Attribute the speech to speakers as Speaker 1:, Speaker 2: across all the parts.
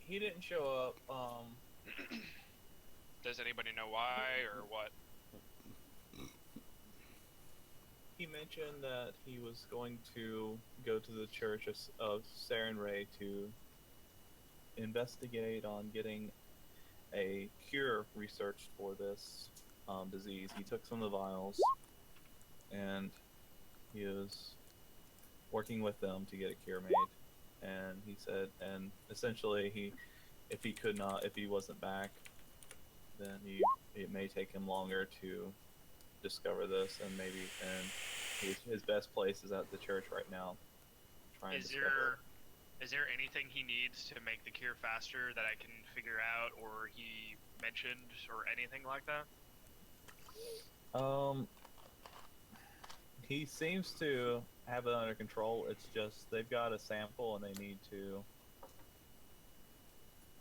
Speaker 1: he didn't show up.
Speaker 2: Does anybody know why or what?
Speaker 1: He mentioned that he was going to go to the church of Saren Ray to investigate on getting a cure researched for this disease. He took some of the vials, and he was working with them to get a cure made. And he said, and essentially, if he wasn't back, then it may take him longer to discover this, and his best place is at the church right now, trying to discover.
Speaker 2: Is there anything he needs to make the cure faster that I can figure out, or he mentioned, or anything like that?
Speaker 1: He seems to have it under control. It's just they've got a sample and they need to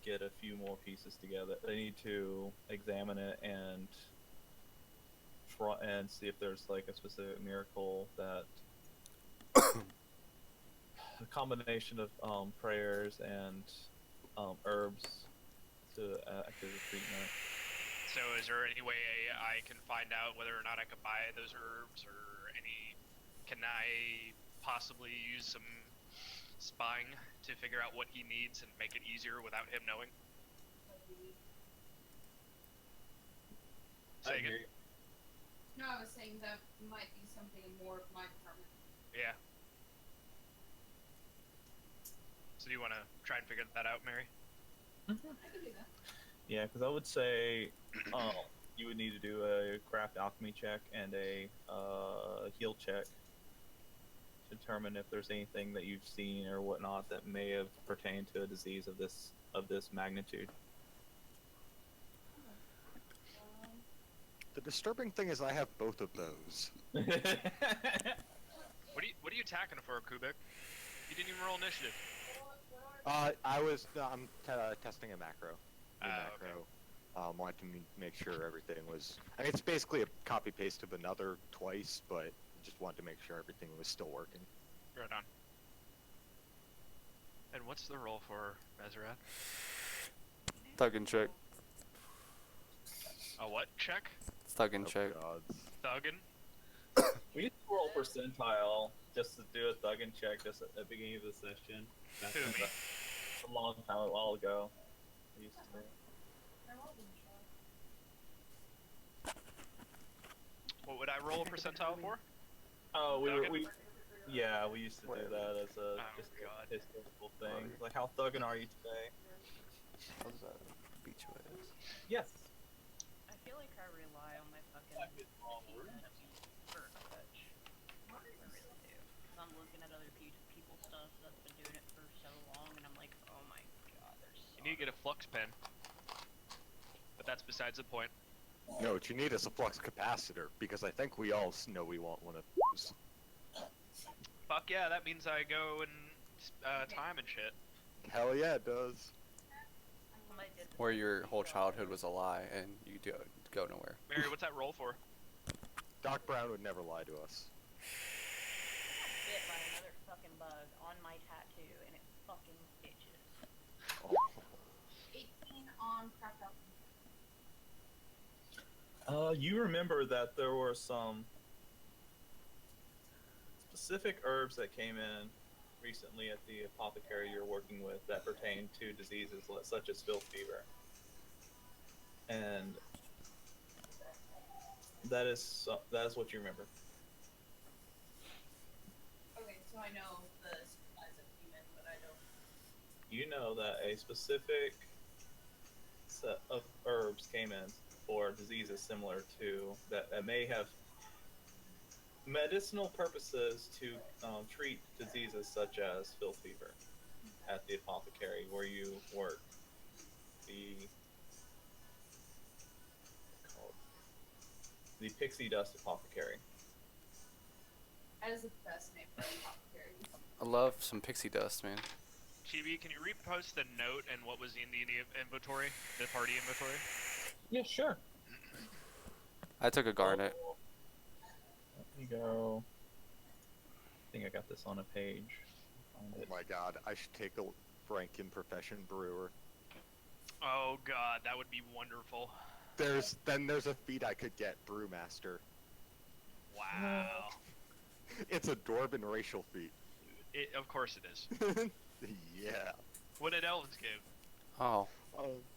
Speaker 1: get a few more pieces together. They need to examine it and try and see if there's like a specific miracle that a combination of prayers and herbs to act as a treatment.
Speaker 2: So is there any way I can find out whether or not I could buy those herbs, or can I possibly use some spying to figure out what he needs and make it easier without him knowing? Say again?
Speaker 3: No, I was saying that might be something more of my department.
Speaker 2: Yeah. So do you want to try and figure that out, Mary?
Speaker 3: Mm-hmm. I can do that.
Speaker 1: Yeah, because I would say you would need to do a craft alchemy check and a heal check to determine if there's anything that you've seen or whatnot that may have pertained to a disease of this magnitude.
Speaker 4: The disturbing thing is I have both of those.
Speaker 2: What are you attacking for, Kubik? You didn't even roll initiative.
Speaker 4: I'm testing a macro.
Speaker 2: Okay.
Speaker 4: Wanted to make sure everything was. I mean, it's basically a copy paste of another twice, but just wanted to make sure everything was still working.
Speaker 2: Right on. And what's the roll for Meseret?
Speaker 5: Thug and check.
Speaker 2: A what check?
Speaker 5: Thug and check.
Speaker 2: Thuggin?
Speaker 1: We used to roll percentile just to do a thug and check just at the beginning of the session.
Speaker 2: Who, me?
Speaker 1: A long time, a while ago. We used to.
Speaker 2: What would I roll a percentile for?
Speaker 1: Oh, we
Speaker 2: Thuggin'?
Speaker 1: we used to do that as a just
Speaker 2: God.
Speaker 1: a historical thing. Like, how thuggin' are you today?
Speaker 5: How's that? Beat your ass.
Speaker 1: Yes.
Speaker 6: I feel like I rely on my fucking for touch. I really do. Cause I'm looking at other people's stuff that's been doing it for so long, and I'm like, oh my god, there's so
Speaker 2: You need to get a flux pen. But that's besides the point.
Speaker 4: No, what you need is a flux capacitor, because I think we all know we want one of those.
Speaker 2: Fuck yeah, that means I go and time and shit.
Speaker 4: Hell yeah, it does.
Speaker 5: Where your whole childhood was a lie and you go nowhere.
Speaker 2: Mary, what's that roll for?
Speaker 4: Doc Brown would never lie to us.
Speaker 6: bit by another fucking bug on my tattoo, and it fucking itches.
Speaker 4: Oh.
Speaker 3: 18 on craft alchemy.
Speaker 1: You remember that there were some specific herbs that came in recently at the apothecary you're working with that pertain to diseases such as filth fever. And that is what you remember.
Speaker 3: Okay, so I know the supplies that came in, but I don't.
Speaker 1: You know that a specific set of herbs came in for diseases similar to that may have medicinal purposes to treat diseases such as filth fever at the apothecary where you work. The pixie dust apothecary.
Speaker 3: That is the best name for apothecaries.
Speaker 5: I love some pixie dust, man.
Speaker 2: Chibi, can you repost the note and what was in the inventory? The party inventory?
Speaker 1: Yeah, sure.
Speaker 5: I took a garnet.
Speaker 1: Let me go. I think I got this on a page.
Speaker 4: Oh my god, I should take a rank in profession brewer.
Speaker 2: Oh god, that would be wonderful.
Speaker 4: There's a feat I could get, Brewmaster.
Speaker 2: Wow.
Speaker 4: It's a Dwarven racial feat.
Speaker 2: Of course it is.
Speaker 4: Yeah.
Speaker 2: What did elves give?
Speaker 5: Oh.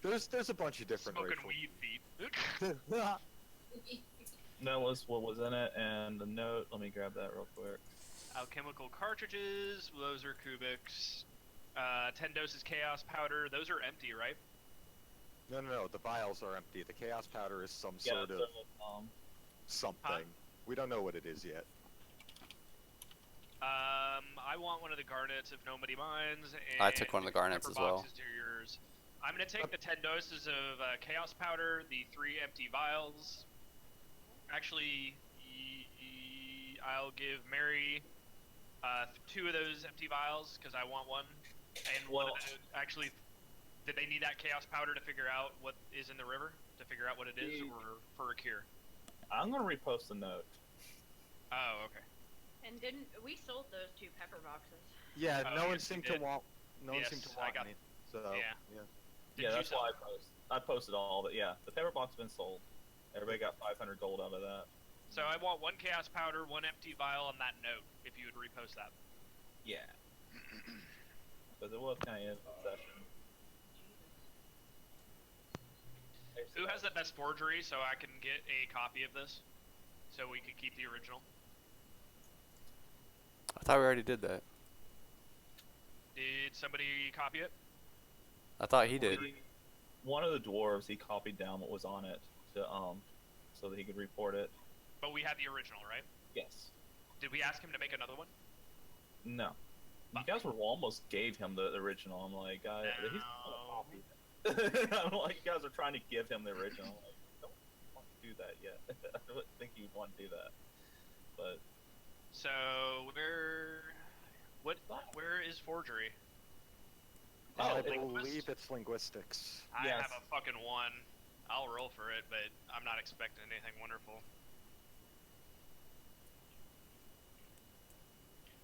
Speaker 4: There's a bunch of different
Speaker 2: Smoking
Speaker 4: racial
Speaker 2: weed feet.
Speaker 1: That was what was in it, and the note. Let me grab that real quick.
Speaker 2: Alchemical cartridges, those are cubics. 10 doses chaos powder, those are empty, right?
Speaker 4: No, the vials are empty. The chaos powder is some
Speaker 1: Yeah,
Speaker 4: sort of something.
Speaker 2: Huh?
Speaker 4: We don't know what it is yet.
Speaker 2: I want one of the garnets if nobody minds. And
Speaker 5: I took one of the garnets
Speaker 2: pepper
Speaker 5: as well.
Speaker 2: boxes are yours. I'm gonna take the 10 doses of chaos powder, the 3 empty vials. Actually, I'll give Mary 2 of those empty vials because I want one, and one of the actually. Did they need that chaos powder to figure out what is in the river? To figure out what it is, or for a cure?
Speaker 1: I'm gonna repost the note.
Speaker 2: Oh, okay.
Speaker 6: And didn't we sold those 2 pepper boxes?
Speaker 4: Yeah,
Speaker 2: Oh,
Speaker 4: no one
Speaker 2: yes, we
Speaker 4: seemed to
Speaker 2: did.
Speaker 4: want. No one
Speaker 2: Yes,
Speaker 4: seemed to
Speaker 2: I
Speaker 4: want
Speaker 2: got-
Speaker 4: any. So
Speaker 2: yeah. Did
Speaker 1: Yeah,
Speaker 2: you
Speaker 1: that's
Speaker 2: sell?
Speaker 1: why I posted all of it. Yeah, the paper box has been sold. Everybody got 500 gold out of that.
Speaker 2: So I want 1 chaos powder, 1 empty vial on that note. If you would repost that.
Speaker 1: Yeah. Because it was kind of in possession.
Speaker 2: Who has the best forgery so I can get a copy of this? So we can keep the original.
Speaker 5: I thought we already did that.
Speaker 2: Did somebody copy it?
Speaker 5: I thought he did.
Speaker 1: One of the dwarves, he copied down what was on it to so that he could report it.
Speaker 2: But we had the original, right?
Speaker 1: Yes.
Speaker 2: Did we ask him to make another one?
Speaker 1: No. You guys were almost gave him the original. I'm like, he's
Speaker 2: No.
Speaker 1: gonna copy it. I'm like, you guys are trying to give him the original. I'm like, don't want to do that yet. I don't think you'd want to do that. But
Speaker 2: So where is forgery?
Speaker 4: I
Speaker 2: linguist?
Speaker 4: believe it's linguistics.
Speaker 2: I
Speaker 1: Yes.
Speaker 2: have a fucking 1. I'll roll for it, but I'm not expecting anything wonderful.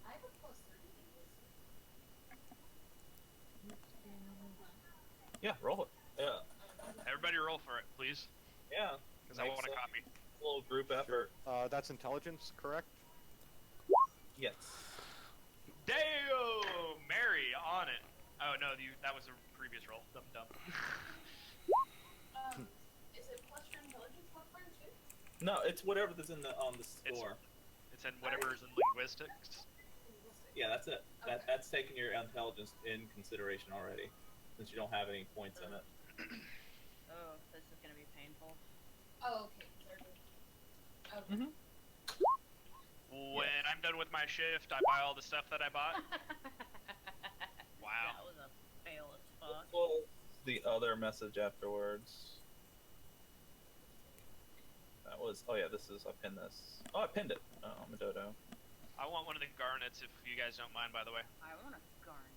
Speaker 3: I have a plus 30 linguistics.
Speaker 1: yeah, roll it. Yeah.
Speaker 2: Everybody roll for it, please,
Speaker 1: Yeah.
Speaker 2: because I
Speaker 1: Makes
Speaker 2: want a
Speaker 1: sense.
Speaker 2: copy.
Speaker 1: Little group effort.
Speaker 4: That's intelligence, correct?
Speaker 1: Yes.
Speaker 2: Damn! Mary, on it. Oh, no, that was a previous roll. I'm dumb.
Speaker 3: Is it plus your intelligence modifier too?
Speaker 1: No, it's whatever that's in the score.
Speaker 2: It's in whatever is in linguistics.
Speaker 1: Yeah, that's it.
Speaker 3: Okay.
Speaker 1: That's taking your intelligence in consideration already, since you don't have any points in it.
Speaker 6: Oh, this is gonna be painful.
Speaker 3: Oh, okay. 30. Okay.
Speaker 1: Mhm.
Speaker 2: When I'm done with my shift, I buy all the stuff that I bought. Wow.
Speaker 6: That was a fail as fuck.
Speaker 1: Well, the other message afterwards. That was. Oh yeah, this is. I pinned this. Oh, I pinned it. Oh, I'm a dodo.
Speaker 2: I want one of the garnets if you guys don't mind, by the way.
Speaker 6: I want a garnet.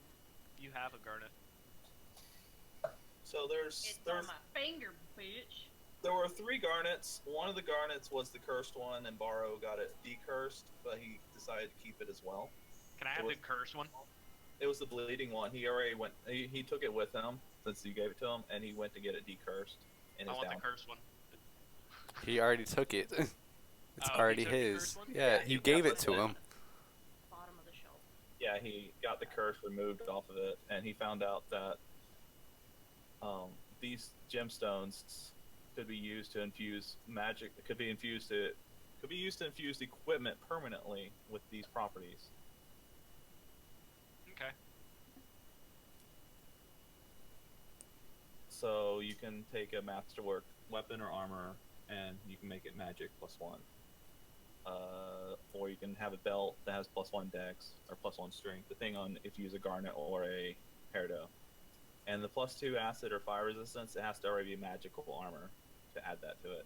Speaker 2: You have a garnet.
Speaker 1: So there's
Speaker 6: It's on my finger, bitch.
Speaker 1: there were 3 garnets. One of the garnets was the cursed one, and Barrow got it decursed, but he decided to keep it as well.
Speaker 2: Can I have the cursed one?
Speaker 1: It was the bleeding one. He already went. He took it with him since you gave it to him, and he went to get it decursed. In
Speaker 2: I
Speaker 1: his
Speaker 2: want
Speaker 1: down.
Speaker 2: the cursed one.
Speaker 5: He already took it. It's
Speaker 2: Oh, he
Speaker 5: already
Speaker 2: took the
Speaker 5: his.
Speaker 2: first one?
Speaker 5: Yeah,
Speaker 1: Yeah,
Speaker 5: you
Speaker 1: he
Speaker 5: gave
Speaker 1: got
Speaker 5: it to
Speaker 1: it.
Speaker 5: him.
Speaker 6: Bottom of the shelf.
Speaker 1: Yeah, he got the curse removed off of it, and he found out that these gemstones could be used to infuse magic. Could be used to infuse equipment permanently with these properties.
Speaker 2: Okay.
Speaker 1: So you can take a masterwork weapon or armor, and you can make it magic +1. Or you can have a belt that has +1 dex or +1 strength, depending on if you use a garnet or a peridot. And the +2 acid or fire resistance, it has to already be magical armor to add that to it.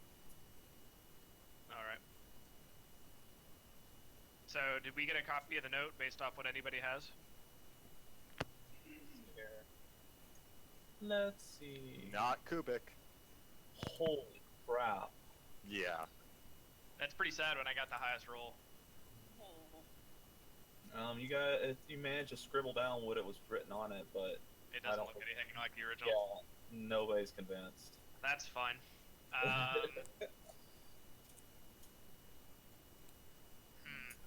Speaker 2: Alright. So, did we get a copy of the note based off what anybody has?
Speaker 1: Let's see.
Speaker 4: Not Kubik.
Speaker 1: Holy crap.
Speaker 4: Yeah.
Speaker 2: That's pretty sad when I got the highest roll.
Speaker 6: Oh.
Speaker 1: You managed to scribble down what it was written on it, but
Speaker 2: It
Speaker 1: I
Speaker 2: doesn't
Speaker 1: don't
Speaker 2: look
Speaker 1: think-
Speaker 2: anything like the original.
Speaker 1: yeah, Nobody's convinced.
Speaker 2: That's fine.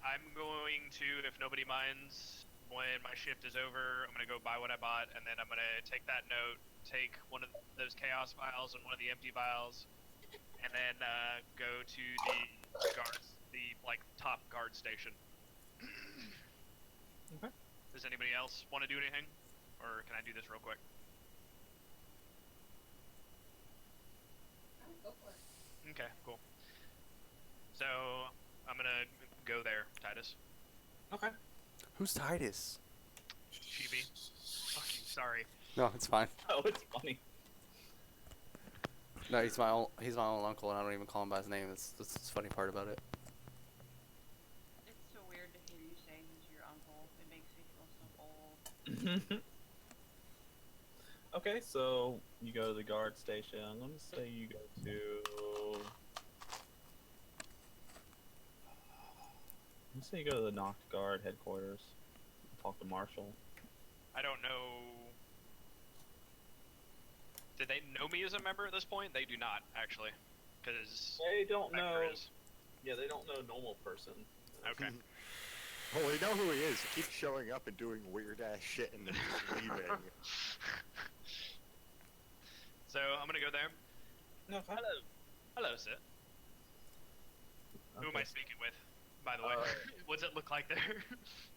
Speaker 2: I'm going to, if nobody minds, when my shift is over, I'm gonna go buy what I bought, and then I'm gonna take that note, take one of those chaos vials and one of the empty vials, and then go to the guards, the like top guard station.
Speaker 1: Okay.
Speaker 2: Does anybody else want to do anything, or can I do this real quick?
Speaker 3: I would go for it.
Speaker 2: Okay, cool. So I'm gonna go there, Titus.
Speaker 1: Okay.
Speaker 5: Who's Titus?
Speaker 2: Chibi. Fuck you. Sorry.
Speaker 5: No, it's fine.
Speaker 1: Oh, it's funny.
Speaker 5: No, he's my own uncle, and I don't even call him by his name. That's the funny part about it.
Speaker 6: It's so weird to hear you say he's your uncle. It makes me feel so old.
Speaker 1: Okay, so you go to the guard station. I'm gonna say you go to. I'm gonna say you go to the Knocked Guard headquarters. Talk to Marshall.
Speaker 2: I don't know. Did they know me as a member at this point? They do not, actually. Because
Speaker 1: They don't know. Yeah, they don't know normal person.
Speaker 2: Okay.
Speaker 4: Oh, we know who he is. He keeps showing up and doing weird ass shit and then just leaving.
Speaker 2: So I'm gonna go there.
Speaker 1: No,
Speaker 2: Hello. Hello, Sit. Who am I speaking with, by the way? What's it look like there?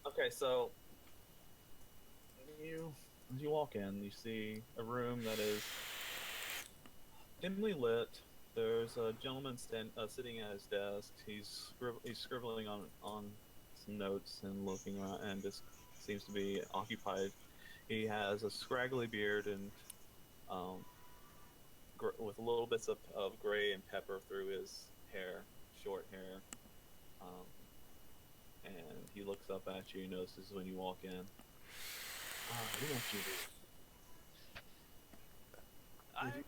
Speaker 1: Okay, so as you walk in, you see a room that is dimly lit. There's a gentleman sitting at his desk. He's scribbling on some notes and looking around, and just seems to be occupied. He has a scraggly beard and with little bits of gray and pepper through his hair, short hair. And he looks up at you and notices when you walk in. Who wants you to?
Speaker 2: I'm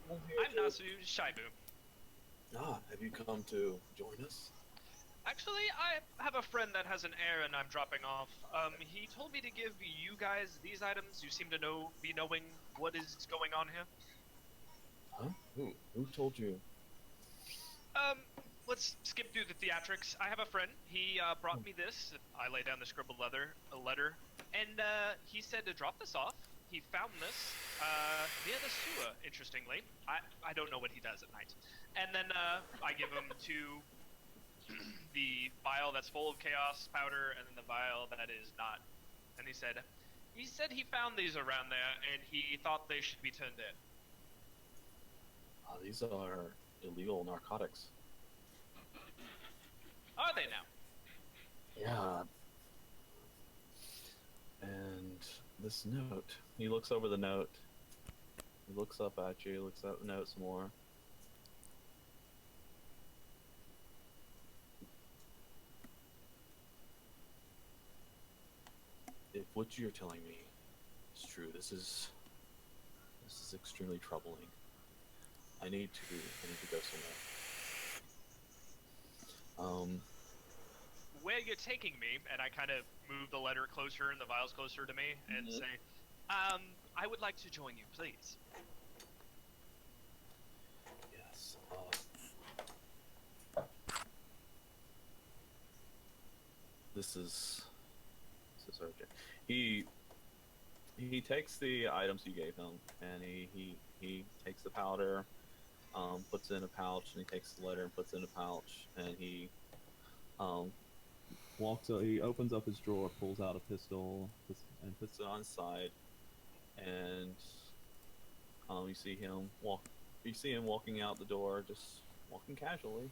Speaker 2: Nasu Shaibu.
Speaker 1: Have you come to join us?
Speaker 2: Actually, I have a friend that has an errand I'm dropping off. He told me to give you guys these items. You seem to be knowing what is going on here.
Speaker 1: Huh? Who told you?
Speaker 2: Let's skip through the theatrics. I have a friend. He brought me this. I lay down the scribbled letter, and he said to drop this off. He found this near the sewer. Interestingly, I don't know what he does at night. And then I give him the vial that's full of chaos powder, and then the vial that is not. And he said he found these around there, and he thought they should be turned in.
Speaker 1: These are illegal narcotics.
Speaker 2: Are they now?
Speaker 1: Yeah. And this note. He looks over the note. He looks up at you. Looks at the note some more. If what you're telling me is true, this is extremely troubling. I need to go somewhere.
Speaker 2: Where you're taking me, and I kind of move the letter closer and the vials closer to me, and say, I would like to join you, please.
Speaker 1: Yes. This is urgent. He takes the items you gave him, and he takes the powder, puts it in a pouch, and he takes the letter and puts it in a pouch, and he he opens up his drawer, pulls out a pistol, and puts it on his side, and you see him walking out the door, just walking casually,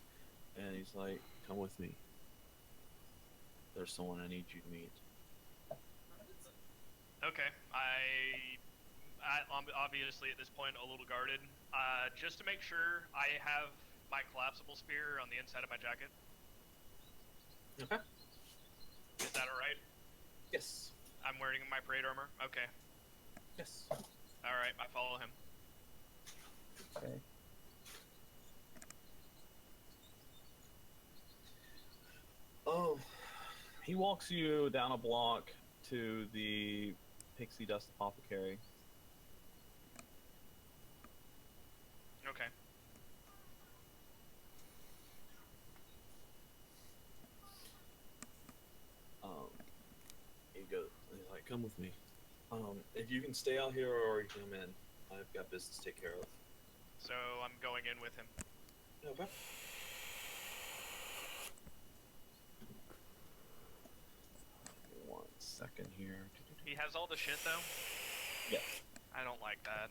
Speaker 1: and he's like, "Come with me. There's someone I need you to meet."
Speaker 2: Okay, I'm obviously at this point a little guarded. Just to make sure, I have my collapsible spear on the inside of my jacket.
Speaker 1: Okay.
Speaker 2: Is that alright?
Speaker 1: Yes.
Speaker 2: I'm wearing my parade armor? Okay.
Speaker 1: Yes.
Speaker 2: Alright, I follow him.
Speaker 1: Okay. Oh, he walks you down a block to the Pixie Dust Apothecary.
Speaker 7: come with me. If you can stay out here or you come in, I've got business to take care of.
Speaker 2: So I'm going in with him.
Speaker 7: Okay. Give me 1 second here.
Speaker 2: He has all the shit though?
Speaker 7: Yeah.
Speaker 2: I don't like that.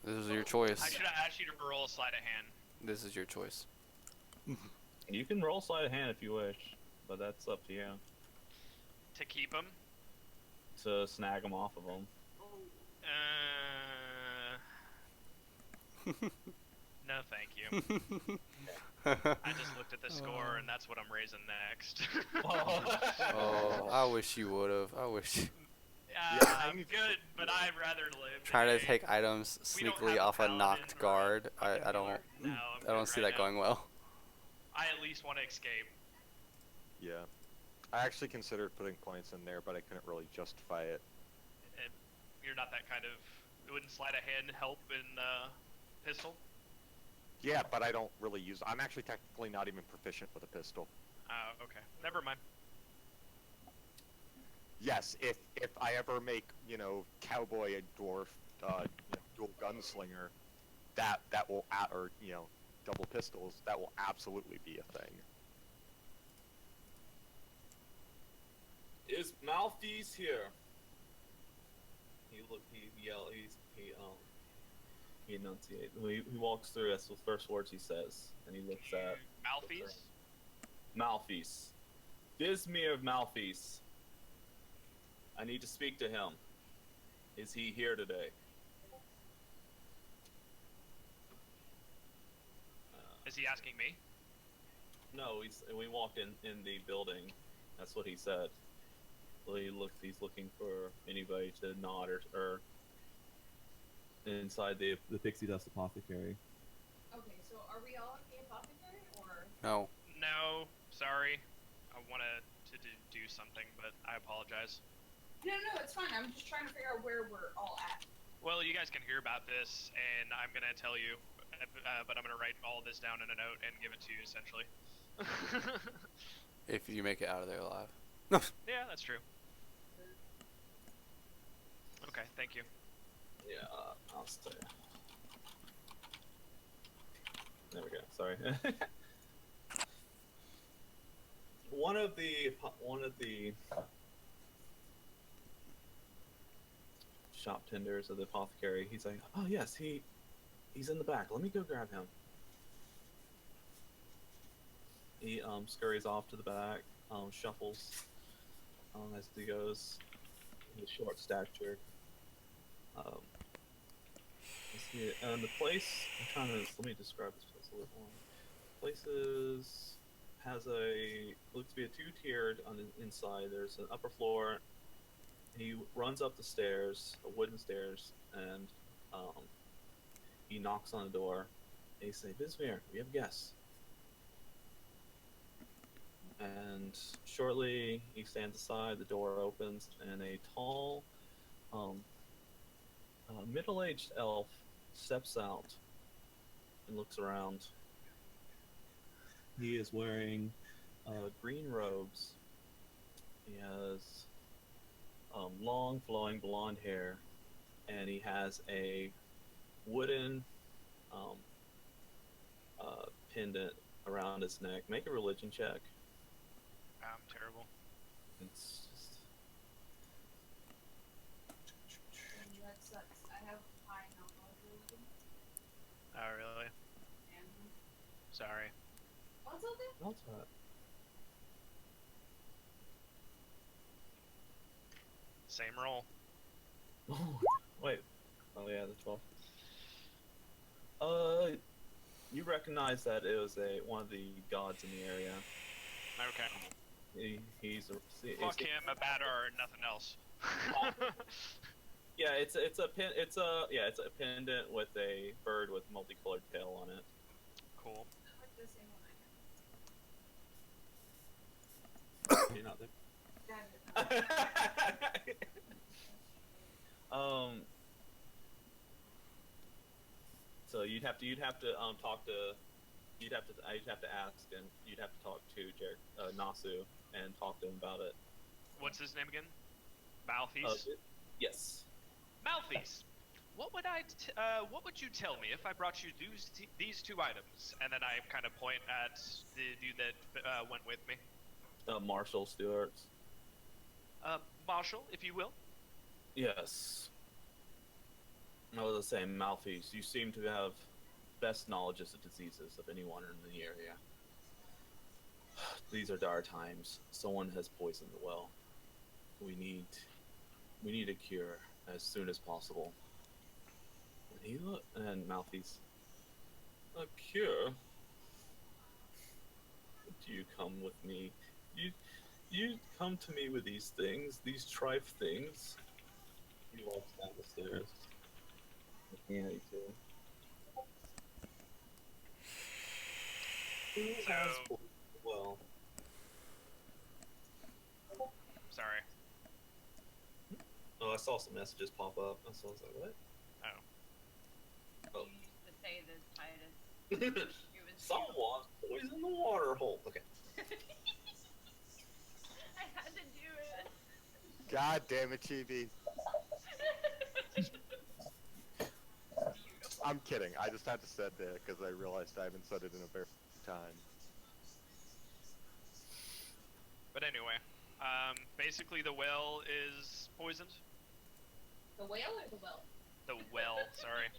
Speaker 5: This is your choice.
Speaker 2: I should have asked you to roll a sleight of hand.
Speaker 5: This is your choice.
Speaker 1: You can roll sleight of hand if you wish, but that's up to you.
Speaker 2: To keep him?
Speaker 1: To snag him off of him.
Speaker 2: No, thank you. I just looked at the score, and that's what I'm raising next.
Speaker 5: Oh, I wish you would have. I wish.
Speaker 2: I'm good, but I'd rather live.
Speaker 5: Trying to
Speaker 2: today.
Speaker 5: take items
Speaker 2: We don't
Speaker 5: sneakily
Speaker 2: have
Speaker 5: off a
Speaker 2: paladin
Speaker 5: knocked
Speaker 2: or
Speaker 5: guard.
Speaker 2: fucking
Speaker 5: I don't.
Speaker 2: healer. No, I'm
Speaker 5: I
Speaker 2: good
Speaker 5: don't see
Speaker 2: right
Speaker 5: that
Speaker 2: now.
Speaker 5: going well.
Speaker 2: I at least want to escape.
Speaker 4: Yeah. I actually considered putting points in there, but I couldn't really justify it.
Speaker 2: And you're not that kind of. Wouldn't sleight of hand help in pistol?
Speaker 4: Yeah, but I don't really use. I'm actually technically not even proficient with a pistol.
Speaker 2: Oh, okay. Never mind.
Speaker 4: Yes, if I ever make, you know, cowboy a dwarf, you know, dual gunslinger, that will or you know, double pistols, that will absolutely be a thing.
Speaker 7: Is Malfeas here? He enunciates.
Speaker 1: He walks through. That's the first words he says, and he looks at
Speaker 2: Malfeas?
Speaker 1: Malfeas. Dismir of Malfeas. I need to speak to him. Is he here today?
Speaker 2: Is he asking me?
Speaker 1: No, we walked in the building. That's what he said. Well, he's looking for anybody to nod or inside the pixie dust apothecary.
Speaker 3: Okay, so are we all at the apothecary, or?
Speaker 5: No.
Speaker 2: No, sorry. I wanted to do something, but I apologize.
Speaker 3: No, it's fine. I'm just trying to figure out where we're all at.
Speaker 2: Well, you guys can hear about this, and I'm gonna tell you, but I'm gonna write all this down in a note and give it to you, essentially.
Speaker 5: If you make it out of there alive.
Speaker 2: Yeah, that's true. Okay, thank you.
Speaker 1: Yeah, I'll stay. There we go. Sorry. one of the shop tenders of the apothecary. He's like, "Oh yes, he's in the back. Let me go grab him." He scurries off to the back, shuffles as he goes. He's short stature. And the place, let me describe this place a little more. Places looks to be a two-tiered on the inside. There's an upper floor. He runs up the stairs, the wooden stairs, and he knocks on the door. And he says, "Bismir, we have guests." And shortly, he stands aside. The door opens, and a tall, middle-aged elf steps out and looks around. He is wearing green robes. He has long, flowing blonde hair, and he has a wooden pendant around his neck. Make a religion check.
Speaker 2: I'm terrible.
Speaker 1: It's just...
Speaker 3: That sucks. I have high knowledge religion.
Speaker 2: Oh, really?
Speaker 3: And
Speaker 2: Sorry.
Speaker 3: what's all that?
Speaker 1: What's that?
Speaker 2: Same roll.
Speaker 1: Oh, wait. Oh yeah, the 12. You recognize that it was one of the gods in the area.
Speaker 2: Okay.
Speaker 1: He's
Speaker 2: Fuck him, a bad or nothing else.
Speaker 1: Yeah, it's a pendant with a bird with multicolored tail on it.
Speaker 2: Cool.
Speaker 3: Like the same one I
Speaker 1: You're not there.
Speaker 3: have.
Speaker 1: So you'd have to talk to, I'd have to ask, and you'd have to talk to Nasu and talk to him about it.
Speaker 2: What's his name again? Malthies?
Speaker 1: Yes.
Speaker 2: Malthies! What would you tell me if I brought you these 2 items? And then I kind of point at the dude that went with me.
Speaker 1: Marshall Stewart.
Speaker 2: Marshall, if you will.
Speaker 1: Yes. I was saying, Malthies, you seem to have best knowledge of the diseases of anyone in the area. These are dire times. Someone has poisoned the well. We need a cure as soon as possible. And Malthies, a cure? Do you come with me? You come to me with these things, these trife things. He walks down the stairs. Yeah, you too. Who has poisoned the well?
Speaker 2: Sorry.
Speaker 1: Oh, I saw some messages pop up. I was like, what? Oh.
Speaker 6: You used to say this, Titus.
Speaker 1: Someone poisoned the water hole. Okay.
Speaker 6: I had to do it.
Speaker 4: God damn it, Chibi. I'm kidding. I just had to say that because I realized I haven't said it in a very long time.
Speaker 2: But anyway, basically the well is poisoned.
Speaker 3: The whale or the well?
Speaker 2: The well, sorry.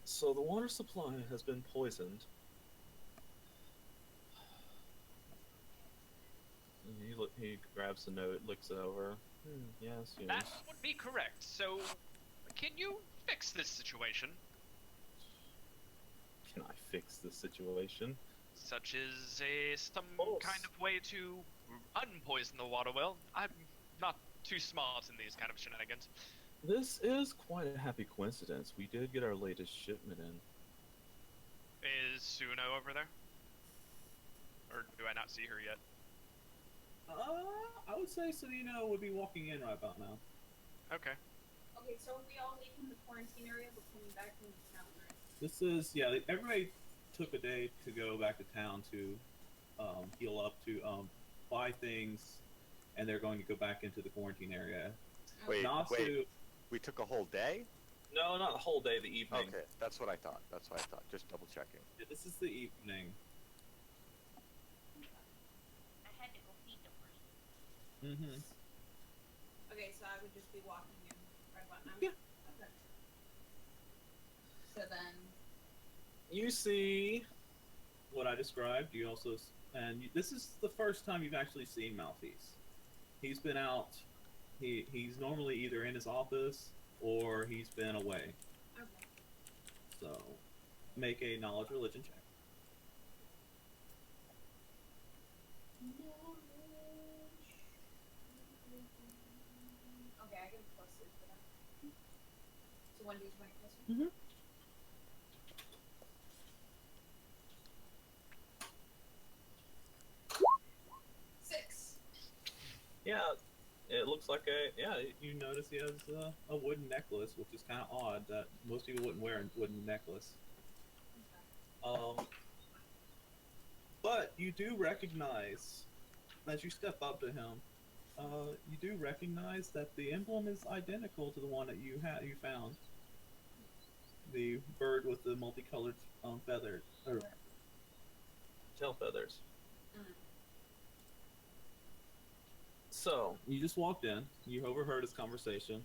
Speaker 1: So the water supply has been poisoned. He grabs the note, looks it over. Yes.
Speaker 2: That would be correct. So, can you fix this situation?
Speaker 1: Can I fix this situation?
Speaker 2: Such as some
Speaker 1: course.
Speaker 2: kind of way to unpoison the water well. I'm not too smart in these kind of shenanigans.
Speaker 1: This is quite a happy coincidence. We did get our latest shipment in.
Speaker 2: Is Suno over there? Or do I not see her yet?
Speaker 8: I would say Selena would be walking in right about now.
Speaker 2: Okay.
Speaker 3: Okay, so are we all leaving the quarantine area but coming back into town, right?
Speaker 8: This is, yeah, everybody took a day to go back to town to heal up, to buy things, and they're going to go back into the quarantine area.
Speaker 4: Wait,
Speaker 8: Nasu,
Speaker 4: wait. We took a whole day?
Speaker 1: No, not the whole day, the evening.
Speaker 4: Okay, that's what I thought. Just double checking.
Speaker 8: yeah, this is the evening.
Speaker 6: I had to go feed them first.
Speaker 8: Mm-hmm.
Speaker 3: Okay, so I would just be walking in right about now?
Speaker 8: Yeah.
Speaker 3: Okay. So then...
Speaker 8: You see what I described. You also, this is the first time you've actually seen Malthies. He's been out. He's normally either in his office or he's been away.
Speaker 3: Okay.
Speaker 8: So, make a knowledge religion check.
Speaker 3: Okay, I get a +3 for that. So 1d20 plus 1?
Speaker 8: Mm-hmm. Yeah, it looks like you notice he has a wooden necklace, which is kind of odd that most people wouldn't wear a wooden necklace. But you do recognize, as you step up to him, you do recognize that the emblem is identical to the one that you found. The bird with the multicolored feathers, or
Speaker 1: Tail feathers.
Speaker 3: Mm.
Speaker 8: So, you just walked in, you overheard his conversation.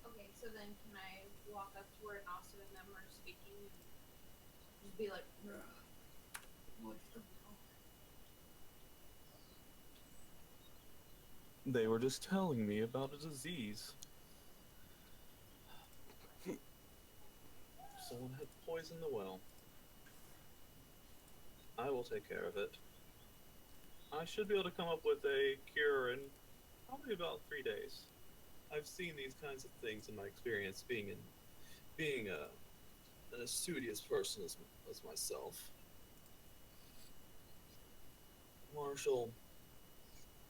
Speaker 3: Okay, so then can I walk up to where Nasu and them are speaking and just be like, "Bruh, what's going on?"
Speaker 1: They were just telling me about a disease. Someone had poisoned the well. I will take care of it. I should be able to come up with a cure in probably about 3 days. I've seen these kinds of things in my experience, being an studious person as myself. Marshall,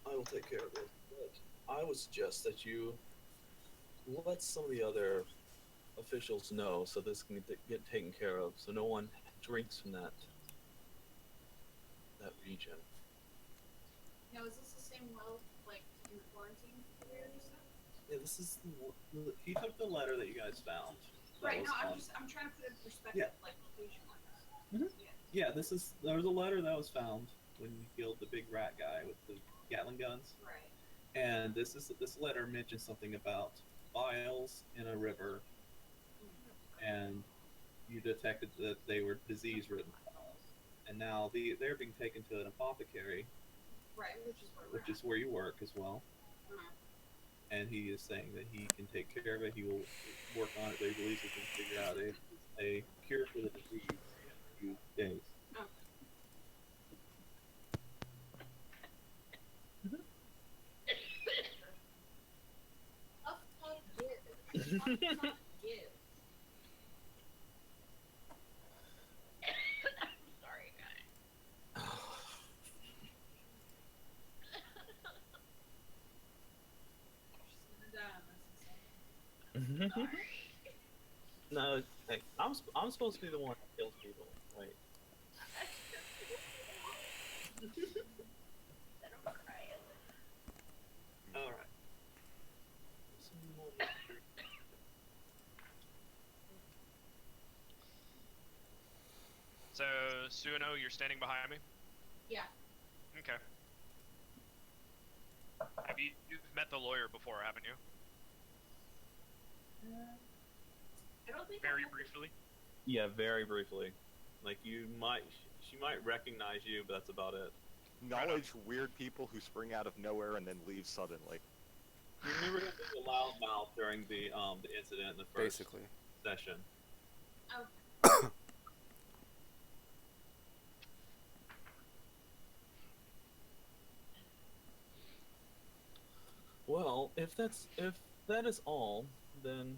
Speaker 1: I will take care of it, but I would suggest that you let some of the other officials know so this can get taken care of, so no one drinks from that.
Speaker 7: that region.
Speaker 3: Now, is this the same well, like, in the quarantine period you said?
Speaker 8: Yeah, this is he took the letter that you guys found. That
Speaker 3: Right,
Speaker 8: was
Speaker 3: no,
Speaker 8: on-
Speaker 3: I'm trying to put it in perspective,
Speaker 8: Yeah.
Speaker 3: like, location-wise.
Speaker 8: Yeah, there was a letter that was found when you killed the big rat guy with the Gatling guns.
Speaker 3: Right.
Speaker 8: And this letter mentions something about vials in a river, and you detected that they were disease-ridden. And now they're being taken to an apothecary,
Speaker 3: Right,
Speaker 8: which is where you work as well. And he is saying that he can take care of it. He will work on it, but he believes he can figure out a cure for the disease in a few days.
Speaker 3: Sorry, guys. She's gonna die on this second.
Speaker 7: No, like, I'm supposed to be the one that kills people. Wait.
Speaker 8: All right.
Speaker 2: So, Suno, you're standing behind me?
Speaker 3: Yeah.
Speaker 2: Okay. You've met the lawyer before, haven't you?
Speaker 3: I don't think
Speaker 2: Very
Speaker 3: I have-
Speaker 2: briefly.
Speaker 7: Yeah, very briefly. Like she might recognize you, but that's about it.
Speaker 4: Knowledge weird people who spring out of nowhere and then leave suddenly.
Speaker 7: You remember him being a loudmouth during the incident in the first
Speaker 5: Basically.
Speaker 7: session.
Speaker 3: Oh.
Speaker 7: Well, if that is all, then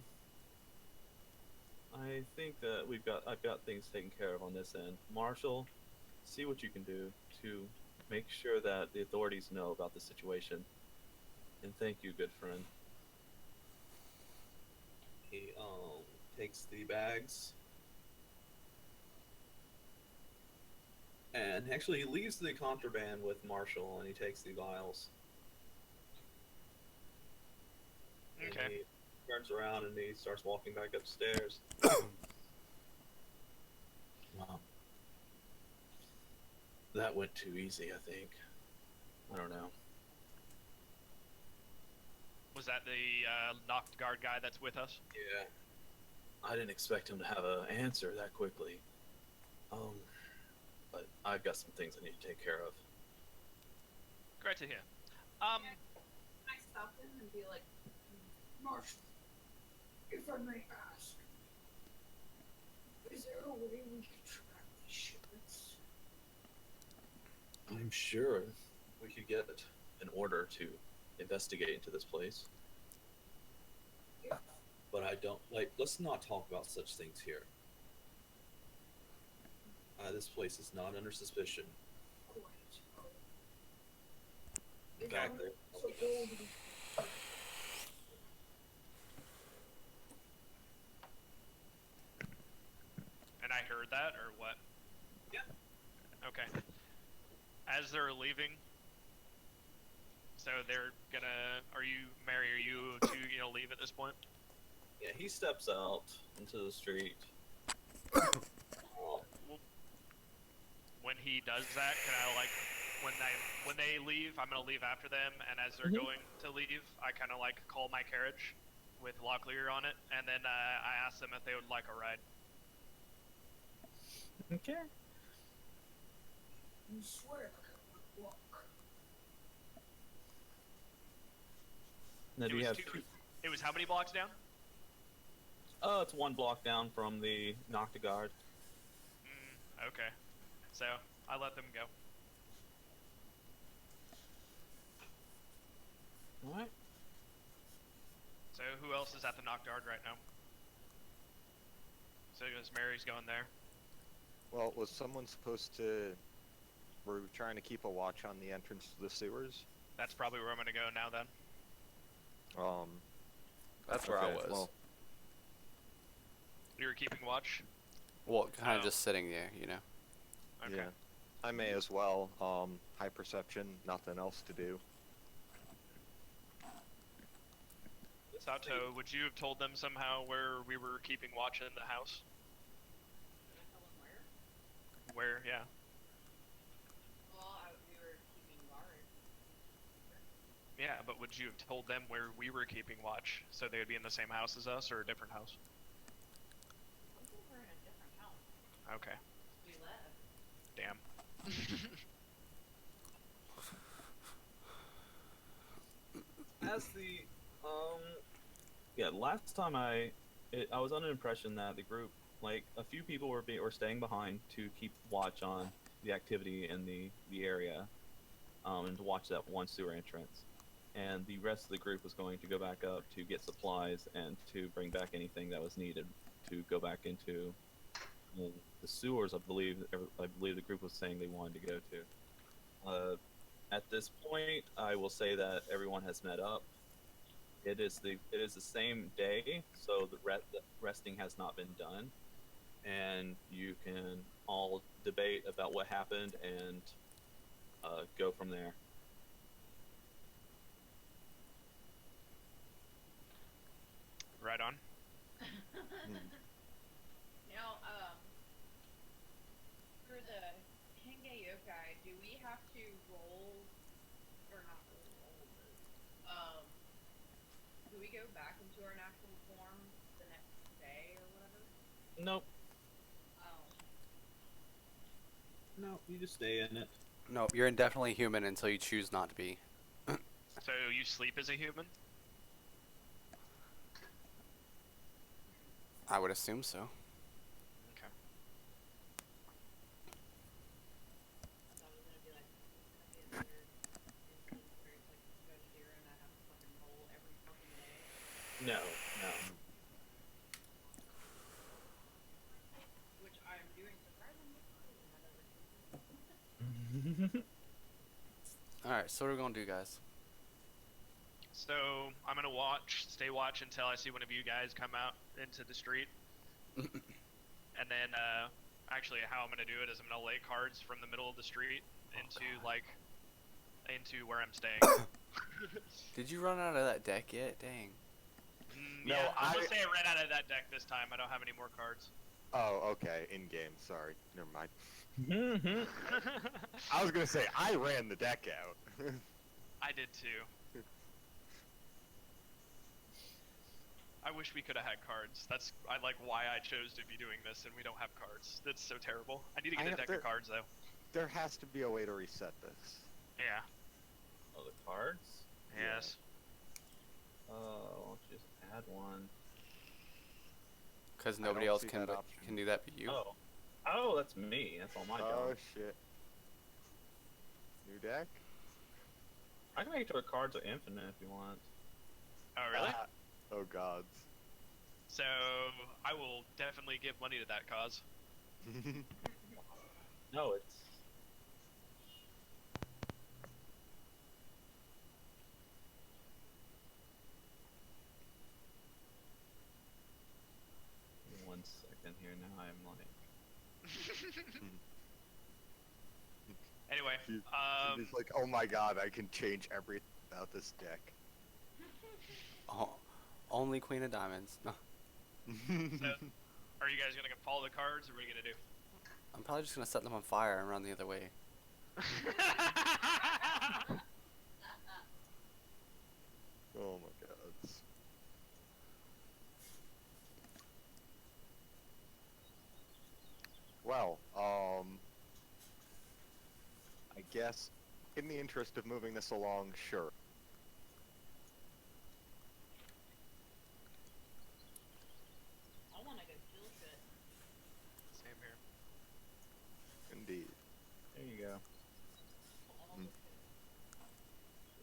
Speaker 7: I think that I've got things taken care of on this end. Marshall, see what you can do to make sure that the authorities know about the situation. And thank you, good friend.
Speaker 8: He takes the bags and actually he leaves the contraband with Marshall and he takes the vials. And
Speaker 2: Okay.
Speaker 8: he turns around and he starts walking back upstairs.
Speaker 7: Wow. That went too easy, I think. I don't know.
Speaker 2: Was that the knocked guard guy that's with us?
Speaker 7: Yeah. I didn't expect him to have an answer that quickly. But I've got some things I need to take care of.
Speaker 2: Great to hear.
Speaker 3: I stop him and be like, Marshall, if I may ask, is there a way we can track these shipments?
Speaker 7: I'm sure we could get an order to investigate into this place.
Speaker 3: Yeah.
Speaker 8: But I don't let's not talk about such things here. This place is not under suspicion.
Speaker 3: Quite.
Speaker 8: In fact,
Speaker 3: So old.
Speaker 2: And I heard that, or what?
Speaker 8: Yeah.
Speaker 2: Okay. As they're leaving, so they're gonna. Are you, Mary? Are you two gonna leave at this point?
Speaker 7: Yeah, he steps out into the street.
Speaker 2: When he does that, can I like, when they leave, I'm gonna leave after them, and as they're
Speaker 7: Mhm.
Speaker 2: going to leave, I kind of like call my carriage with Locklear on it, and then I ask them if they would like a ride.
Speaker 7: Okay.
Speaker 3: You swear I would walk.
Speaker 7: Now, do you have two?
Speaker 2: It was how many blocks down?
Speaker 7: Oh, it's one block down from the Noctigard.
Speaker 2: Okay. So I let them go.
Speaker 7: All right.
Speaker 2: So who else is at the Noctard right now? So because Mary's going there.
Speaker 4: Well, was someone supposed to... Were we trying to keep a watch on the entrance to the sewers?
Speaker 2: That's probably where I'm gonna go now then.
Speaker 5: That's where I
Speaker 4: okay,
Speaker 5: was.
Speaker 4: well,
Speaker 2: You were keeping watch?
Speaker 5: Well, kind of
Speaker 2: Oh.
Speaker 5: just sitting there, you know.
Speaker 2: Okay.
Speaker 4: yeah. I may as well. High perception, nothing else to do.
Speaker 2: Sato, would you have told them somehow where we were keeping watch in the house?
Speaker 3: Did I tell them where?
Speaker 2: Where, yeah.
Speaker 3: Well, we were keeping guard.
Speaker 2: Yeah, but would you have told them where we were keeping watch so they would be in the same house as us or a different house?
Speaker 3: I think we're in a different house.
Speaker 2: Okay.
Speaker 3: We left.
Speaker 2: Damn.
Speaker 1: As the yeah, last time I was under the impression that the group, like a few people were staying behind to keep watch on the activity in the area, and to watch that one sewer entrance, and the rest of the group was going to go back up to get supplies and to bring back anything that was needed to go back into the sewers. I believe the group was saying they wanted to go to. At this point, I will say that everyone has met up. It is the same day, so the resting has not been done, and you can all debate about what happened and go from there.
Speaker 2: Right on.
Speaker 3: You know, for the Henge Yokai, do we have to roll, or not roll, but, do we go back into our natural form the next day or whatever?
Speaker 1: Nope.
Speaker 3: Oh.
Speaker 8: No, you just stay in it.
Speaker 5: Nope, you're indefinitely human until you choose not to be.
Speaker 2: So you sleep as a human?
Speaker 5: I would assume so.
Speaker 2: Okay.
Speaker 3: I thought it was gonna be like, it's gonna be another instance where it's like Judge Deer and I have to fucking roll every fucking day.
Speaker 1: No.
Speaker 3: Which I'm doing surprisingly fine in that other season.
Speaker 5: Alright, so what are we gonna do, guys?
Speaker 2: So I'm gonna stay watch until I see one of you guys come out into the street. And then, actually how I'm gonna do it is I'm gonna lay cards from the middle of the street into where I'm staying.
Speaker 5: Did you run out of that deck yet? Dang.
Speaker 4: No,
Speaker 2: Yeah, I'm gonna say I ran out of that deck this time. I don't have any more cards.
Speaker 4: Oh, okay, in game. Sorry, never mind. I was gonna say I ran the deck out.
Speaker 2: I did too. I wish we could have had cards. That's why I chose to be doing this, and we don't have cards. That's so terrible. I need to get a deck of cards though.
Speaker 4: There has to be a way to reset this.
Speaker 2: Yeah.
Speaker 1: Oh, the cards?
Speaker 2: Yes.
Speaker 1: Why don't you just add one?
Speaker 5: Because
Speaker 4: I
Speaker 5: nobody
Speaker 4: don't
Speaker 5: else
Speaker 4: see
Speaker 5: can
Speaker 4: that option.
Speaker 5: can do that but you.
Speaker 1: Oh, that's me. That's all my
Speaker 4: Oh
Speaker 1: job.
Speaker 4: shit. New deck?
Speaker 1: I can make sure cards are infinite if you want.
Speaker 2: Oh really?
Speaker 4: Oh gods.
Speaker 2: So I will definitely give money to that cause.
Speaker 1: No, it's. One second here. Now I'm like.
Speaker 2: Anyway,
Speaker 4: He's like, oh my god, I can change everything about this deck.
Speaker 5: Oh, only Queen of Diamonds. No.
Speaker 2: so, are you guys gonna follow the cards, or what are you gonna do?
Speaker 5: I'm probably just gonna set them on fire and run the other way.
Speaker 4: Oh my gods. Well, I guess in the interest of moving this along, sure.
Speaker 3: I wanna go kill shit.
Speaker 2: Same here.
Speaker 4: Indeed.
Speaker 1: There you go.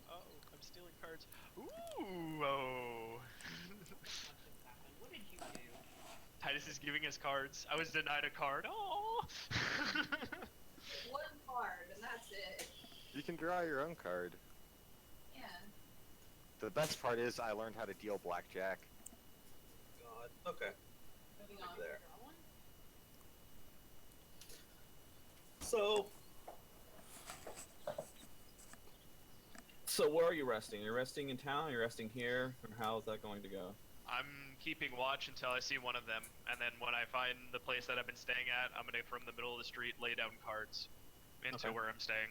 Speaker 2: Oh, I'm stealing cards. Ooh, oh.
Speaker 3: What did you do?
Speaker 2: Titus is giving us cards. I was denied a card. Oh.
Speaker 3: One card, and that's it.
Speaker 4: You can draw your own card.
Speaker 3: Yeah.
Speaker 4: The best part is I learned how to deal blackjack.
Speaker 1: God. Okay.
Speaker 3: Moving on.
Speaker 1: There.
Speaker 3: Draw one?
Speaker 1: So,
Speaker 7: So where are you resting? You're resting in town? You're resting here? Or how is that going to go?
Speaker 2: I'm keeping watch until I see one of them, and then when I find the place that I've been staying at, I'm gonna, from the middle of the street, lay down cards into
Speaker 7: Okay.
Speaker 2: where I'm staying.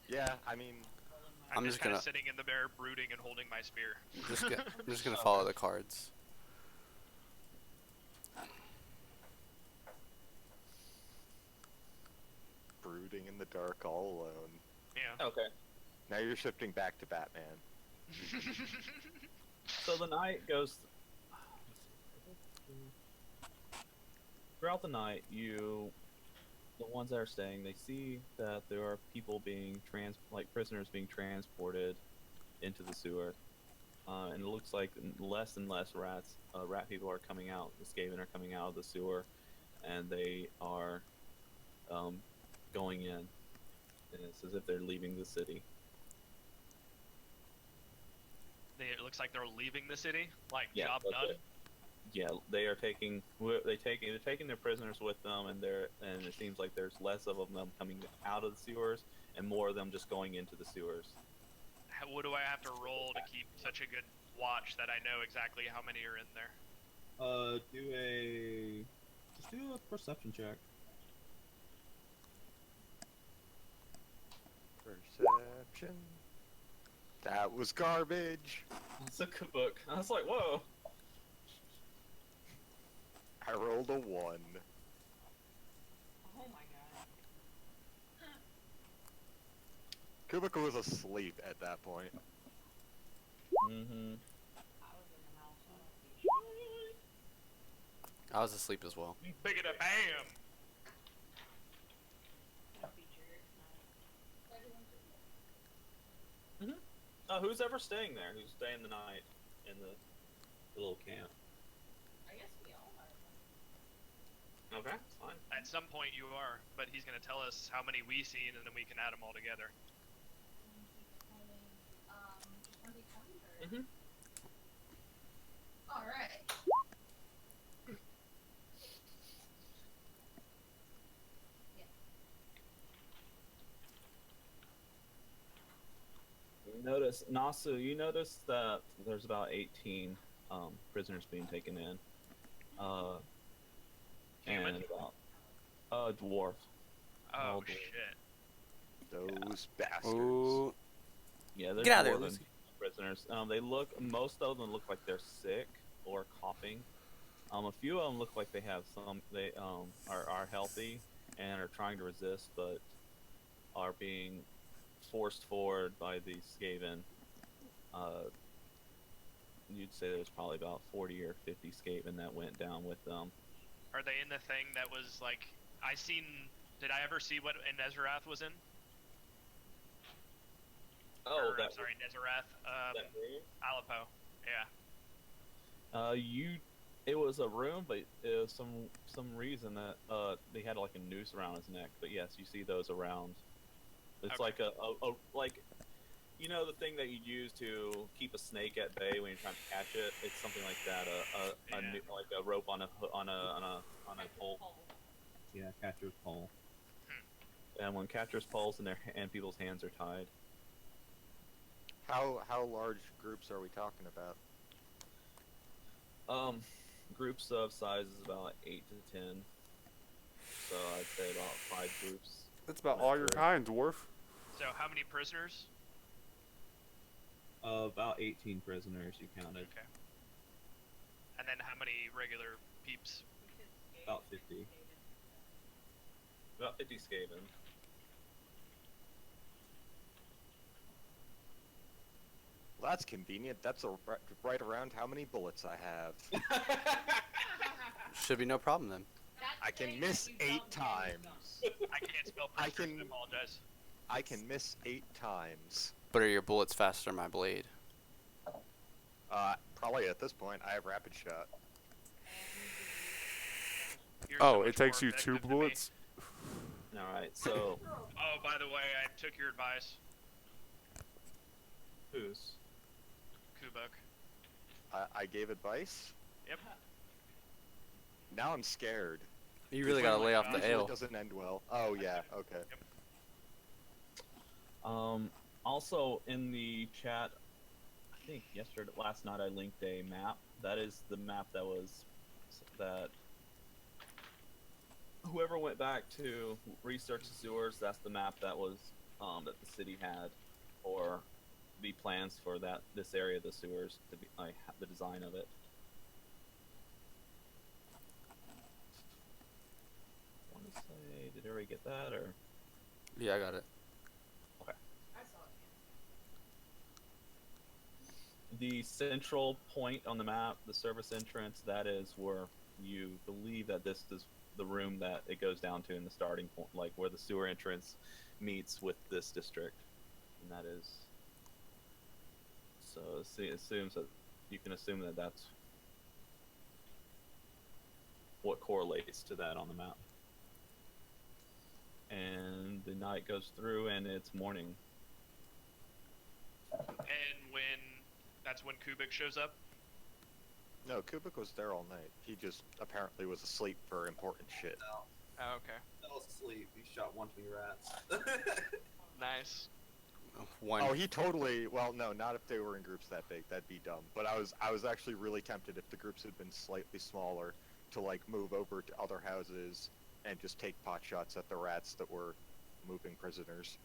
Speaker 4: Yeah, I mean,
Speaker 2: I'm
Speaker 5: I'm
Speaker 2: just
Speaker 5: just
Speaker 2: kind
Speaker 5: gonna
Speaker 2: of sitting in the bare, brooding and holding my spear.
Speaker 5: I'm just gonna follow the cards.
Speaker 4: brooding in the dark all alone.
Speaker 2: Yeah.
Speaker 7: Okay.
Speaker 4: Now you're shifting back to Batman.
Speaker 7: So the night goes. Throughout the night, the ones that are staying, they see that there are people being prisoners being transported into the sewer, and it looks like less and less rat people are coming out. The Skaven are coming out of the sewer, and they are going in. And it's as if they're leaving the city.
Speaker 2: It looks like they're leaving the city. Like,
Speaker 7: Yeah,
Speaker 2: job
Speaker 7: that's
Speaker 2: done.
Speaker 7: it. Yeah, they're taking their prisoners with them, and it seems like there's less of them coming out of the sewers, and more of them just going into the sewers.
Speaker 2: What do I have to roll to keep such a good watch that I know exactly how many are in there?
Speaker 8: Just do a perception check.
Speaker 4: Perception. That was garbage.
Speaker 7: It's a good book. I was like, whoa.
Speaker 4: I rolled a 1.
Speaker 3: Oh my god.
Speaker 4: Kubika was asleep at that point.
Speaker 7: Mm-hmm.
Speaker 3: I was in the house, so I don't see shit.
Speaker 5: I was asleep as well.
Speaker 2: Big it a bam!
Speaker 3: Don't be jerks, no.
Speaker 7: Who's ever staying there? Who's staying the night in the little camp?
Speaker 3: I guess we all are.
Speaker 7: Okay, it's fine.
Speaker 2: At some point you are, but he's gonna tell us how many we seen, and then we can add them all together.
Speaker 7: Mm-hmm.
Speaker 3: Alright.
Speaker 7: You notice that there's about 18 prisoners being taken in.
Speaker 2: Human?
Speaker 7: And about dwarf.
Speaker 2: Oh
Speaker 7: All dwarf.
Speaker 2: shit.
Speaker 4: Those bastards.
Speaker 5: Ooh.
Speaker 7: Yeah, they're
Speaker 5: Get out of there,
Speaker 7: dwarven
Speaker 5: Lucy.
Speaker 7: prisoners. Most of them look like they're sick or coughing. A few of them look like they are healthy and are trying to resist, but are being forced forward by the Skaven. You'd say there's probably about 40 or 50 Skaven that went down with them.
Speaker 2: Are they in the thing that was like did I ever see what Nezarath was in?
Speaker 7: Oh,
Speaker 2: I'm sorry, Nezarath.
Speaker 7: that room?
Speaker 2: Aleppo. Yeah.
Speaker 7: It was a room, but it was some reason that they had like a noose around his neck. But yes, you see those around. It's
Speaker 2: Okay.
Speaker 7: like like, you know, the thing that you use to keep a snake at bay when you're trying to catch it. It's something like that.
Speaker 2: Yeah.
Speaker 7: Like a rope on a pole.
Speaker 8: Yeah, catcher's pole.
Speaker 7: And when catchers poles and people's hands are tied.
Speaker 4: How large groups are we talking about?
Speaker 7: Groups of sizes about 8 to 10. So I'd say about 5 groups.
Speaker 5: That's about all your kind, dwarf.
Speaker 2: So how many prisoners?
Speaker 8: About 18 prisoners you counted.
Speaker 2: Okay. And then how many regular peeps?
Speaker 8: About 50.
Speaker 7: About 50 Skaven.
Speaker 4: Well, that's convenient. That's right around how many bullets I have.
Speaker 5: Should be no problem then.
Speaker 4: I can miss 8 times.
Speaker 2: I can't spell
Speaker 4: I
Speaker 2: prisoners,
Speaker 4: can-
Speaker 2: I apologize.
Speaker 4: I can miss 8 times.
Speaker 5: But are your bullets faster than my blade?
Speaker 4: Probably at this point, I have rapid shot.
Speaker 2: You're
Speaker 5: Oh,
Speaker 2: so
Speaker 5: it
Speaker 2: much
Speaker 5: takes
Speaker 2: more
Speaker 5: you 2
Speaker 2: effective than me.
Speaker 5: bullets?
Speaker 7: Alright, so
Speaker 2: Oh, by the way, I took your advice,
Speaker 7: who's?
Speaker 2: Kubuk.
Speaker 4: I gave advice.
Speaker 2: Yep.
Speaker 4: Now I'm scared.
Speaker 5: You really
Speaker 2: Wait,
Speaker 5: gotta
Speaker 2: oh my
Speaker 5: lay off
Speaker 2: God.
Speaker 5: the
Speaker 4: Usually
Speaker 5: ale.
Speaker 4: doesn't end well. Oh yeah, okay.
Speaker 7: Also in the chat, I think last night I linked a map. That is the map that whoever went back to research the sewers. That's the map that that the city had, or the plans for this area of the sewers to be the design of it. I want to say, did everybody get that or?
Speaker 5: Yeah, I got it.
Speaker 7: Okay.
Speaker 3: I saw it.
Speaker 7: The central point on the map, the service entrance, that is where you believe that this is the room that it goes down to in the starting point, like where the sewer entrance meets with this district, and that is. So it assumes that you can assume that that's what correlates to that on the map. And the night goes through, and it's morning.
Speaker 2: And that's when Kubik shows up.
Speaker 4: No, Kubik was there all night. He just apparently was asleep for important shit.
Speaker 8: No,
Speaker 2: Oh, okay.
Speaker 8: fell asleep. He shot one too many rats.
Speaker 2: Nice.
Speaker 5: One.
Speaker 4: Oh, he totally. Well, no, not if they were in groups that big. That'd be dumb. But I was actually really tempted if the groups had been slightly smaller to like move over to other houses and just take pot shots at the rats that were moving prisoners.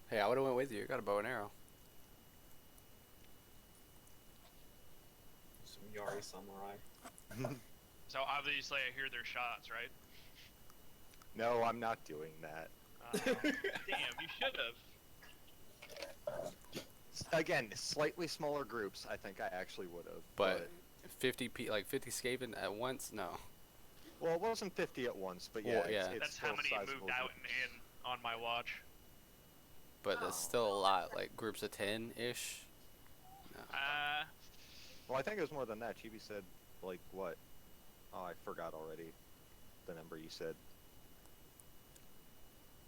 Speaker 5: Hey, I would have went with you. Got a bow and arrow.
Speaker 7: Some Yari samurai.
Speaker 2: So obviously I hear their shots, right?
Speaker 4: No, I'm not doing that.
Speaker 2: Damn, you should have.
Speaker 4: Again, slightly smaller groups. I think I actually would have.
Speaker 5: But 50 Skaven at once? No.
Speaker 4: Well, it wasn't 50 at once, but yeah,
Speaker 5: Well, yeah.
Speaker 4: it's
Speaker 2: That's
Speaker 4: still
Speaker 2: how many
Speaker 4: sizable
Speaker 2: moved out
Speaker 4: groups.
Speaker 2: and in on my watch.
Speaker 5: But that's still a lot. Like groups of 10-ish. No.
Speaker 4: Well, I think it was more than that. Chibi said, like, what? Oh, I forgot already the number you said.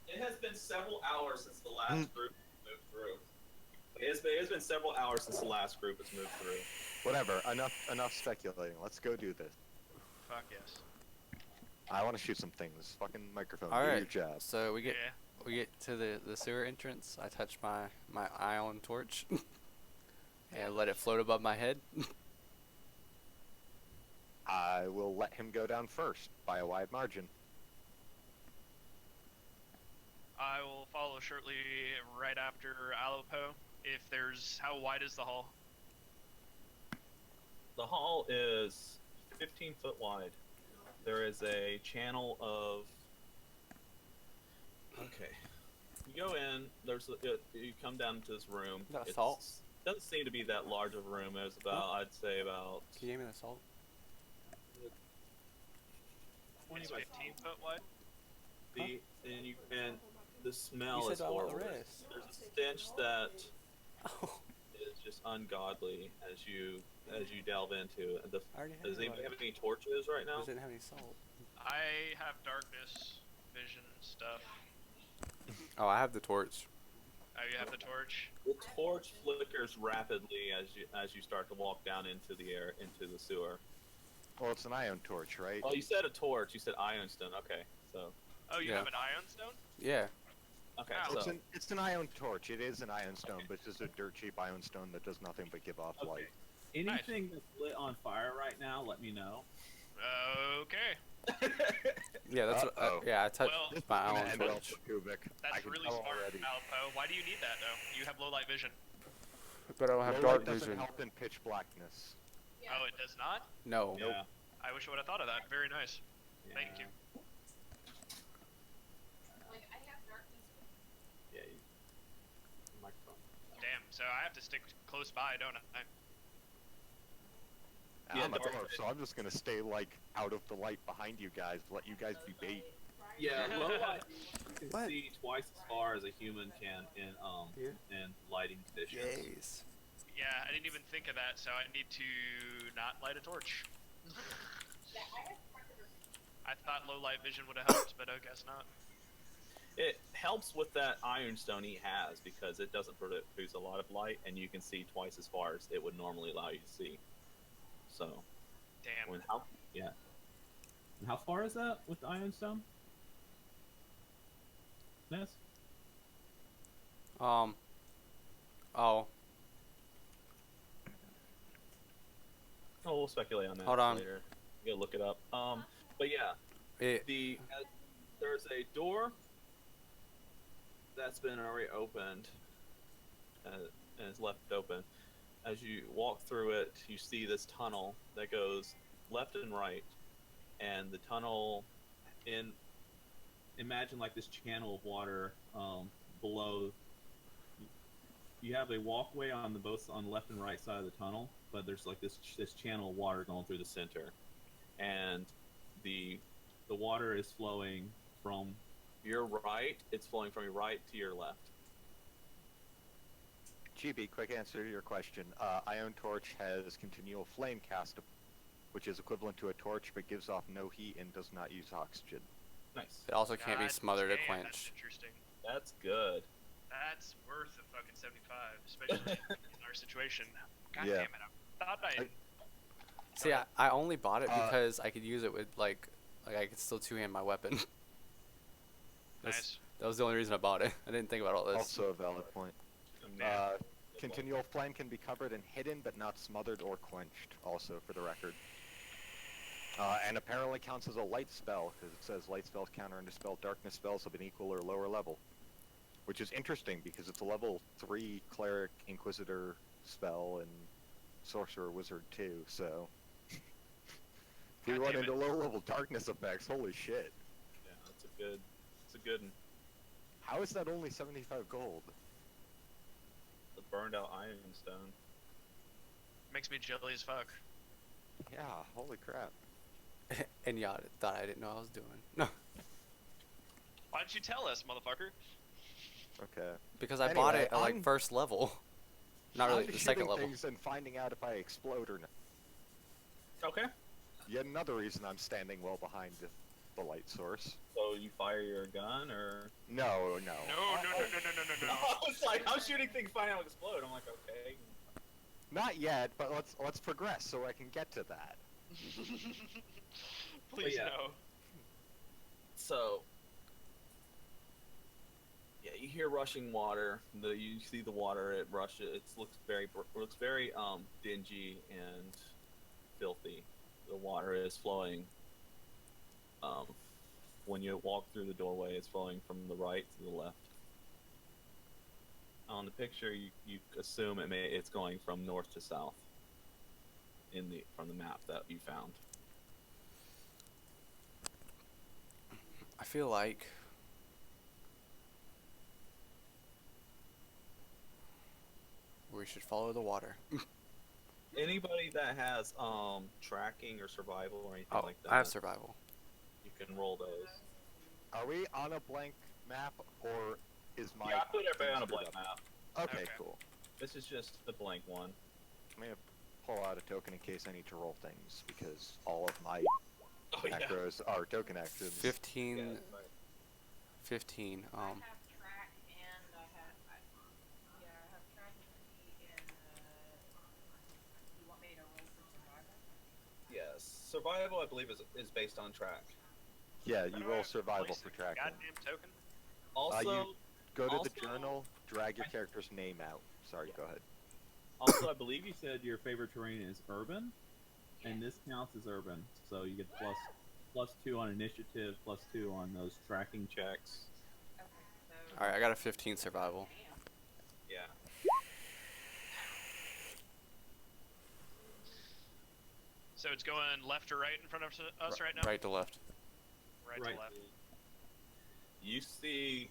Speaker 7: It has been several hours since the last group moved through. It has been several hours since the last group has moved through.
Speaker 4: Whatever. Enough speculating. Let's go do this.
Speaker 2: Fuck yes.
Speaker 4: I want to shoot some things. Fucking microphone.
Speaker 5: All
Speaker 4: do
Speaker 5: right.
Speaker 4: your job.
Speaker 5: So we get
Speaker 2: Yeah.
Speaker 5: to the sewer entrance. I touch my ion torch and let it float above my head.
Speaker 4: I will let him go down first by a wide margin.
Speaker 2: I will follow shortly right after Alopo. How wide is the hall?
Speaker 7: The hall is 15 foot wide. There is a channel of. Okay. You go in. You come down to this room.
Speaker 5: Is that assault?
Speaker 7: Doesn't seem to be that large of a room. It was about, I'd say about.
Speaker 5: Can you give me an assault?
Speaker 7: 20
Speaker 2: It's
Speaker 7: by
Speaker 2: 15 foot wide?
Speaker 7: And the smell
Speaker 5: You said
Speaker 7: is
Speaker 5: I want the
Speaker 7: horrible.
Speaker 5: rest.
Speaker 7: There's a stench that
Speaker 5: Oh,
Speaker 7: is just ungodly as you delve into it.
Speaker 5: I already had
Speaker 7: Does anybody
Speaker 5: one.
Speaker 7: have any torches right now?
Speaker 5: Just didn't have any salt.
Speaker 2: I have darkness vision stuff.
Speaker 5: Oh, I have the torch.
Speaker 2: Oh, you have the torch?
Speaker 7: The torch flickers rapidly as you start to walk down into the sewer.
Speaker 4: Well, it's an ion torch, right?
Speaker 7: Oh, you said a torch. You said iron stone. Okay, so
Speaker 2: Oh, you
Speaker 5: Yeah.
Speaker 2: have an ion stone?
Speaker 5: Yeah.
Speaker 7: okay,
Speaker 2: Oh.
Speaker 7: so
Speaker 4: It's an ion torch. It is an ion stone, but it's just a dirt cheap ion stone that does nothing but give off
Speaker 7: okay.
Speaker 4: light.
Speaker 8: Anything that's lit on fire right now, let me know.
Speaker 2: Okay.
Speaker 5: Yeah, that's what.
Speaker 4: Uh-oh.
Speaker 5: Yeah, I touched
Speaker 2: Well,
Speaker 4: This is
Speaker 5: my
Speaker 4: gonna
Speaker 5: ion
Speaker 4: end well
Speaker 5: torch.
Speaker 4: for Kubik. I
Speaker 2: That's
Speaker 4: can
Speaker 2: really
Speaker 4: tell
Speaker 2: smart,
Speaker 4: already.
Speaker 2: Alpo. Why do you need that, though? You have low light vision.
Speaker 5: But I don't have
Speaker 4: Low
Speaker 5: dark
Speaker 4: light doesn't
Speaker 5: vision.
Speaker 4: help in pitch blackness.
Speaker 3: Yeah.
Speaker 2: Oh, it does not?
Speaker 5: No.
Speaker 7: yeah,
Speaker 2: I wish I would have thought of that. Very nice. Thank you.
Speaker 3: Like, I have darkness.
Speaker 7: Yeah. Microphone.
Speaker 2: Damn, so I have to stick close by, don't I?
Speaker 7: Yeah,
Speaker 4: I'm a
Speaker 7: dark-
Speaker 4: dwarf, so I'm just gonna stay like out of the light behind you guys. Let you guys be bait.
Speaker 7: Yeah, low light you can
Speaker 5: What?
Speaker 7: see twice as far as a human can in
Speaker 5: Here?
Speaker 7: in lighting conditions.
Speaker 5: Yes.
Speaker 2: Yeah, I didn't even think of that, so I need to not light a torch.
Speaker 3: Yeah, I have darkness.
Speaker 2: I thought low light vision would have helped, but I guess not.
Speaker 7: It helps with that iron stone he has because it doesn't produce a lot of light, and you can see twice as far as it would normally allow you to see. So,
Speaker 2: Damn.
Speaker 8: And how far is that with the iron stone? Ness?
Speaker 5: Oh.
Speaker 7: Oh, we'll speculate on that
Speaker 5: Hold on.
Speaker 7: later. You gotta look it up. But yeah,
Speaker 5: It.
Speaker 7: there's a door that's been already opened, and it's left open. As you walk through it, you see this tunnel that goes left and right, and the tunnel in. Imagine like this channel of water below. You have a walkway on the left and right side of the tunnel, but there's like this channel of water going through the center, and the water is flowing from your right. It's flowing from your right to your left.
Speaker 4: GB, quick answer to your question. Ion Torch has continual flame cast, which is equivalent to a torch but gives off no heat and does not use oxygen.
Speaker 7: Nice.
Speaker 5: It also can't be
Speaker 2: God
Speaker 5: smothered or
Speaker 2: damn, That's
Speaker 5: quenched.
Speaker 2: interesting.
Speaker 7: That's good.
Speaker 2: That's worth a fucking 75, especially in our situation. God
Speaker 4: Yeah.
Speaker 2: damn it! I thought I.
Speaker 5: See, I only bought it because I could use it with like I could still two-hand my weapon.
Speaker 2: Nice.
Speaker 5: That was the only reason I bought it. I didn't think about all this.
Speaker 4: Also a valid point.
Speaker 2: Yeah.
Speaker 4: Continual flame can be covered and hidden, but not smothered or quenched, also for the record. And apparently counts as a light spell, because it says light spells counter and dispel darkness spells of an equal or lower level. Which is interesting, because it's a level 3 Cleric Inquisitor spell and Sorcerer Wizard too, so... if we
Speaker 2: God
Speaker 4: run
Speaker 2: damn
Speaker 4: into
Speaker 2: it.
Speaker 4: low-level darkness effects, holy shit.
Speaker 7: Yeah, it's a good one.
Speaker 4: How is that only 75 gold?
Speaker 7: The burned out iron stone.
Speaker 2: Makes me jelly as fuck.
Speaker 4: Yeah, holy crap.
Speaker 5: And y'all thought I didn't know what I was doing. No,
Speaker 2: Why didn't you tell us, motherfucker?
Speaker 4: Okay.
Speaker 5: because I bought
Speaker 4: Anyway,
Speaker 5: it at like
Speaker 4: I'm-
Speaker 5: first level. Not really
Speaker 4: I'm
Speaker 5: the second
Speaker 4: shooting
Speaker 5: level.
Speaker 4: things and finding out if I explode or not.
Speaker 7: Okay.
Speaker 4: Yet another reason I'm standing well behind the light source.
Speaker 7: So you fire your gun, or?
Speaker 4: No.
Speaker 2: No.
Speaker 7: I was like, I'm shooting things, find out explode. I'm like, okay.
Speaker 4: Not yet, but let's progress so I can get to that.
Speaker 2: Please
Speaker 7: yeah.
Speaker 2: no.
Speaker 7: So, yeah, you hear rushing water. You see the water. It rushes. It looks very dingy and filthy. The water is flowing. When you walk through the doorway, it's flowing from the right to the left. On the picture, you assume it's going from north to south. From the map that you found.
Speaker 5: I feel like we should follow the water.
Speaker 7: Anybody that has tracking or survival or anything
Speaker 5: Oh,
Speaker 7: like that,
Speaker 5: I have survival.
Speaker 7: you can roll those.
Speaker 4: Are we on a blank map, or is my...
Speaker 7: Yeah, I put everybody on a
Speaker 4: screwed
Speaker 7: blank
Speaker 4: up?
Speaker 7: map.
Speaker 4: Okay,
Speaker 2: Okay.
Speaker 4: cool.
Speaker 7: This is just the blank one.
Speaker 4: I'm gonna pull out a token in case I need to roll things, because all of my
Speaker 7: Oh yeah.
Speaker 4: macros are token actions.
Speaker 5: 15,
Speaker 7: Yeah,
Speaker 5: 15.
Speaker 3: I have track and I have track and you want me to roll for survival?
Speaker 7: yes. Survival, I believe, is based on track.
Speaker 4: Yeah, you roll
Speaker 2: Alright,
Speaker 4: survival
Speaker 2: place
Speaker 4: for
Speaker 2: a
Speaker 4: tracking.
Speaker 2: Goddamn token.
Speaker 7: Also,
Speaker 4: Go to
Speaker 7: Also-
Speaker 4: the journal, drag your character's name out. Sorry, go ahead.
Speaker 8: Also, I believe you said your favorite terrain is urban, and this counts as urban, so you get +2 on initiative, +2 on those tracking checks.
Speaker 3: Okay, so.
Speaker 5: Alright, I got a 15 survival.
Speaker 3: Damn.
Speaker 7: yeah.
Speaker 2: So it's going left or right in front of us right now?
Speaker 5: Right to left.
Speaker 2: Right
Speaker 8: Right.
Speaker 2: to left.
Speaker 7: You see,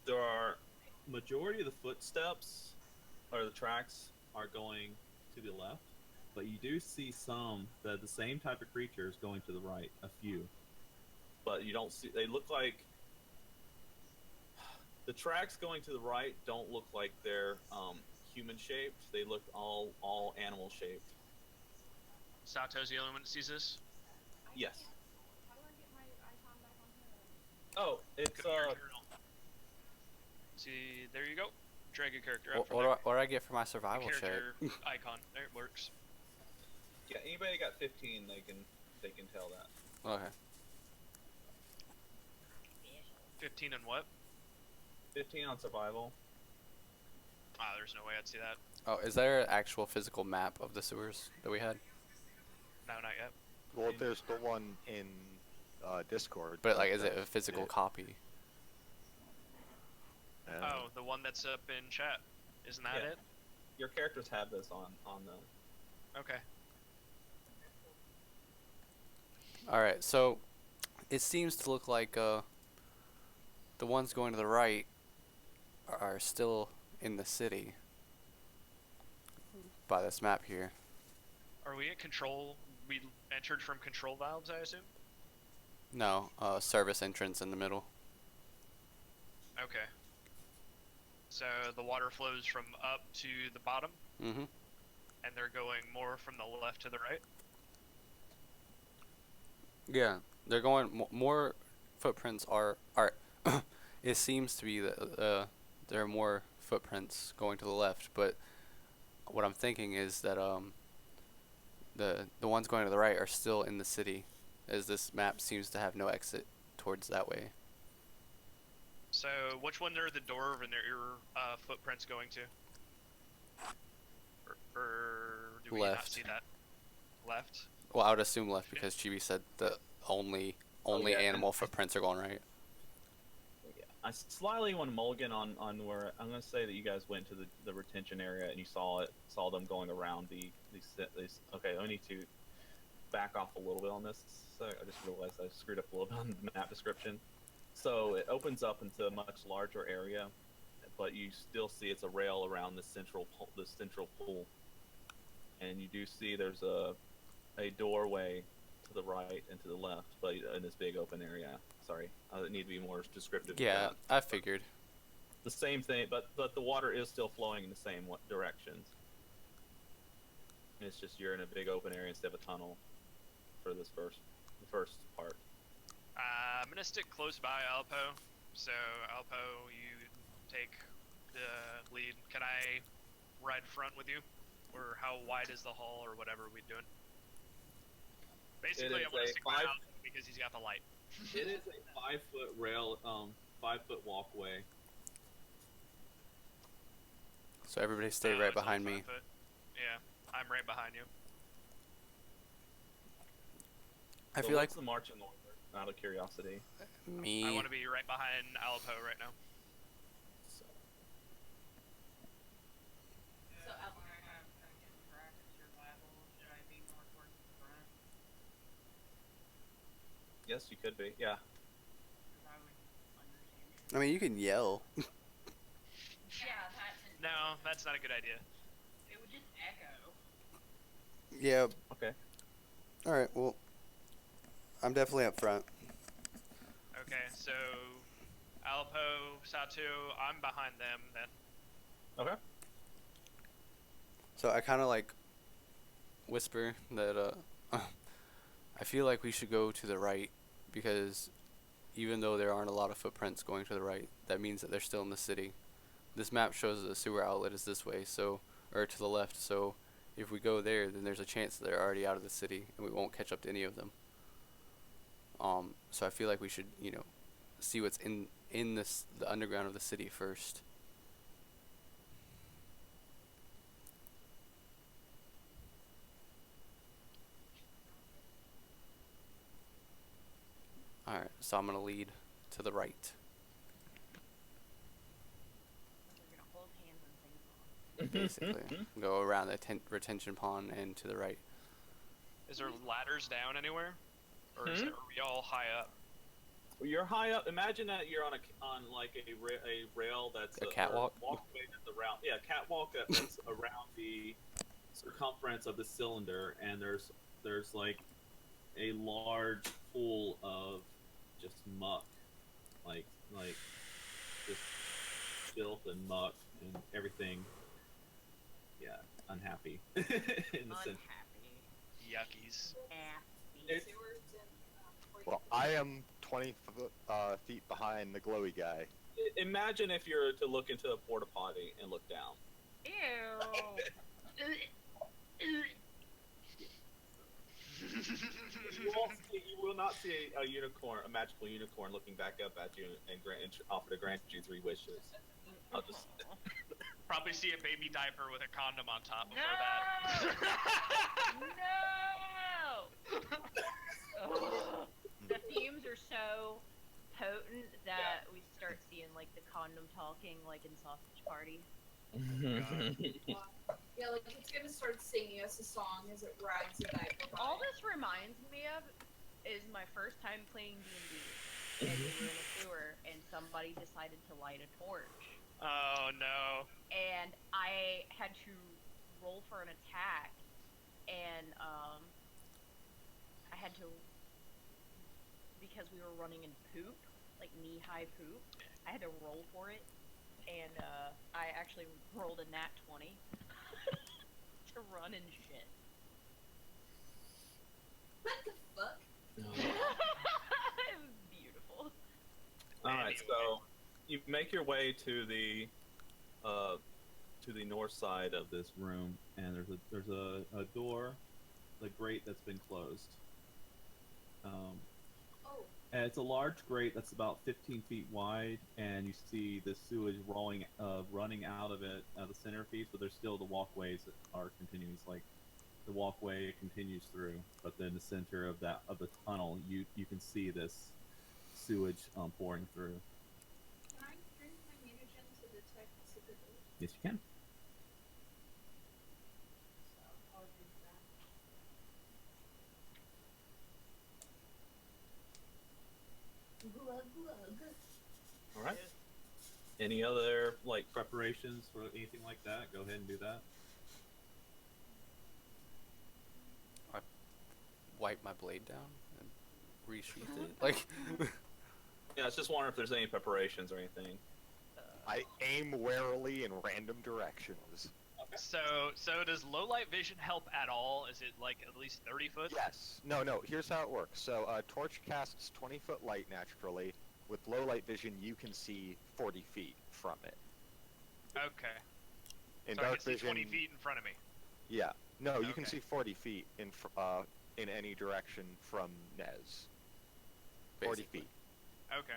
Speaker 7: there are majority of the footsteps or the tracks
Speaker 8: Are going to the left, but you do see some that the same type of creatures going to the right. A few.
Speaker 7: but you don't see. They look like the tracks going to the right don't look like they're human shaped. They look all animal shaped.
Speaker 2: Sato's the only one that sees this?
Speaker 7: Yes.
Speaker 3: How do I get my icon back on here?
Speaker 7: Oh, it's
Speaker 2: Go to your journal. See, there you go. Drag your character out from
Speaker 5: What do I get for my
Speaker 2: the
Speaker 5: survival check?
Speaker 2: character icon. There it works.
Speaker 7: yeah. Anybody got 15, they can tell that.
Speaker 5: Okay.
Speaker 2: 15 and what?
Speaker 7: 15 on survival.
Speaker 2: Ah, there's no way I'd see that.
Speaker 5: Oh, is there an actual physical map of the sewers that we had?
Speaker 2: No, not yet.
Speaker 4: Well, there's the one in Discord.
Speaker 5: But like, is it a physical copy?
Speaker 2: Oh, the one that's up in chat. Isn't that
Speaker 7: Yeah.
Speaker 2: it?
Speaker 7: Your characters have this on the.
Speaker 2: Okay.
Speaker 5: All right, so it seems to look like the ones going to the right are still in the city by this map here.
Speaker 2: Are we at control? We entered from control valves, I assume?
Speaker 5: No, service entrance in the middle.
Speaker 2: Okay. So the water flows from up to the bottom,
Speaker 5: Mm-hmm.
Speaker 2: and they're going more from the left to the right?
Speaker 5: Yeah, they're going more footprints are it seems to be that there are more footprints going to the left, but what I'm thinking is that the ones going to the right are still in the city, as this map seems to have no exit towards that way.
Speaker 2: So which one are the door and your footprints going to? Or do we not
Speaker 5: Left.
Speaker 2: see that? Left?
Speaker 5: Well, I would assume left because Chibi said the only
Speaker 7: yeah,
Speaker 5: animal
Speaker 7: and-
Speaker 5: footprints are going right.
Speaker 7: Yeah. I slightly want to mulligan on where I'm going to say that you guys went to the retention area and you saw them going around these. Okay, I need to back off a little bit on this. So I just realized I screwed up a little bit on the map description. So it opens up into a much larger area, but you still see it's a rail around the central pool, and you do see there's a doorway to the right and to the left, but in this big open area. Sorry, I need to be more descriptive.
Speaker 5: Yeah,
Speaker 7: of that.
Speaker 5: I figured.
Speaker 7: The same thing, but the water is still flowing in the same directions. It's just you're in a big open area instead of a tunnel for the first part.
Speaker 2: I'm gonna stick close by Alpo. So Alpo, you take the lead. Can I ride front with you? Or how wide is the hall or whatever we're doing? Basically, I
Speaker 7: is
Speaker 2: want
Speaker 7: a
Speaker 2: to stick by
Speaker 7: five-
Speaker 2: Alpo because he's got the light.
Speaker 8: It is a 5-foot rail, 5-foot walkway.
Speaker 5: So everybody stay
Speaker 2: Oh,
Speaker 5: right
Speaker 2: it's only
Speaker 5: behind
Speaker 2: 5
Speaker 5: me.
Speaker 2: foot. Yeah, I'm right behind you.
Speaker 5: I
Speaker 7: So
Speaker 5: feel like
Speaker 7: what's the marching order? Out of curiosity.
Speaker 5: me.
Speaker 2: I want to be right behind Alpo right now.
Speaker 7: So,
Speaker 3: So Alpha, I'm trying to get track of survival. Should I be more towards the front?
Speaker 7: yes, you could be. Yeah.
Speaker 3: Because I would understand.
Speaker 5: I mean, you can yell.
Speaker 3: Yeah, that's
Speaker 2: No, that's not a good idea.
Speaker 3: it would just echo.
Speaker 5: Yeah.
Speaker 7: Okay.
Speaker 5: All right. Well, I'm definitely up front.
Speaker 2: Okay, so Alpo, Satu, I'm behind them then.
Speaker 7: Okay.
Speaker 5: So I kind of like whisper that I feel like we should go to the right because even though there aren't a lot of footprints going to the right, that means that they're still in the city. This map shows that the sewer outlet is this way, so or to the left. So if we go there, then there's a chance that they're already out of the city and we won't catch up to any of them. So I feel like we should, see what's in the underground of the city first. Alright, so I'm gonna lead to the right.
Speaker 6: We're gonna hold hands and things on.
Speaker 5: Basically. Go around the retention pond and to the right.
Speaker 2: Is there ladders down anywhere? Or are we all high up?
Speaker 7: You're high up. Imagine that you're on like a rail that's
Speaker 5: A catwalk?
Speaker 7: or walkway that's around. Yeah, catwalk that's around the circumference of the cylinder, and there's like a large pool of just muck, like just filth and muck and everything. Yeah, unhappy in the sense.
Speaker 6: Unhappy.
Speaker 2: Yuckies.
Speaker 7: It's-
Speaker 4: Well, I am 20 feet behind the glowy guy.
Speaker 7: Imagine if you're to look into a porta potty and look down.
Speaker 3: Ew.
Speaker 7: You You will not see a unicorn, a magical unicorn, looking back up at you and offer to grant you 3 wishes. I'll just.
Speaker 2: Probably see a baby diaper with a condom on top before
Speaker 6: No! Ugh. The fumes are so potent that we start seeing like the condom talking like in Sausage Party.
Speaker 3: Yeah, like it's gonna start singing us a song as it rides the diaper.
Speaker 6: All this reminds me of is my first time playing D&D, and we were in a sewer, and somebody decided to light a torch.
Speaker 2: Oh no.
Speaker 6: And I had to roll for an attack, and I had to, because we were running in poop, like knee-high poop, I had to roll for it, and I actually rolled a nat 20 to run and shit.
Speaker 3: What the fuck?
Speaker 6: It was beautiful.
Speaker 7: Alright, so you make your way to the north side of this room, and there's a door, the grate that's been closed.
Speaker 3: Oh.
Speaker 7: And it's a large grate that's about 15 feet wide, and you see the sewage running out of it, the centerpiece, but there's still the walkways that are continuing. It's like the walkway continues through, but then the center of the tunnel, you can see this sewage pouring through.
Speaker 3: Can I drink my mutagen to detect secretly?
Speaker 7: Yes, you can.
Speaker 3: So I'll drink that. Glug glug.
Speaker 7: All right. Any other like preparations for anything like that? Go ahead and do that.
Speaker 5: Wipe my blade down and resheath it. Like,
Speaker 7: Yeah, it's just wondering if there's any preparations or anything.
Speaker 4: I aim warily in random directions.
Speaker 2: So does low light vision help at all? Is it like at least 30 foot?
Speaker 4: Yes. No, here's how it works. So, torch casts 20-foot light naturally. With low light vision, you can see 40 feet from it.
Speaker 2: Okay.
Speaker 4: In
Speaker 2: So I
Speaker 4: dark
Speaker 2: can see
Speaker 4: vision,
Speaker 2: 20 feet in front of me.
Speaker 4: Yeah. No, you can
Speaker 2: Okay.
Speaker 4: see 40 feet in any direction from Nez. 40
Speaker 5: Basically.
Speaker 4: feet.
Speaker 2: Okay.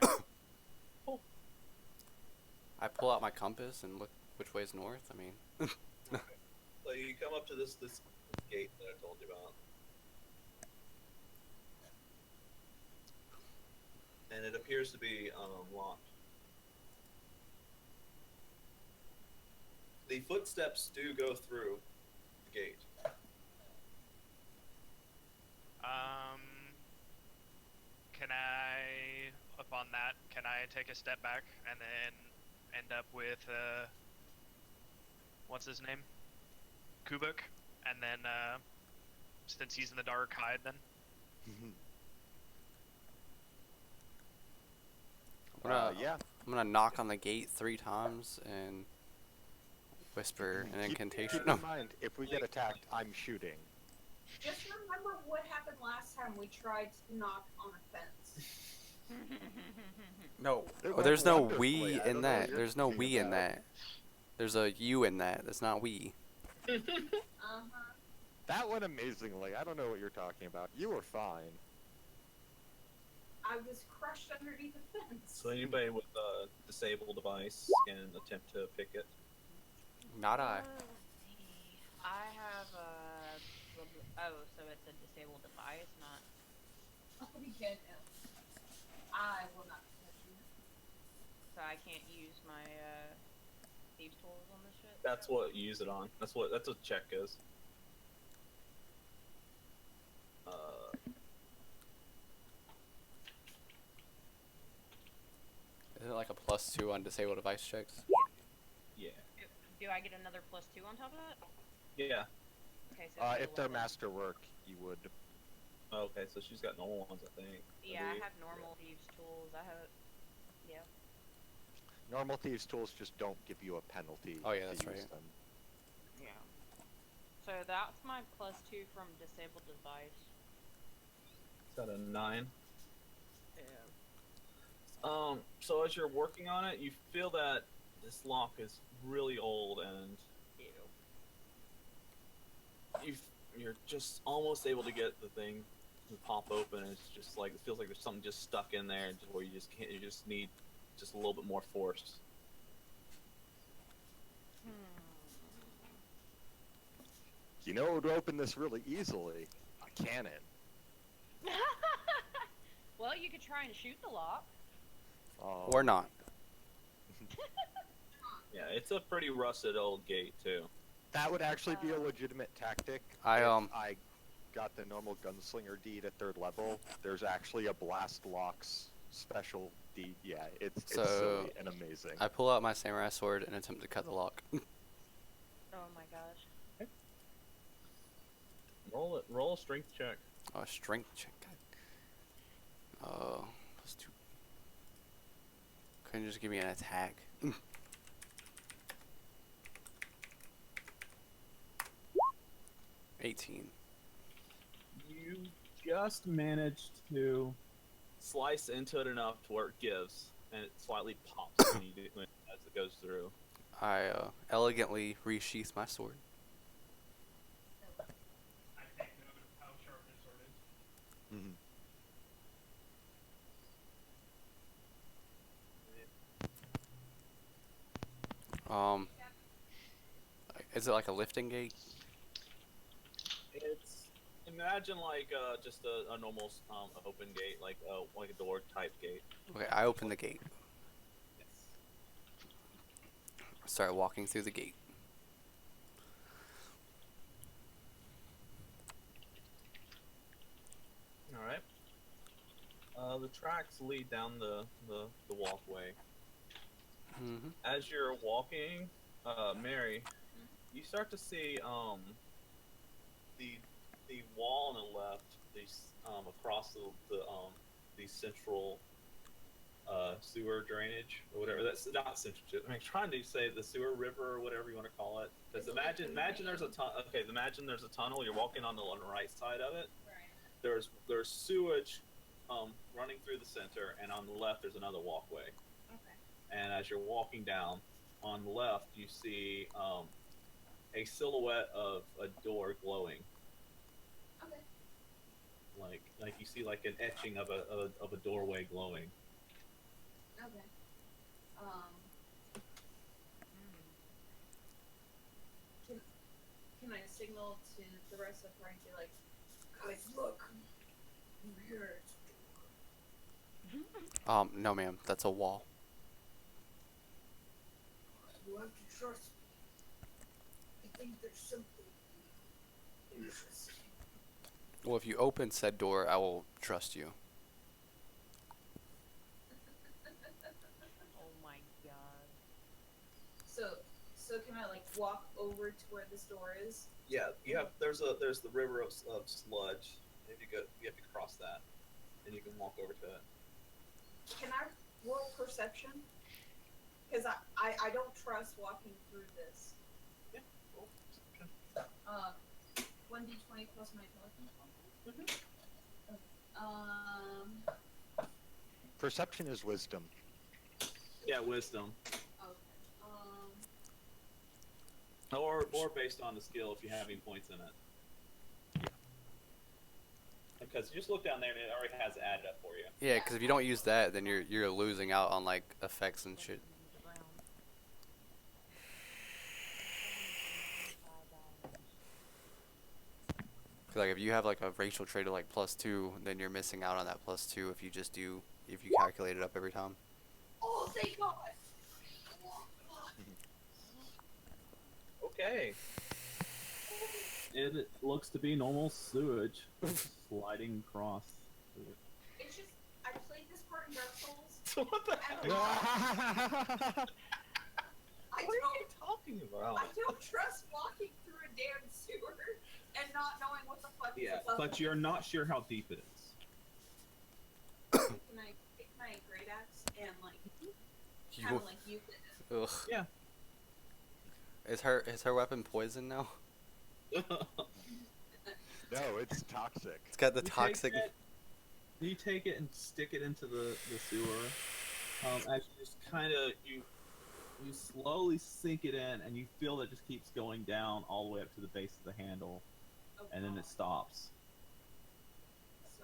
Speaker 5: I pull out my compass and look which way is north. I mean,
Speaker 7: So you come up to this gate that I told you about, and it appears to be locked. The footsteps do go through the gate.
Speaker 2: Can I, upon that, can I take a step back and then end up with, what's his name? Kubuk? And then, since he's in the dark, hide then?
Speaker 4: Yeah.
Speaker 5: I'm gonna knock on the gate 3 times and whisper an incantation.
Speaker 4: Keep in mind, if we get attacked, I'm shooting.
Speaker 3: Just remember what happened last time we tried to knock on a fence.
Speaker 5: No.
Speaker 4: It
Speaker 5: Oh,
Speaker 4: went
Speaker 5: there's no
Speaker 4: wonderfully.
Speaker 5: we
Speaker 4: I
Speaker 5: in
Speaker 4: don't know
Speaker 5: that.
Speaker 4: what you're
Speaker 5: There's no
Speaker 4: talking
Speaker 5: we in
Speaker 4: about.
Speaker 5: that. There's a you in that. That's not we.
Speaker 3: Uh-huh.
Speaker 4: That went amazingly. I don't know what you're talking about. You were fine.
Speaker 3: I was crushed underneath the fence.
Speaker 7: So anybody with a disabled device can attempt to pick it.
Speaker 5: Not I.
Speaker 6: Let's see. I have a. Oh, so it's a disabled device, not.
Speaker 3: Oh, we can't. I will not touch you.
Speaker 6: So I can't use my thieves tools on this shit.
Speaker 7: That's what you use it on. That's what check is.
Speaker 5: Isn't it like a +2 on disabled device checks?
Speaker 7: Yeah.
Speaker 6: Do I get another +2 on top of that?
Speaker 7: Yeah.
Speaker 6: Okay, so it's
Speaker 4: If they're
Speaker 6: 11.
Speaker 4: masterwork, you would.
Speaker 7: Okay, so she's got normal ones, I think.
Speaker 6: Yeah, I
Speaker 7: believe.
Speaker 6: have normal thieves tools. I have. Yeah.
Speaker 4: Normal thieves' tools just don't give you a penalty.
Speaker 5: Oh, yeah,
Speaker 4: to
Speaker 5: that's
Speaker 4: use
Speaker 5: right.
Speaker 4: them.
Speaker 6: Yeah. So that's my +2 from disabled device.
Speaker 7: Is that a 9?
Speaker 6: Yeah.
Speaker 7: So as you're working on it, you feel that this lock is really old, and you're just almost able to get the thing pop open, and it's just like it feels like there's something just stuck in there, just where you just can't. You just need just a little bit more force.
Speaker 4: You know what would open this really easily? A cannon.
Speaker 6: Well, you could try and shoot the lock.
Speaker 5: Or not.
Speaker 7: Yeah, it's a pretty rusted old gate too.
Speaker 4: That would actually be a legitimate tactic.
Speaker 5: I
Speaker 4: I got the normal gunslinger deed at 3rd level. There's actually a blast locks special deed. Yeah, it's
Speaker 5: So,
Speaker 4: silly and amazing.
Speaker 5: I pull out my samurai sword and attempt to cut the lock.
Speaker 6: Oh my gosh.
Speaker 7: Roll a strength check.
Speaker 5: Oh, strength check. Oh, +2. Couldn't you just give me an attack? 18.
Speaker 7: You just managed to slice into it enough to where it gives, and it slightly pops when you do, as it goes through.
Speaker 5: I elegantly resheath my sword.
Speaker 2: I take note of how sharp his sword is.
Speaker 4: Mhm.
Speaker 5: Is it like a lifting gate?
Speaker 7: It's imagine like just a normal open gate, like a door type gate.
Speaker 5: Okay, I open the gate.
Speaker 7: Yes.
Speaker 5: Start walking through the gate.
Speaker 7: All right. The tracks lead down the walkway.
Speaker 5: Mm-hmm.
Speaker 7: As you're walking, Mary, you start to see the wall on the left, across the central sewer drainage or whatever. That's not central. I'm trying to say the sewer river or whatever you want to call it. Because imagine there's a imagine there's a tunnel. You're walking on the right side of it.
Speaker 3: Right.
Speaker 7: There's sewage running through the center, and on the left there's another walkway.
Speaker 3: Okay.
Speaker 7: And as you're walking down, on the left you see a silhouette of a door glowing.
Speaker 3: Okay.
Speaker 7: Like you see like an etching of a doorway glowing.
Speaker 3: Okay. Can I signal to the rest of the party to like, guys, look, over here.
Speaker 5: No ma'am, that's a wall.
Speaker 3: You have to trust me. I think there's something interesting.
Speaker 5: Well, if you open said door, I will trust you.
Speaker 6: Oh my god.
Speaker 3: So can I like walk over to where this door is?
Speaker 7: Yeah, there's the river of sludge. You have to cross that, and you can walk over to it.
Speaker 3: Can I roll perception? Because I don't trust walking through this.
Speaker 7: Yeah, roll perception.
Speaker 3: 1d20 plus my intelligence.
Speaker 4: Perception is wisdom.
Speaker 7: Yeah, wisdom.
Speaker 3: Okay.
Speaker 7: Or based on the skill if you have any points in it. Because you just look down there and it already has it added up for you.
Speaker 5: Yeah, because if you don't use that, then you're losing out on like effects and shit. Cause like if you have like a racial trait of like +2, then you're missing out on that +2 if you calculate it up every time.
Speaker 3: Oh, thank God!
Speaker 7: Okay. It looks to be normal sewage sliding across.
Speaker 3: It's just, I played this part in Dark Souls.
Speaker 7: What the
Speaker 3: and
Speaker 7: heck?
Speaker 3: I
Speaker 7: What are
Speaker 3: don't,
Speaker 7: you talking about?
Speaker 3: I don't trust walking through a damn sewer and not knowing what the fuck
Speaker 7: Yeah,
Speaker 3: is above
Speaker 7: but
Speaker 3: me.
Speaker 7: you're not sure how deep it is.
Speaker 3: Can I pick my great axe and like, kind
Speaker 5: You,
Speaker 3: of like use it?
Speaker 5: ugh.
Speaker 7: Yeah.
Speaker 5: Is her weapon poison now?
Speaker 4: No, it's toxic.
Speaker 5: It's got the toxic.
Speaker 7: You take it and stick it into the sewer. As you just kind of you slowly sink it in, and you feel that it just keeps going down all the way up to the base of the handle,
Speaker 3: Oh,
Speaker 7: and then
Speaker 3: God.
Speaker 7: it stops.
Speaker 3: So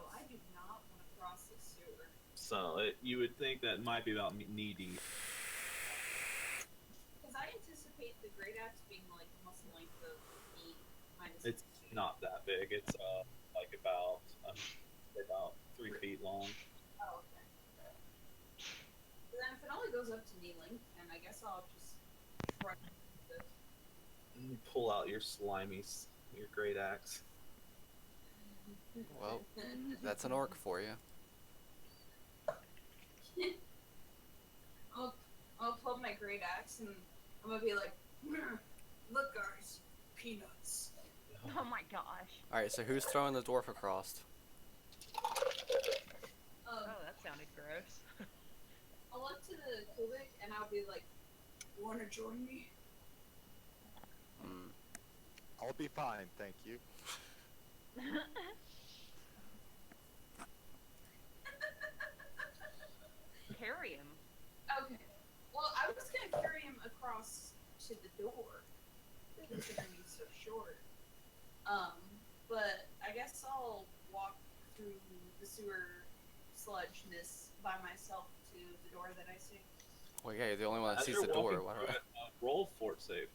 Speaker 8: so. You would think that it might be about knee deep.
Speaker 3: Because I anticipate the great axe being like almost the length of me minus.
Speaker 8: It's not that big. It's like about 3 feet long.
Speaker 3: Oh, okay. So then if it only goes up to knee length, then I guess I'll just try this.
Speaker 8: You pull out your your great axe.
Speaker 5: Well, that's an orc for you.
Speaker 3: I'll pull up my great axe and I'm gonna be like, look guys, peanuts.
Speaker 6: Oh my gosh.
Speaker 5: Alright, so who's throwing the dwarf across?
Speaker 6: Oh, that sounded gross.
Speaker 3: I'll look to the Kubik and I'll be like, wanna join me?
Speaker 5: Hmm.
Speaker 4: I'll be fine, thank you.
Speaker 6: Carry him.
Speaker 3: Okay. Well, I was gonna carry him across to the door, considering he's so short. But I guess I'll walk through the sewer sludgeness by myself to the door that I see.
Speaker 5: Well, yeah, you're the only one that
Speaker 8: As
Speaker 5: sees
Speaker 8: you're
Speaker 5: the door.
Speaker 8: walking
Speaker 5: Why
Speaker 8: through
Speaker 5: do
Speaker 8: it, roll fort save.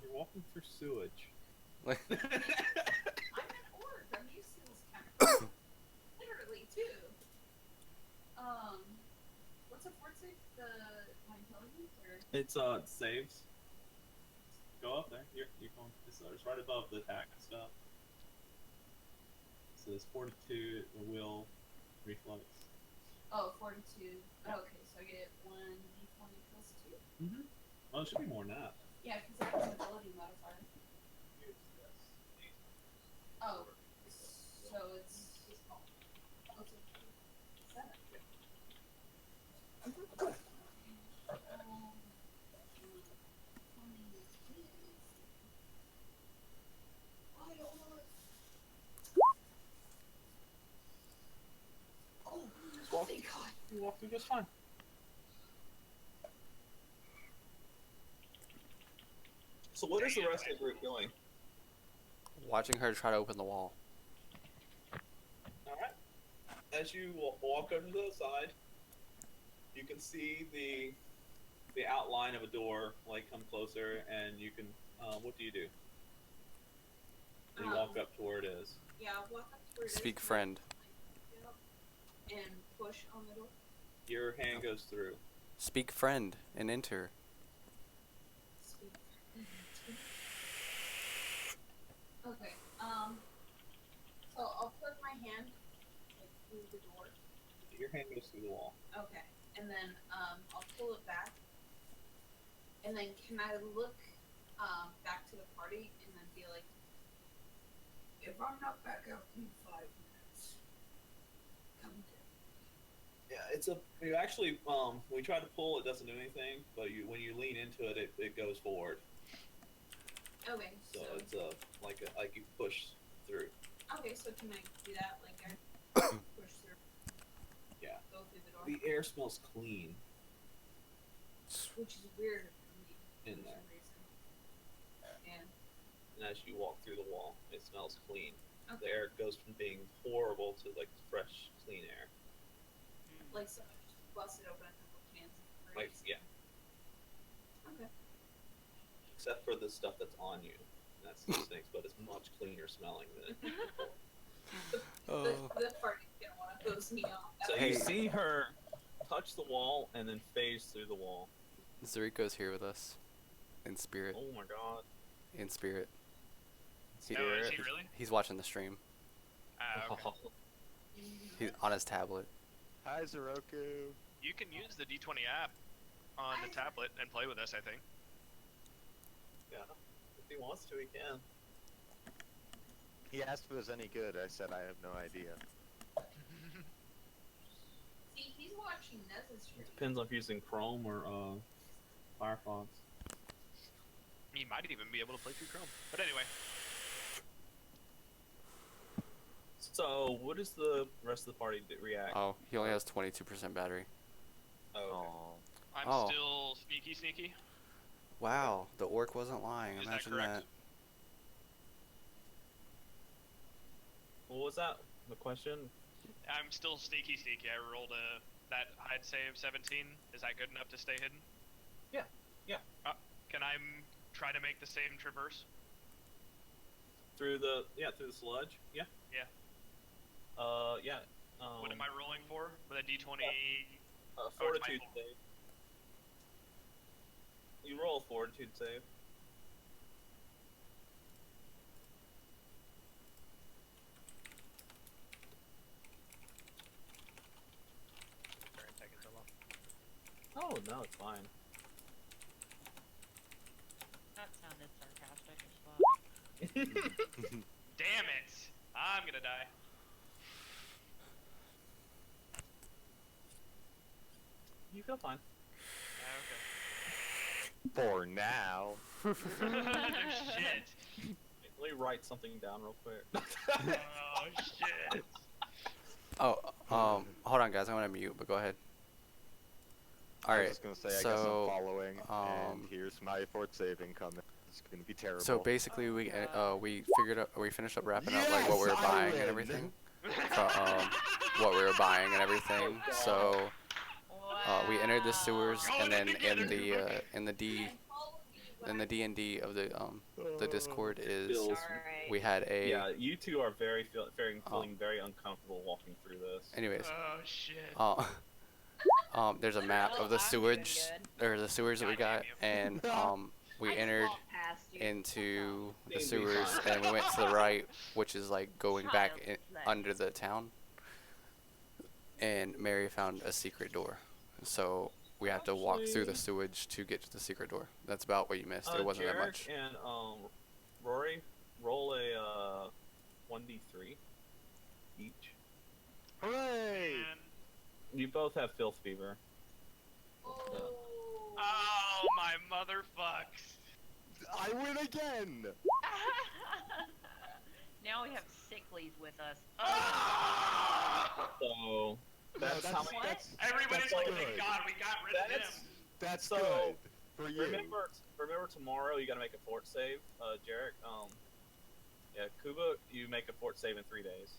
Speaker 8: You're walking through sewage.
Speaker 3: I'm an orc. I'm used to this kind of literally too. What's a fort save? My intelligence or?
Speaker 8: It's saves. Go up there. You're going. It's right above the attack stuff. So there's fortitude, will, reflex.
Speaker 3: Oh, 42. Okay, so I get 1d20 plus 2.
Speaker 8: Mm-hmm. Oh, it should be more than that.
Speaker 3: Yeah, because that's an ability modifier. Oh, so it's what's it? 7. Oh, thank God.
Speaker 8: You walk through just fine. So what is the rest of the group doing?
Speaker 5: Watching her try to open the wall.
Speaker 8: Alright. As you walk over to the side, you can see the outline of a door like come closer, and you can what do? You walk up to where it is.
Speaker 3: Yeah, I'll walk up to where it is.
Speaker 5: Speak friend.
Speaker 3: And push on the door.
Speaker 8: Your hand goes through.
Speaker 5: Speak friend and enter.
Speaker 3: Speak. Okay. So I'll put my hand like through the door.
Speaker 8: Your hand goes through the wall.
Speaker 3: Okay. And then I'll pull it back. And then can I look back to the party and then be like, if I'm not back out in 5 minutes, come get me.
Speaker 8: Yeah, it's a. You actually, when you try to pull, it doesn't do anything. But when you lean into it, it goes forward.
Speaker 3: Okay.
Speaker 8: So it's like you push through.
Speaker 3: Okay, so can I do that? Like I push through.
Speaker 8: Yeah.
Speaker 3: Go through the door.
Speaker 8: The air smells clean
Speaker 3: Which is weird for me
Speaker 8: in
Speaker 3: for
Speaker 8: there,
Speaker 3: some reason. And
Speaker 8: and as you walk through the wall, it smells clean. The
Speaker 3: okay.
Speaker 8: air goes from being horrible to like fresh, clean air.
Speaker 3: Like someone just busted open a couple cans of
Speaker 8: Like
Speaker 3: grapes.
Speaker 8: yeah,
Speaker 3: Okay.
Speaker 8: except for the stuff that's on you. That's the snakes, but it's much cleaner smelling than it.
Speaker 5: Oh.
Speaker 3: The party's gonna want to post me off.
Speaker 8: So
Speaker 5: Hey.
Speaker 8: you see her touch the wall and then phase through the wall.
Speaker 5: Zuriko's here with us. In spirit.
Speaker 8: Oh my god.
Speaker 5: In spirit.
Speaker 2: Oh, is he really?
Speaker 5: He's watching the stream.
Speaker 2: Okay.
Speaker 5: He's on his tablet.
Speaker 4: Hi, Zoroku.
Speaker 2: You can use the D20 app on the tablet and play with us, I think.
Speaker 8: Yeah. If he wants to, he can.
Speaker 4: He asked if it was any good. I said I have no idea.
Speaker 3: See, he's watching Nez's stream.
Speaker 8: Depends on if you're using Chrome or Firefox.
Speaker 2: You might even be able to play through Chrome. But anyway,
Speaker 8: So, what does the rest of the party react?
Speaker 5: Oh, he only has 22% battery.
Speaker 8: Oh, okay.
Speaker 2: I'm
Speaker 5: Oh.
Speaker 2: still sneaky.
Speaker 5: Wow, the orc wasn't lying.
Speaker 2: Is that
Speaker 5: Imagine
Speaker 2: correct?
Speaker 5: that.
Speaker 7: What was that? The question?
Speaker 2: I'm still sneaky. I rolled that hide save 17. Is that good enough to stay hidden?
Speaker 7: Yeah.
Speaker 2: Can I try to make the same traverse?
Speaker 7: Through the sludge. Yeah.
Speaker 2: Yeah.
Speaker 7: Yeah.
Speaker 2: What am I rolling for? With a D20.
Speaker 7: Fortitude save. You roll a fortitude save.
Speaker 2: Sorry, I'm taking so long.
Speaker 7: Oh no, it's fine.
Speaker 6: That sounded sarcastic as fuck.
Speaker 2: Damn it! I'm gonna die.
Speaker 7: You feel fine.
Speaker 4: For now.
Speaker 2: No shit.
Speaker 7: Let me write something down real quick.
Speaker 2: Oh shit.
Speaker 5: Oh, hold on, guys. I'm gonna mute, but go ahead. All
Speaker 4: I
Speaker 5: right.
Speaker 4: was just gonna say, I
Speaker 5: so,
Speaker 4: guess I'm following, and
Speaker 5: um,
Speaker 4: here's my fort save incoming. It's gonna be terrible.
Speaker 5: So basically, we finished up wrapping up like what we were
Speaker 4: Yes,
Speaker 5: buying and
Speaker 4: Island!
Speaker 5: everything. What we were buying and everything. So we entered the sewers, and then in the D&D of the Discord is
Speaker 7: Feels-
Speaker 5: we had a.
Speaker 7: Yeah, you two are feeling very uncomfortable walking through this.
Speaker 5: Anyways,
Speaker 2: Oh shit.
Speaker 5: there's a map of the sewage or the sewers that we got, and we entered into the sewers, and we went to the right, which is like going back under the town. And Mary found a secret door, so we have to walk through the sewage to get to the secret door. That's about what you missed. It wasn't that much.
Speaker 7: And Rory, roll a 1d3 each.
Speaker 4: Hooray!
Speaker 2: And,
Speaker 7: You both have filth fever.
Speaker 2: oh my motherfucks.
Speaker 4: I win again!
Speaker 6: Now we have sicklies with us.
Speaker 7: So that's
Speaker 4: No,
Speaker 7: how many.
Speaker 2: Everybody's
Speaker 7: That's
Speaker 2: like,
Speaker 7: good.
Speaker 2: thank God we got rid of him.
Speaker 4: That's
Speaker 7: So,
Speaker 4: good for you.
Speaker 7: Remember tomorrow you gotta make a fort save, Jarek. Yeah, Kuba, you make a fort save in 3 days.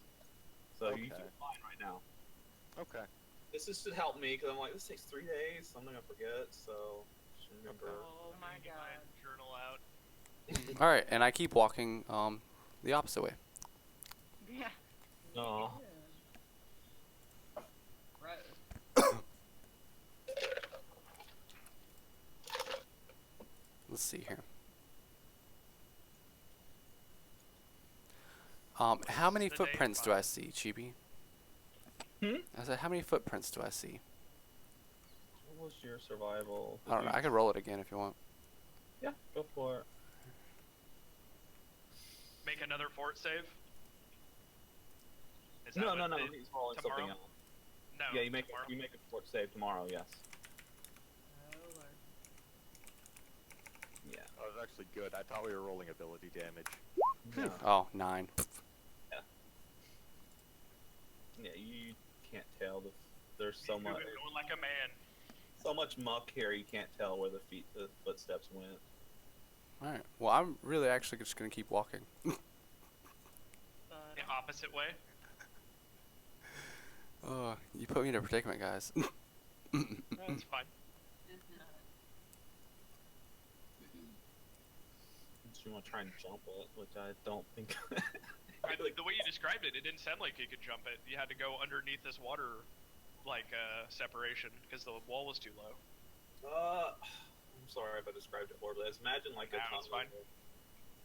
Speaker 7: So you
Speaker 4: Okay.
Speaker 7: feel fine right now.
Speaker 4: Okay.
Speaker 7: This is to help me because I'm like, this takes 3 days. So I'm not gonna forget. So just remember.
Speaker 6: Oh my
Speaker 2: Get my
Speaker 6: god.
Speaker 2: journal out.
Speaker 5: All right, and I keep walking the opposite way.
Speaker 6: Yeah.
Speaker 7: No.
Speaker 6: Gross.
Speaker 5: Let's see here. How many
Speaker 2: The day
Speaker 5: footprints do
Speaker 2: five.
Speaker 5: I see, Chibi?
Speaker 7: Hmm?
Speaker 5: I said, how many footprints do I see?
Speaker 7: What was your survival?
Speaker 5: I don't know. I can roll it again if you want.
Speaker 7: Yeah, go for it.
Speaker 2: Make another fort save? Is that
Speaker 7: No,
Speaker 2: what
Speaker 7: no, no.
Speaker 2: the-
Speaker 7: He's rolling something
Speaker 2: tomorrow?
Speaker 7: else.
Speaker 2: No.
Speaker 7: Yeah, you make
Speaker 2: tomorrow.
Speaker 7: a fort save tomorrow. Yes.
Speaker 6: Oh lord.
Speaker 7: Yeah.
Speaker 4: That was actually good. I thought we were rolling ability damage.
Speaker 7: Yeah.
Speaker 5: Oh, 9.
Speaker 7: Yeah, you can't tell. There's so much,
Speaker 2: Going like a man.
Speaker 7: so much muck here. You can't tell where the footsteps went.
Speaker 5: All right. Well, I'm really actually just gonna keep walking.
Speaker 2: The opposite way.
Speaker 5: Oh, you put me in a predicament, guys.
Speaker 2: That's fine.
Speaker 7: You want to try and jump it, which I don't think.
Speaker 2: The way you described it, it didn't sound like you could jump it. You had to go underneath this water, separation, because the wall was too low.
Speaker 7: I'm sorry if I described it horribly. Just imagine like a
Speaker 2: Nah,
Speaker 7: tunnel.
Speaker 2: it's fine.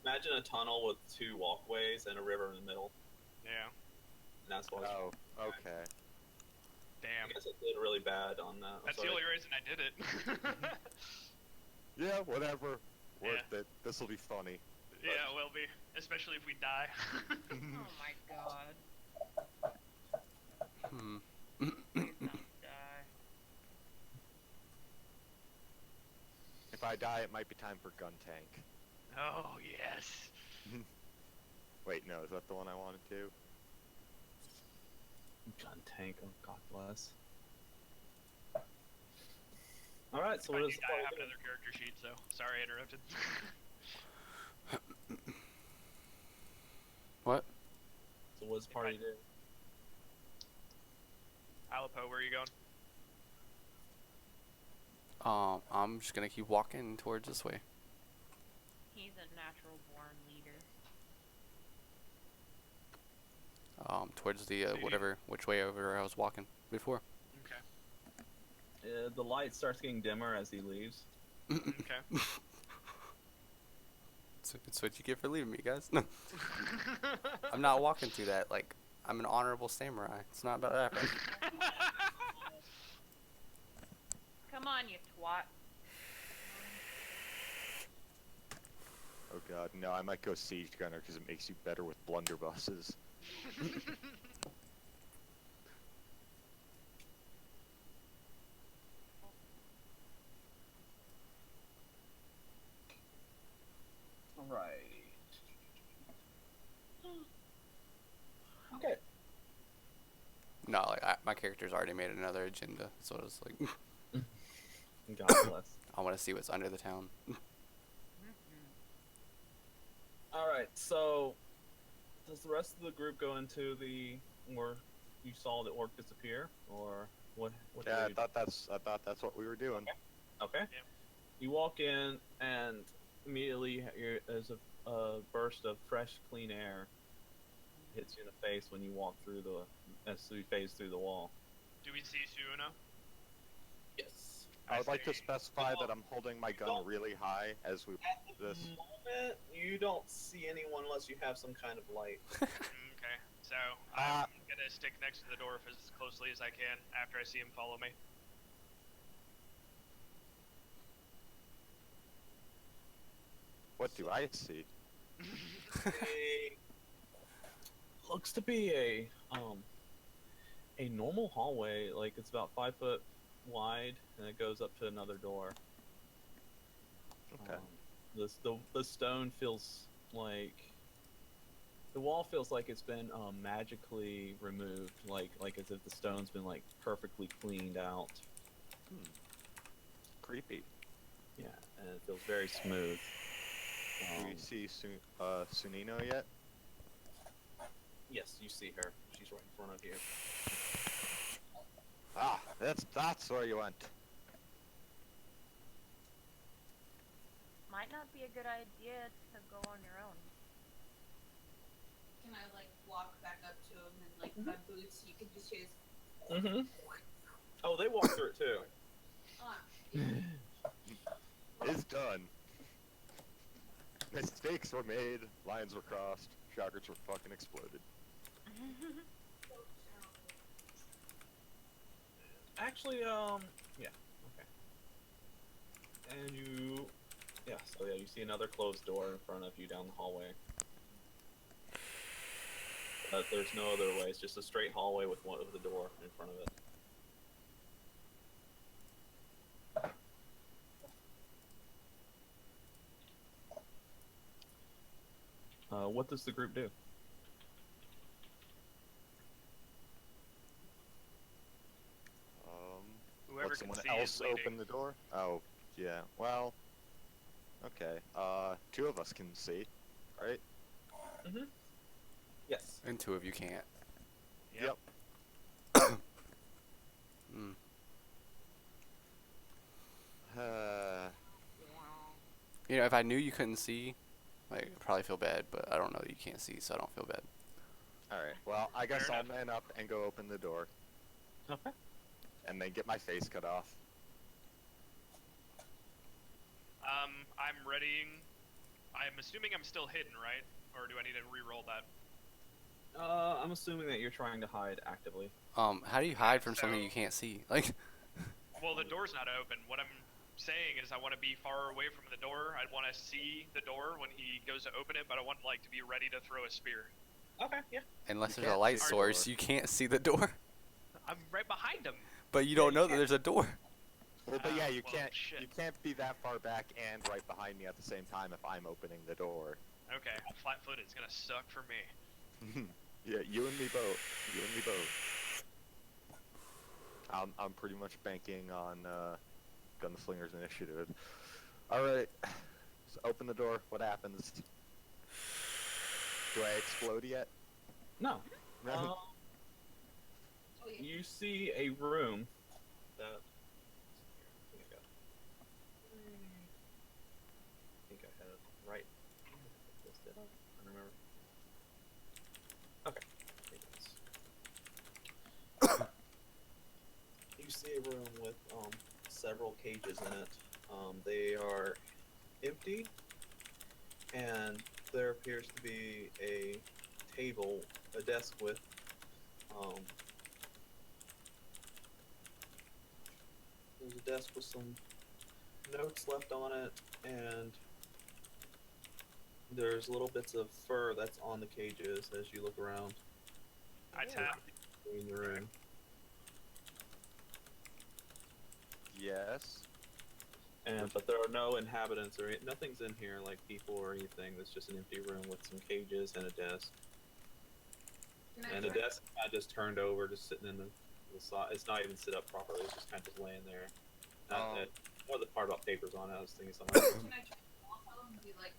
Speaker 7: Imagine a tunnel with 2 walkways and a river in the middle.
Speaker 2: Yeah.
Speaker 7: And that's what.
Speaker 4: Oh, okay.
Speaker 7: I
Speaker 2: Damn.
Speaker 7: guess I did really bad on that. I'm
Speaker 2: That's the
Speaker 7: sorry.
Speaker 2: only reason I did it.
Speaker 4: Yeah, whatever.
Speaker 2: Yeah.
Speaker 4: Worth it. This'll be funny.
Speaker 2: Yeah, it will be. Especially if we die.
Speaker 6: Oh my god.
Speaker 5: Hmm.
Speaker 6: Please don't die.
Speaker 4: If I die, it might be time for gun tank.
Speaker 2: Oh, yes.
Speaker 4: Wait, no, is that the one I wanted to?
Speaker 7: Gun tank. Oh, God bless. All right. So
Speaker 2: If I
Speaker 7: what
Speaker 2: do
Speaker 7: is
Speaker 2: die, I have another character sheet, so sorry I interrupted.
Speaker 5: What?
Speaker 7: So So what's
Speaker 2: If
Speaker 7: party
Speaker 2: I-
Speaker 7: do?
Speaker 2: Alapo, where are you going?
Speaker 5: I'm just gonna keep walking towards this way.
Speaker 6: He's a natural born leader.
Speaker 5: Towards the
Speaker 2: So you-
Speaker 5: whatever, which way over I was walking before.
Speaker 2: Okay.
Speaker 7: The light starts getting dimmer as he leaves.
Speaker 2: Okay.
Speaker 5: It's what you get for leaving me, guys. No, I'm not walking through that. Like, I'm an honorable samurai. It's not about that.
Speaker 6: Come on, you twat.
Speaker 4: Oh god, no, I might go Siege Gunner because it makes you better with blunderbusses.
Speaker 7: Alright. Okay.
Speaker 5: No, like my character's already made another agenda, so it's like
Speaker 7: God bless.
Speaker 5: I want to see what's under the town.
Speaker 7: Alright, so does the rest of the group go into the where you saw the orc disappear? Or what
Speaker 4: Yeah,
Speaker 7: do
Speaker 4: I thought that's what we were doing.
Speaker 7: Okay.
Speaker 2: Yeah.
Speaker 7: You walk in and immediately there's a burst of fresh, clean air hits you in the face when you walk through as you phase through the wall.
Speaker 2: Do we see Suuna?
Speaker 7: Yes.
Speaker 4: I would like to
Speaker 2: see.
Speaker 4: specify that I'm holding my gun really high as we
Speaker 7: At the
Speaker 4: this.
Speaker 7: moment, you don't see anyone unless you have some kind of light.
Speaker 2: Okay. So I'm gonna stick next to the door as closely as I can after I see him follow me.
Speaker 4: What do I see?
Speaker 7: Looks to be a normal hallway. Like it's about 5 foot wide, and it goes up to another door.
Speaker 4: Okay.
Speaker 7: The stone feels like the wall feels like it's been magically removed, like as if the stone's been like perfectly cleaned out.
Speaker 4: Creepy.
Speaker 7: Yeah, and it feels very smooth.
Speaker 4: Do we see Sunino yet?
Speaker 7: Yes, you see her. She's right in front of you.
Speaker 4: Ah, that's where you went.
Speaker 6: Might not be a good idea to go on your own.
Speaker 3: Can I like walk back up to him and like my boots? You can just use.
Speaker 7: Mm-hmm. Oh, they walk through it too.
Speaker 3: Ah,
Speaker 4: It's done. Mistakes were made, lines were crossed, chakras were fucking exploded.
Speaker 7: Actually, yeah, okay. And you see another closed door in front of you down the hallway. But there's no other way. It's just a straight hallway with a door in front of it. What does the group do?
Speaker 2: Whoever
Speaker 4: Let
Speaker 2: can
Speaker 4: someone
Speaker 2: see
Speaker 4: else
Speaker 2: is leading.
Speaker 4: open the door? Oh, yeah. Well, okay. Two of us can see, right?
Speaker 7: Mm-hmm. Yes.
Speaker 5: And two of you can't.
Speaker 2: Yep.
Speaker 5: Mm. You know, if I knew you couldn't see, like, I'd probably feel bad, but I don't know that you can't see, so I don't feel bad.
Speaker 4: Alright, well, I guess
Speaker 2: Fair
Speaker 4: I'll
Speaker 2: enough.
Speaker 4: man up and go open the door,
Speaker 7: Okay.
Speaker 4: and then get my face cut off.
Speaker 2: I'm readying. I'm assuming I'm still hidden, right? Or do I need to re-roll that?
Speaker 7: I'm assuming that you're trying to hide actively.
Speaker 5: How do you hide from something
Speaker 2: So-
Speaker 5: you can't see? Like,
Speaker 2: Well, the door's not open. What I'm saying is I want to be far away from the door. I want to see the door when he goes to open it, but I want like to be ready to throw a spear.
Speaker 7: Okay. Yeah.
Speaker 5: unless
Speaker 4: You
Speaker 5: there's a
Speaker 4: can't
Speaker 5: light
Speaker 4: see the
Speaker 5: source,
Speaker 4: door.
Speaker 5: you can't see the door.
Speaker 2: I'm right behind him.
Speaker 5: But you
Speaker 7: Yeah,
Speaker 5: don't
Speaker 7: you
Speaker 5: know that
Speaker 7: can't.
Speaker 5: there's a door.
Speaker 4: Well, but yeah, you
Speaker 2: well,
Speaker 4: can't
Speaker 2: shit.
Speaker 4: you can't be that far back and right behind me at the same time if I'm opening the door.
Speaker 2: Okay, flat-footed is gonna suck for me.
Speaker 4: Yeah, you and me both. You and me both. I'm pretty much banking on Gunslinger's initiative. Alright. So open the door. What happens? Do I explode yet?
Speaker 7: No.
Speaker 3: Oh yeah.
Speaker 7: You see a room that. I think I had it right. This did I? I remember. Okay. Here it is. You see a room with several cages in it. They are empty, and there appears to be a table, a desk with there's a desk with some notes left on it, and there's little bits of fur that's on the cages as you look around
Speaker 2: I tap.
Speaker 7: in the room.
Speaker 4: Yes.
Speaker 7: But there are no inhabitants or nothing's in here like people or anything. It's just an empty room with some cages and a desk.
Speaker 3: Can I
Speaker 7: And the
Speaker 3: try?
Speaker 7: desk kind of just turned over, just sitting in the side. It's not even sit up properly. It's just kind of just laying there. Not that. Or the part about papers on it. I was thinking something else.
Speaker 3: Can I try to follow him and be like,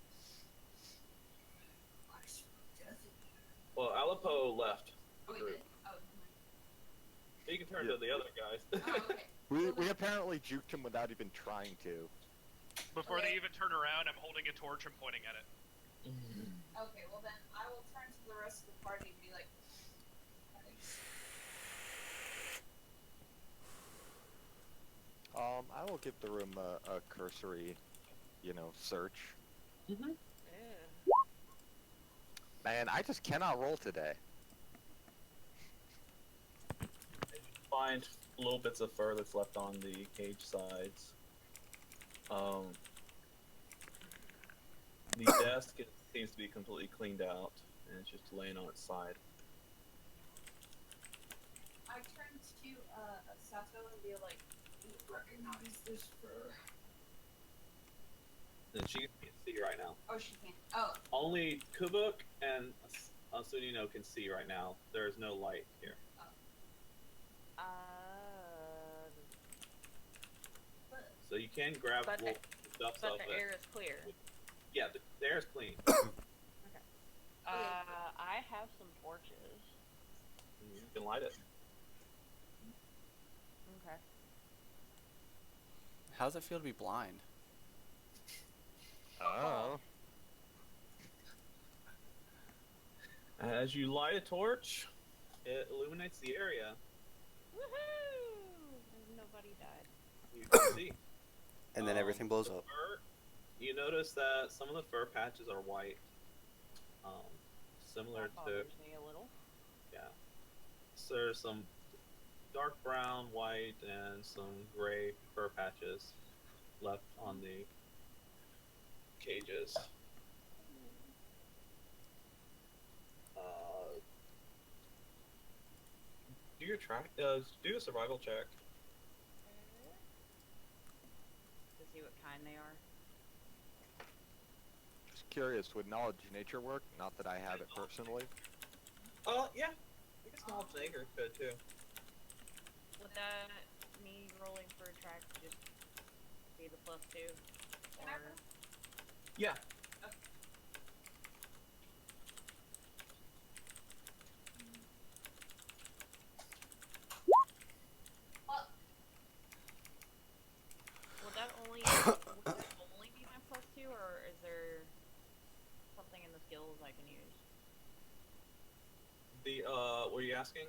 Speaker 7: Well, Aleppo left.
Speaker 3: oh,
Speaker 7: the
Speaker 3: he
Speaker 7: group.
Speaker 3: did? Oh, never
Speaker 7: You can turn
Speaker 4: Yeah.
Speaker 7: to the other guys.
Speaker 3: mind. Oh, okay.
Speaker 4: We apparently juked him without even trying to.
Speaker 2: Before
Speaker 3: Okay.
Speaker 2: they even turn around, I'm holding a torch and pointing at it.
Speaker 3: Okay, well then I will turn to the rest of the party and be like,
Speaker 4: I will give the room a cursory, search.
Speaker 7: Mm-hmm.
Speaker 4: Man, I just cannot roll today.
Speaker 7: Find little bits of fur that's left on the cage sides. The desk seems to be completely cleaned out, and it's just laying on its side.
Speaker 3: I turn to Sato and be like, do you recognize this fur?
Speaker 7: And she can't see right now.
Speaker 3: Oh, she can't. Oh,
Speaker 7: Only Kubuk and Sunino can see right now. There is no light here. So you can grab
Speaker 6: But
Speaker 7: little stuff
Speaker 6: but
Speaker 7: off
Speaker 6: the
Speaker 7: it.
Speaker 6: air is clear.
Speaker 7: Yeah, the air is clean.
Speaker 6: I have some torches.
Speaker 7: You can light it.
Speaker 6: Okay.
Speaker 5: How does it feel to be blind?
Speaker 4: Oh.
Speaker 7: As you light a torch, it illuminates the area.
Speaker 6: Woohoo! Nobody died.
Speaker 7: You can see.
Speaker 5: And then everything blows
Speaker 7: the
Speaker 5: up.
Speaker 7: Fur, you notice that some of the fur patches are white. Similar
Speaker 6: That
Speaker 7: to,
Speaker 6: bothers me a little.
Speaker 7: yeah. So there's some dark brown, white, and some gray fur patches left on the cages. Do your do a survival check.
Speaker 6: To see what kind they are.
Speaker 4: Just curious, would knowledge nature work? Not that I have it personally.
Speaker 7: Yeah. I guess knowledge nature could too.
Speaker 6: Would that me rolling for a track just be the +2? Or
Speaker 7: Yeah.
Speaker 6: would that only be my +2, or is there something in the skills I can use?
Speaker 7: Were you asking?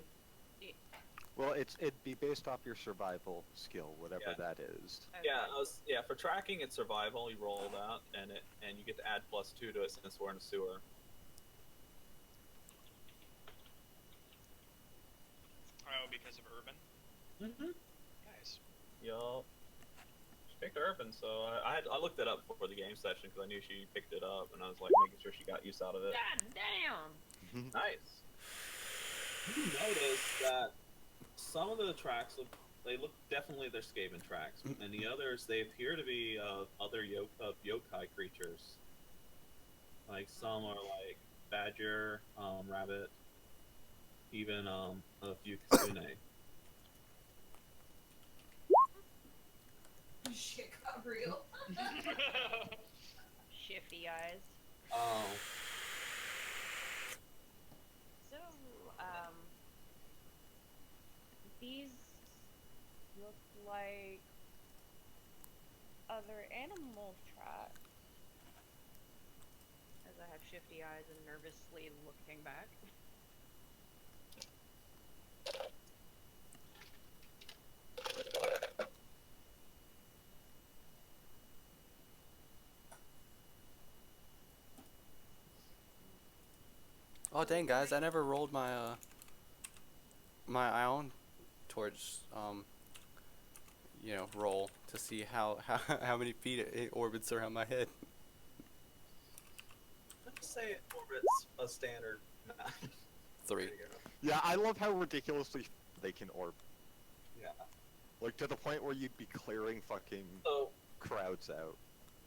Speaker 4: Well, it'd be based off your survival skill, whatever
Speaker 7: Yeah.
Speaker 4: that is.
Speaker 6: Okay.
Speaker 7: Yeah. For tracking, it's survival. You roll that, and you get to add +2 to it since we're in a sewer.
Speaker 2: Oh, because of urban?
Speaker 7: Mm-hmm.
Speaker 2: Nice.
Speaker 7: Yup. She picked Urban, so I looked it up before the game session because I knew she picked it up, and I was like making sure she got use out of it.
Speaker 6: God damn!
Speaker 7: Nice. You notice that some of the tracks look definitely they're Skaven tracks, and the others they appear to be other yokai creatures. Like some are like badger, rabbit, even a few kitsune.
Speaker 3: shit got real.
Speaker 6: Shifty eyes.
Speaker 7: Oh,
Speaker 6: So, these look like other animal tracks. As I have shifty eyes and nervously looking back.
Speaker 5: Oh dang, guys! I never rolled my my ion towards roll to see how many feet it orbits around my head.
Speaker 7: Let's say it orbits a standard.
Speaker 5: 3.
Speaker 4: Yeah, I love how ridiculously they can orb.
Speaker 7: Yeah.
Speaker 4: Like, to the point where you'd be clearing fucking
Speaker 7: So,
Speaker 4: crowds out.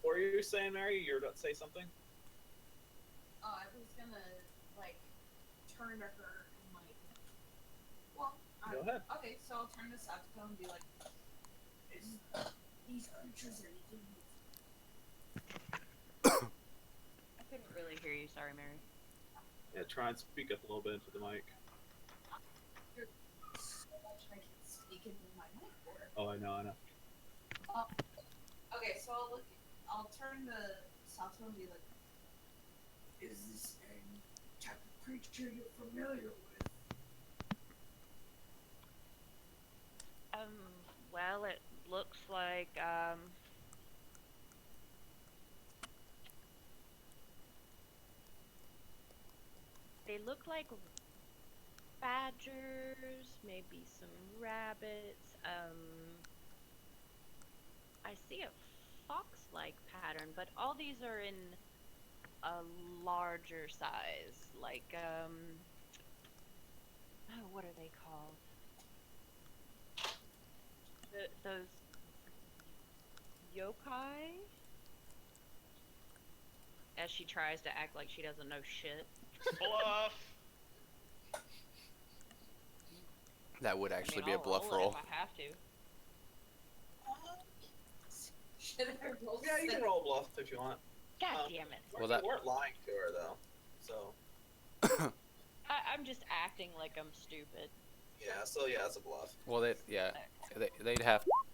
Speaker 7: what were you saying, Mary? You're about to say something?
Speaker 3: I was gonna, like, turn to her and, like, well,
Speaker 7: Go ahead.
Speaker 3: okay, so I'll turn to Satsuko and be like, is these creatures anything?
Speaker 6: I couldn't really hear you, sorry, Mary.
Speaker 7: Yeah, try and speak up a little bit into the mic.
Speaker 3: So much I can speak into my mic for.
Speaker 7: Oh, I know.
Speaker 3: Okay, so I'll turn to Satsuko and be like, is this any type of creature you're familiar with?
Speaker 6: Well, it looks like, they look like badgers, maybe some rabbits, I see a fox-like pattern, but all these are in a larger size, like, oh, what are they called? Those yokai? As she tries to act like she doesn't know shit.
Speaker 2: Bluff.
Speaker 5: That would actually be a
Speaker 6: I'll
Speaker 5: bluff
Speaker 6: roll it
Speaker 5: roll.
Speaker 6: if I have to.
Speaker 3: Should I roll?
Speaker 7: Yeah, you can roll bluff if you want.
Speaker 6: God damn it.
Speaker 5: Well,
Speaker 7: You
Speaker 5: that-
Speaker 7: weren't lying to her, though. So,
Speaker 6: I'm just acting like I'm stupid.
Speaker 7: yeah, it's a bluff.
Speaker 5: Well,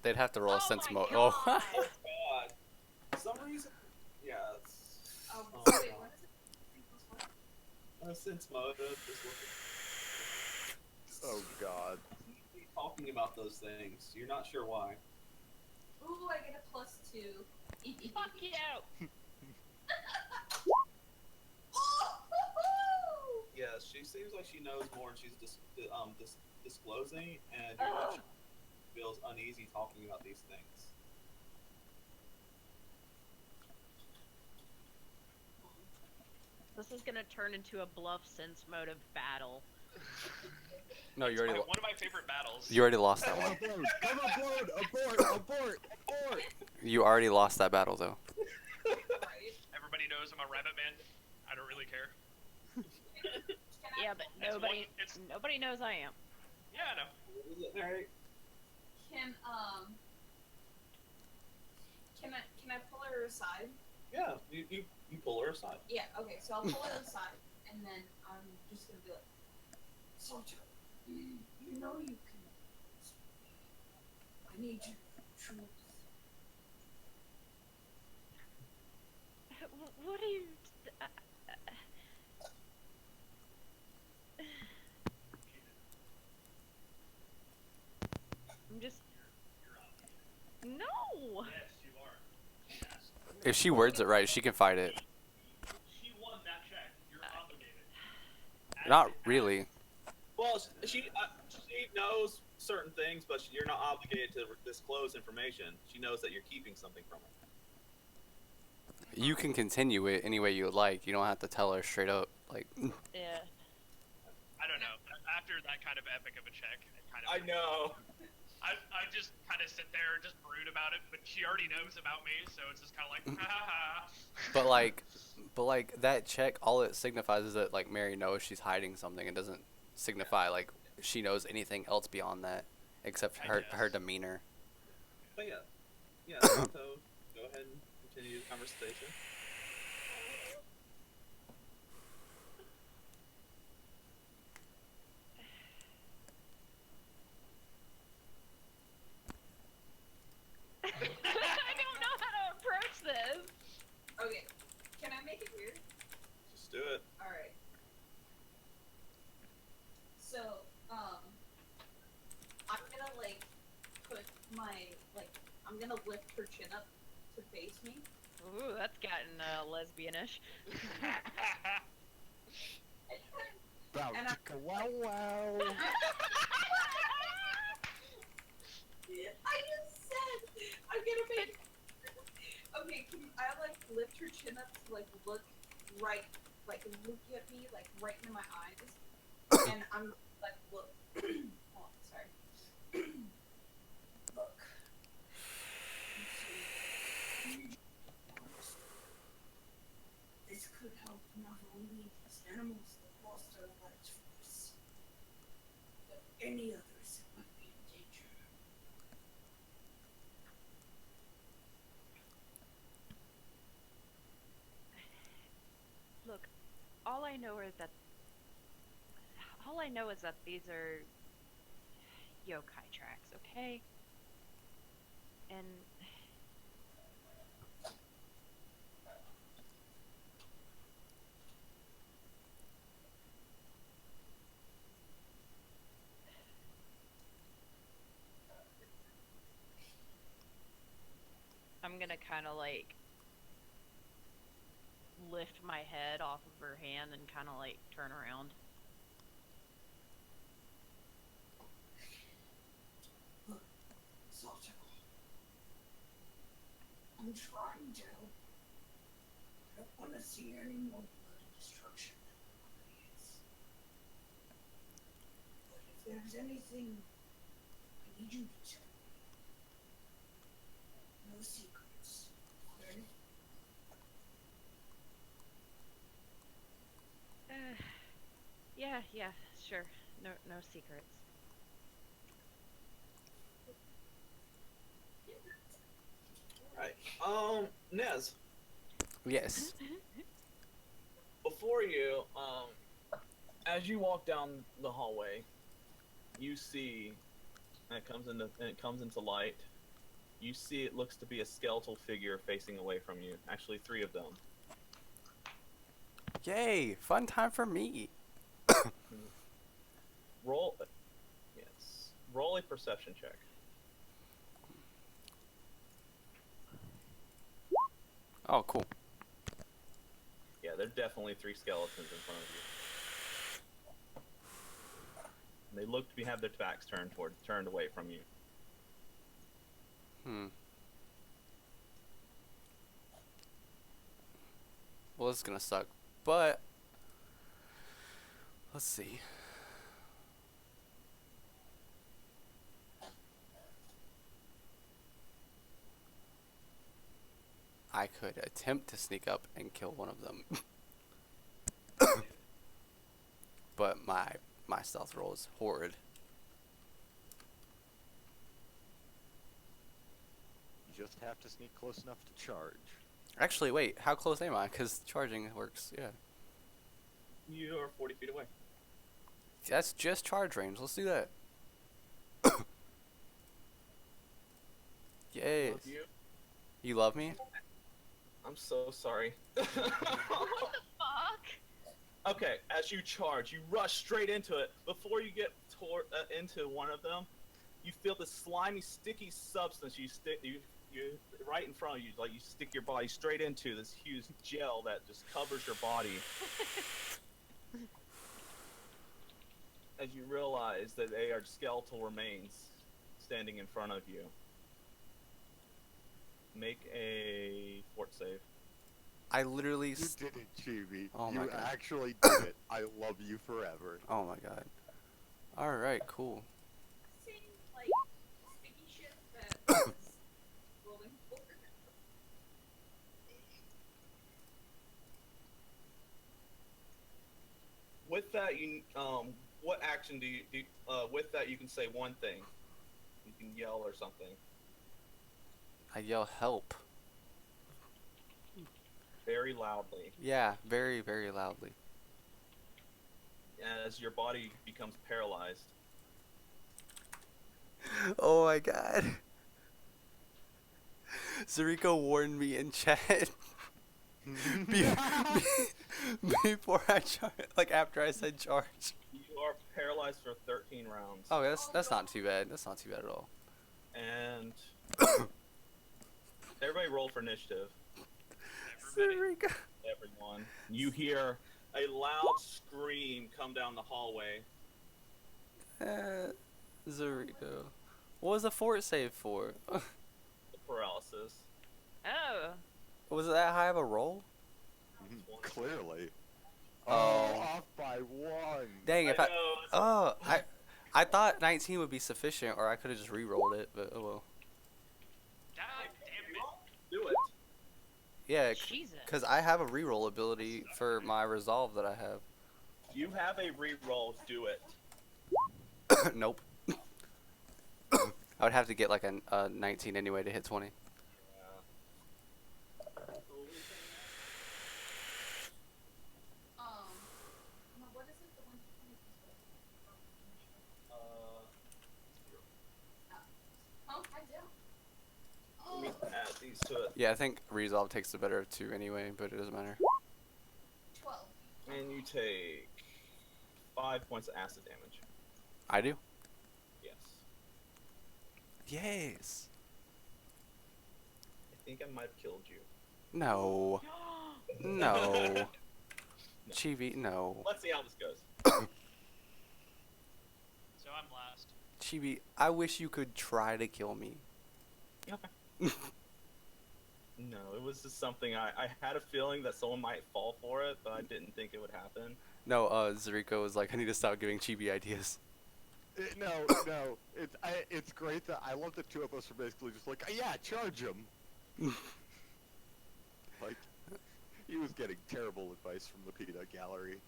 Speaker 5: they'd have to roll a sense
Speaker 6: my
Speaker 5: mode.
Speaker 6: God.
Speaker 5: Oh,
Speaker 7: God. For some reason, yeah, it's...
Speaker 3: Oh,
Speaker 7: Oh,
Speaker 3: wait,
Speaker 7: God.
Speaker 3: what is it? 3 + 1?
Speaker 7: Sense motive, just looking.
Speaker 4: Oh god.
Speaker 7: Keep talking about those things. You're not sure why.
Speaker 3: Ooh, I get a +2.
Speaker 6: Fuck you!
Speaker 7: Yeah, she seems like she knows more, and she's disclosing, and you're not sure she feels uneasy talking about these things.
Speaker 6: This is gonna turn into a bluff sense motive battle.
Speaker 5: no, you
Speaker 2: It's
Speaker 5: already
Speaker 2: one of my favorite battles.
Speaker 5: lost that one.
Speaker 4: Abort!
Speaker 5: You already lost that battle though.
Speaker 2: Everybody knows I'm a rabbit man. I don't really care.
Speaker 6: Yeah, but
Speaker 2: It's
Speaker 6: nobody knows I am.
Speaker 2: Yeah, I know.
Speaker 7: Is it Mary?
Speaker 3: Can I pull her aside?
Speaker 7: Yeah, you pull her aside.
Speaker 3: Yeah, okay, so I'll pull her aside, and then I'm just gonna be like, Soldier, you know you can. I need you to truth.
Speaker 6: What are you? I'm just. No.
Speaker 2: Yes, you are.
Speaker 5: If she words it right, she can fight it.
Speaker 2: She won that check. You're obligated.
Speaker 5: Not really.
Speaker 7: Well, she knows certain things, but you're not obligated to disclose information. She knows that you're keeping something from her.
Speaker 5: You can continue it any way you would like. You don't have to tell her straight up. Like,
Speaker 6: Yeah.
Speaker 2: I don't know. After that kind of epic of a check, it kind of.
Speaker 7: I know.
Speaker 2: I just kind of sit there and just brood about it, but she already knows about me, so it's just kind of like, ha ha ha.
Speaker 5: but like that check, all it signifies is that like Mary knows she's hiding something. It doesn't signify like she knows anything else beyond that, except
Speaker 2: I
Speaker 5: her
Speaker 2: guess.
Speaker 5: demeanor.
Speaker 7: But yeah, so go ahead and continue the conversation.
Speaker 3: I'm gonna lift her chin up to face me.
Speaker 6: Ooh, that's gotten lesbianish.
Speaker 4: About
Speaker 3: And
Speaker 4: to go wow wow.
Speaker 3: I just said I'm gonna make. Okay, can I like lift her chin up to like look right, like look at me like right into my eyes, and I'm like look. Oh, sorry. Look. You see, this could help not only these animals that lost their lives for us, but any others that might be in danger.
Speaker 6: Look, all I know is that these are yokai tracks, okay? And I'm gonna kind of like lift my head off of her hand and kind of like turn around.
Speaker 3: Look, Salticle. I'm trying to help. I don't want to see any more blood and destruction than there already is. But if there's anything, I need you to tell me. No secrets, okay?
Speaker 6: Yeah, sure. No secrets.
Speaker 1: Right. Nez,
Speaker 5: Yes.
Speaker 1: before you, as you walk down the hallway, you see, and it comes into light. You see, it looks to be a skeletal figure facing away from you. Actually, 3 of them.
Speaker 5: Yay! Fun time for me.
Speaker 1: Roll, yes. Roll a perception check.
Speaker 5: Oh, cool.
Speaker 1: Yeah, there are definitely 3 skeletons in front of you. They look to have their backs turned away from you.
Speaker 5: Well, this is gonna suck, but let's see. I could attempt to sneak up and kill one of them. But my stealth roll is horrid.
Speaker 4: You just have to sneak close enough to charge.
Speaker 5: Actually, wait, how close am I? Because charging works, yeah.
Speaker 1: You are 40 feet away.
Speaker 5: That's just charge range. Let's do that. Yes.
Speaker 1: Love you.
Speaker 5: You love me?
Speaker 1: I'm so sorry.
Speaker 6: What the fuck?
Speaker 1: Okay, as you charge, you rush straight into it. Before you get into one of them, you feel the slimy, sticky substance you right in front of you. Like you stick your body straight into this huge gel that just covers your body. As you realize that they are skeletal remains standing in front of you. Make a fort save.
Speaker 5: I literally.
Speaker 4: You did it, Chibi.
Speaker 5: Oh my
Speaker 4: you
Speaker 5: God.
Speaker 4: actually did it. I love you forever.
Speaker 5: Oh my god. Alright, cool.
Speaker 3: Same, like, sticky shit that was rolling forward.
Speaker 1: With that, what action do you do? With that, you can say one thing. You can yell or something.
Speaker 5: I yell help.
Speaker 1: Very loudly.
Speaker 5: Yeah, very, very loudly.
Speaker 1: As your body becomes paralyzed.
Speaker 5: Oh my god. Zariko warned me in chat before I charge, like after I said charge.
Speaker 1: You are paralyzed for 13 rounds.
Speaker 5: Oh, that's not too bad. That's not too bad at all.
Speaker 1: And
Speaker 7: Everybody roll for initiative.
Speaker 2: Everybody.
Speaker 5: Zuriko.
Speaker 7: Everyone. You hear a loud scream come down the hallway.
Speaker 5: Zuriko. What was the fort save for?
Speaker 7: The paralysis.
Speaker 6: Oh.
Speaker 5: Was it that high of a roll?
Speaker 4: Clearly.
Speaker 5: Oh.
Speaker 4: Off by 1.
Speaker 5: Dang, if
Speaker 7: I
Speaker 5: I.
Speaker 7: know,
Speaker 5: Oh, I thought 19 would be sufficient, or I could have just re-rolled it, but oh well.
Speaker 2: God damn it.
Speaker 7: Do it.
Speaker 5: Yeah,
Speaker 6: Jesus.
Speaker 5: because I have a re-roll ability for my resolve that I have.
Speaker 7: You have a re-roll. Do it.
Speaker 5: Nope. I would have to get like a 19 anyway to hit 20.
Speaker 3: What is it? The one oh, I do.
Speaker 7: Let me add these to it.
Speaker 5: Yeah, I think resolve takes the better of 2 anyway, but it doesn't matter.
Speaker 3: 12.
Speaker 7: And you take 5 points of acid damage.
Speaker 5: I do?
Speaker 7: Yes.
Speaker 5: Yes.
Speaker 7: I think I might have killed you.
Speaker 5: No. No. Chibi, no.
Speaker 7: Let's see how this goes.
Speaker 2: So I'm last.
Speaker 5: Chibi, I wish you could try to kill me.
Speaker 7: Okay. No, it was just something I had a feeling that someone might fall for it, but I didn't think it would happen.
Speaker 5: No, Zuriko was like, I need to stop giving Chibi ideas.
Speaker 4: No. It's great that I love the two of us are basically just like, yeah, charge him. Like, he was getting terrible advice from the PETA gallery.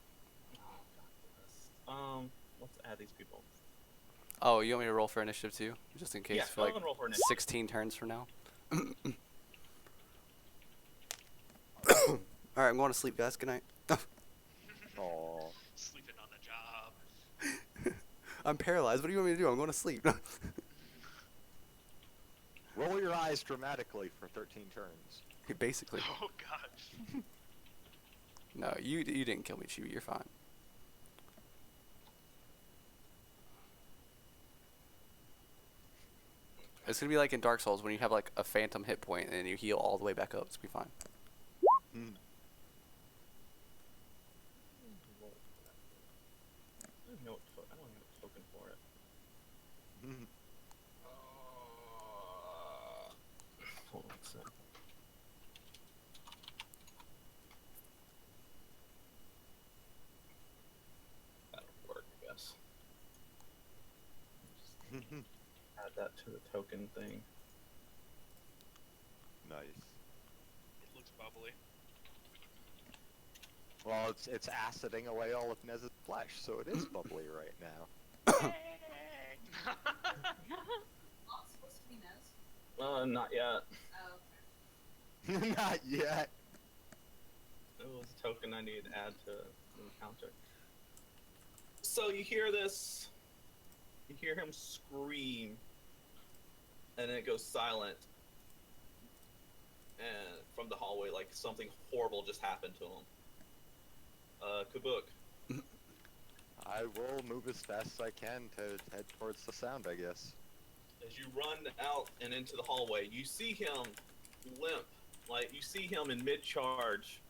Speaker 7: Let's add these people.
Speaker 5: Oh, you want me to roll for initiative too? Just in case
Speaker 7: Yeah,
Speaker 5: for
Speaker 7: go
Speaker 5: like
Speaker 7: ahead and roll for initiative.
Speaker 5: 16 turns from now. Alright, I'm going to sleep, guys. Good night.
Speaker 4: Aww.
Speaker 2: Sleeping on the job.
Speaker 5: I'm paralyzed. What do you want me to do? I'm going to sleep.
Speaker 4: Roll your eyes dramatically for 13 turns.
Speaker 5: Basically.
Speaker 2: Oh god.
Speaker 5: No, you didn't kill me, Chibi. You're fine. It's gonna be like in Dark Souls when you have like a phantom hit point and then you heal all the way back up. It's gonna be fine.
Speaker 4: Hmm.
Speaker 7: I don't have a token for it.
Speaker 4: Mhm.
Speaker 7: Hold on a sec. That'll work, I guess. Just add that to the token thing.
Speaker 4: Nice.
Speaker 2: It looks bubbly.
Speaker 4: Well, it's aciding away all of Nez's flesh, so it is bubbly right now.
Speaker 3: Not supposed to be Nez.
Speaker 7: Not yet.
Speaker 3: Oh, okay.
Speaker 4: Not yet.
Speaker 7: It was a token I needed to add to the encounter. So you hear this, you hear him scream, and then it goes silent. And from the hallway, like something horrible just happened to him. Kabuk.
Speaker 4: I will move as fast as I can to head towards the sound, I guess.
Speaker 7: As you run out and into the hallway, you see him limp. Like, you see him in mid-charge,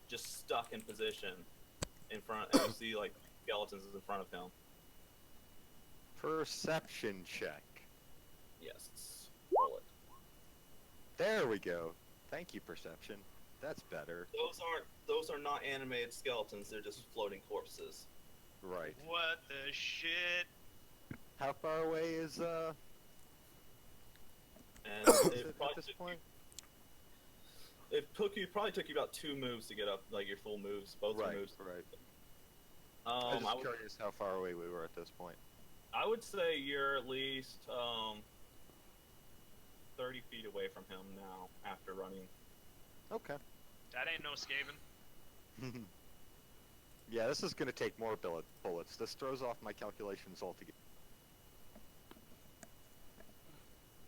Speaker 7: just stuck in position in front, and you see, like, skeletons in front of him.
Speaker 4: Perception check.
Speaker 7: Yes. Roll it.
Speaker 4: There we go. Thank you, perception. That's better.
Speaker 7: Those are not animated skeletons, they're just floating corpses.
Speaker 4: Right.
Speaker 2: What the shit?
Speaker 4: How far away is
Speaker 7: And
Speaker 4: it
Speaker 7: it
Speaker 4: at
Speaker 7: probably
Speaker 4: this point?
Speaker 7: probably took you about 2 moves to get up, like your full moves, both your
Speaker 4: Right,
Speaker 7: moves.
Speaker 4: right. I'm just
Speaker 7: I would,
Speaker 4: curious how far away we were at this point.
Speaker 7: I would say you're at least 30 feet away from him now after running.
Speaker 4: Okay.
Speaker 2: That ain't no scaving.
Speaker 4: Yeah, this is gonna take more bullets. This throws off my calculations altogether.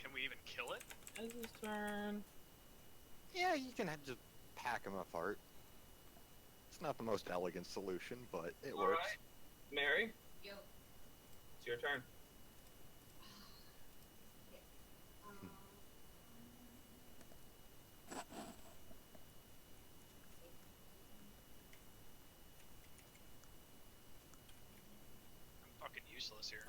Speaker 2: Can we even kill it?
Speaker 7: It's his turn.
Speaker 4: Yeah, you can just pack them apart. It's not the most elegant solution, but it works.
Speaker 7: Alright. Mary,
Speaker 3: Yo.
Speaker 7: it's your turn.
Speaker 3: Um,
Speaker 2: useless here.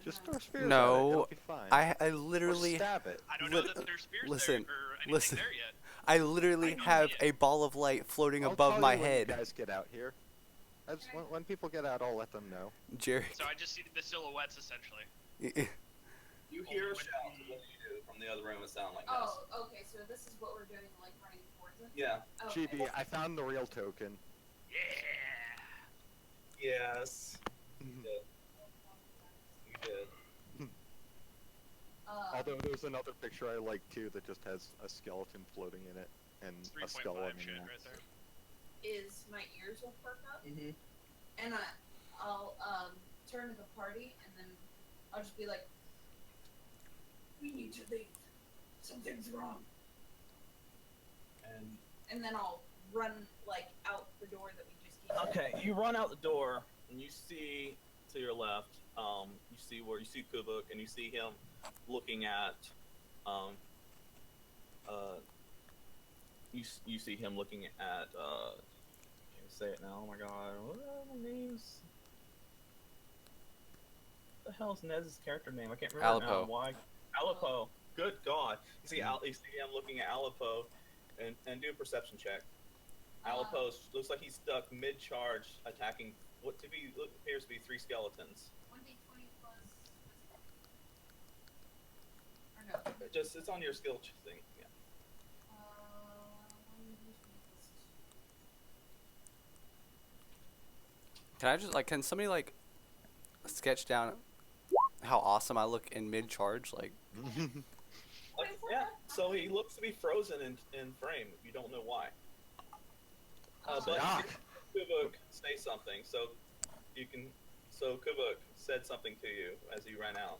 Speaker 4: Just throw spears at it.
Speaker 5: No,
Speaker 4: It'll be fine.
Speaker 5: I
Speaker 4: Or
Speaker 5: literally
Speaker 4: stab it.
Speaker 2: I don't know
Speaker 5: Lit-
Speaker 2: that there's spears
Speaker 5: listen,
Speaker 2: there or anything
Speaker 5: listen.
Speaker 2: there yet.
Speaker 5: I literally
Speaker 2: I know
Speaker 5: have
Speaker 2: it.
Speaker 5: a ball of light floating
Speaker 4: I'll
Speaker 5: above
Speaker 4: tell
Speaker 5: my
Speaker 4: you when
Speaker 5: head.
Speaker 4: you guys get out here. When people get out, I'll let them know.
Speaker 5: Jerry.
Speaker 2: So I just see the silhouettes essentially.
Speaker 1: You hear a shout. What do you do from the other room? It sounds like this.
Speaker 3: Oh, okay, so this is what we're doing, like running towards it?
Speaker 1: Yeah.
Speaker 3: Okay.
Speaker 4: GB, I found the real token.
Speaker 2: Yeah.
Speaker 1: Yes. You did. You did.
Speaker 4: Although there's another picture I like too that just has a skeleton floating in it and
Speaker 2: It's
Speaker 4: a skull
Speaker 2: 3.5
Speaker 4: on
Speaker 2: shit
Speaker 4: it.
Speaker 2: right there.
Speaker 3: Is my ears will perk up,
Speaker 1: Mm-hmm.
Speaker 3: and I'll turn to the party, and then I'll just be like, "We need to leave. Something's wrong." And then I'll run like out the door that we just came in.
Speaker 1: Okay, you run out the door and you see to your left. You see where you see Kubuk and you see him looking at. You see him looking at. I can't say it now. Oh my god, what are the names? What the hell is Nez's character name? I can't remember now.
Speaker 5: Alipo.
Speaker 1: Why? Alipo. Good God. You see him looking at Alipo, and do a perception check. Alipo looks like he's stuck mid-charge, attacking what appears to be 3 skeletons.
Speaker 3: 1d20 plus. Or no.
Speaker 1: It's on your skill thing. Yeah.
Speaker 3: 1d20 plus 2.
Speaker 5: Can I just can somebody sketch down how awesome I look in mid charge?
Speaker 1: Yeah. So he looks to be frozen in frame. You don't know why. But Kubuk say something, so you can. So Kubuk said something to you as you ran out.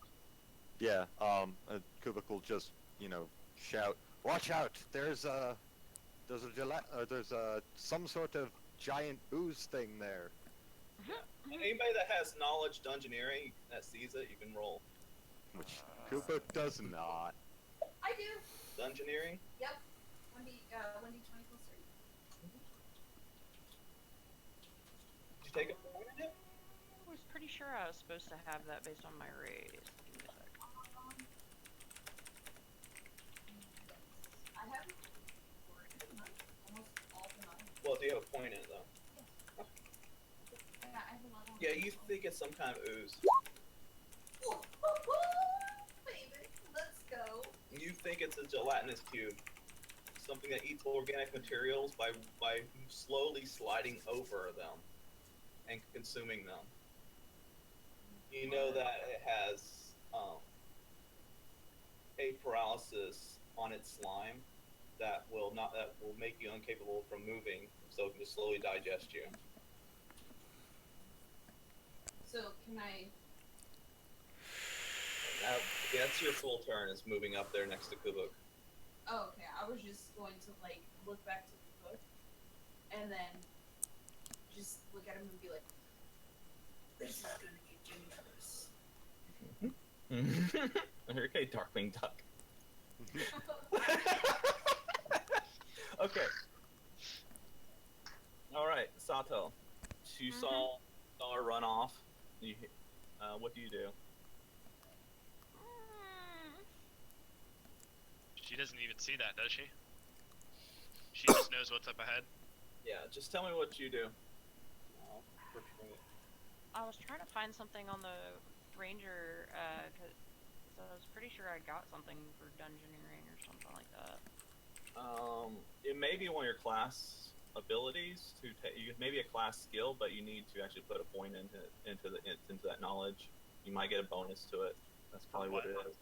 Speaker 4: Yeah. Kubik will just shout, "Watch out! There's some sort of giant ooze thing there."
Speaker 1: Anybody that has knowledge dungeoneering that sees it, you can roll.
Speaker 4: Which Kubik does not.
Speaker 3: I do.
Speaker 1: Dungeoneering.
Speaker 3: Yep. 1d20 plus 3.
Speaker 1: Did you take a point in it?
Speaker 6: I was pretty sure I was supposed to have that based on my raise. Give me a sec.
Speaker 3: I have almost all the knowledge.
Speaker 1: Well, do you have a point in it though?
Speaker 3: Yeah, I have a level.
Speaker 1: Yeah, you think it's some kind of ooze.
Speaker 3: Baby, let's go.
Speaker 1: You think it's a gelatinous cube, something that eats organic materials by slowly sliding over them and consuming them. You know that it has a paralysis on its slime that will make you incapable from moving, so it can just slowly digest you.
Speaker 3: So can I?
Speaker 1: That's your full turn. Is moving up there next to Kubuk.
Speaker 3: Oh, okay. I was just going to look back to the book, and then just look at him and be like, "This is gonna get dangerous."
Speaker 1: Okay, Darkwing Duck. Okay. All right, Sato. You saw her run off. What do you do?
Speaker 2: She doesn't even see that, does she? She just knows what's up ahead.
Speaker 1: Yeah, just tell me what you do.
Speaker 6: I was trying to find something on the ranger, cause I was pretty sure I got something for dungeoneering or something like that.
Speaker 1: It may be one of your class abilities maybe a class skill, but you need to actually put a point into that knowledge. You might get a bonus to it. That's probably what it is.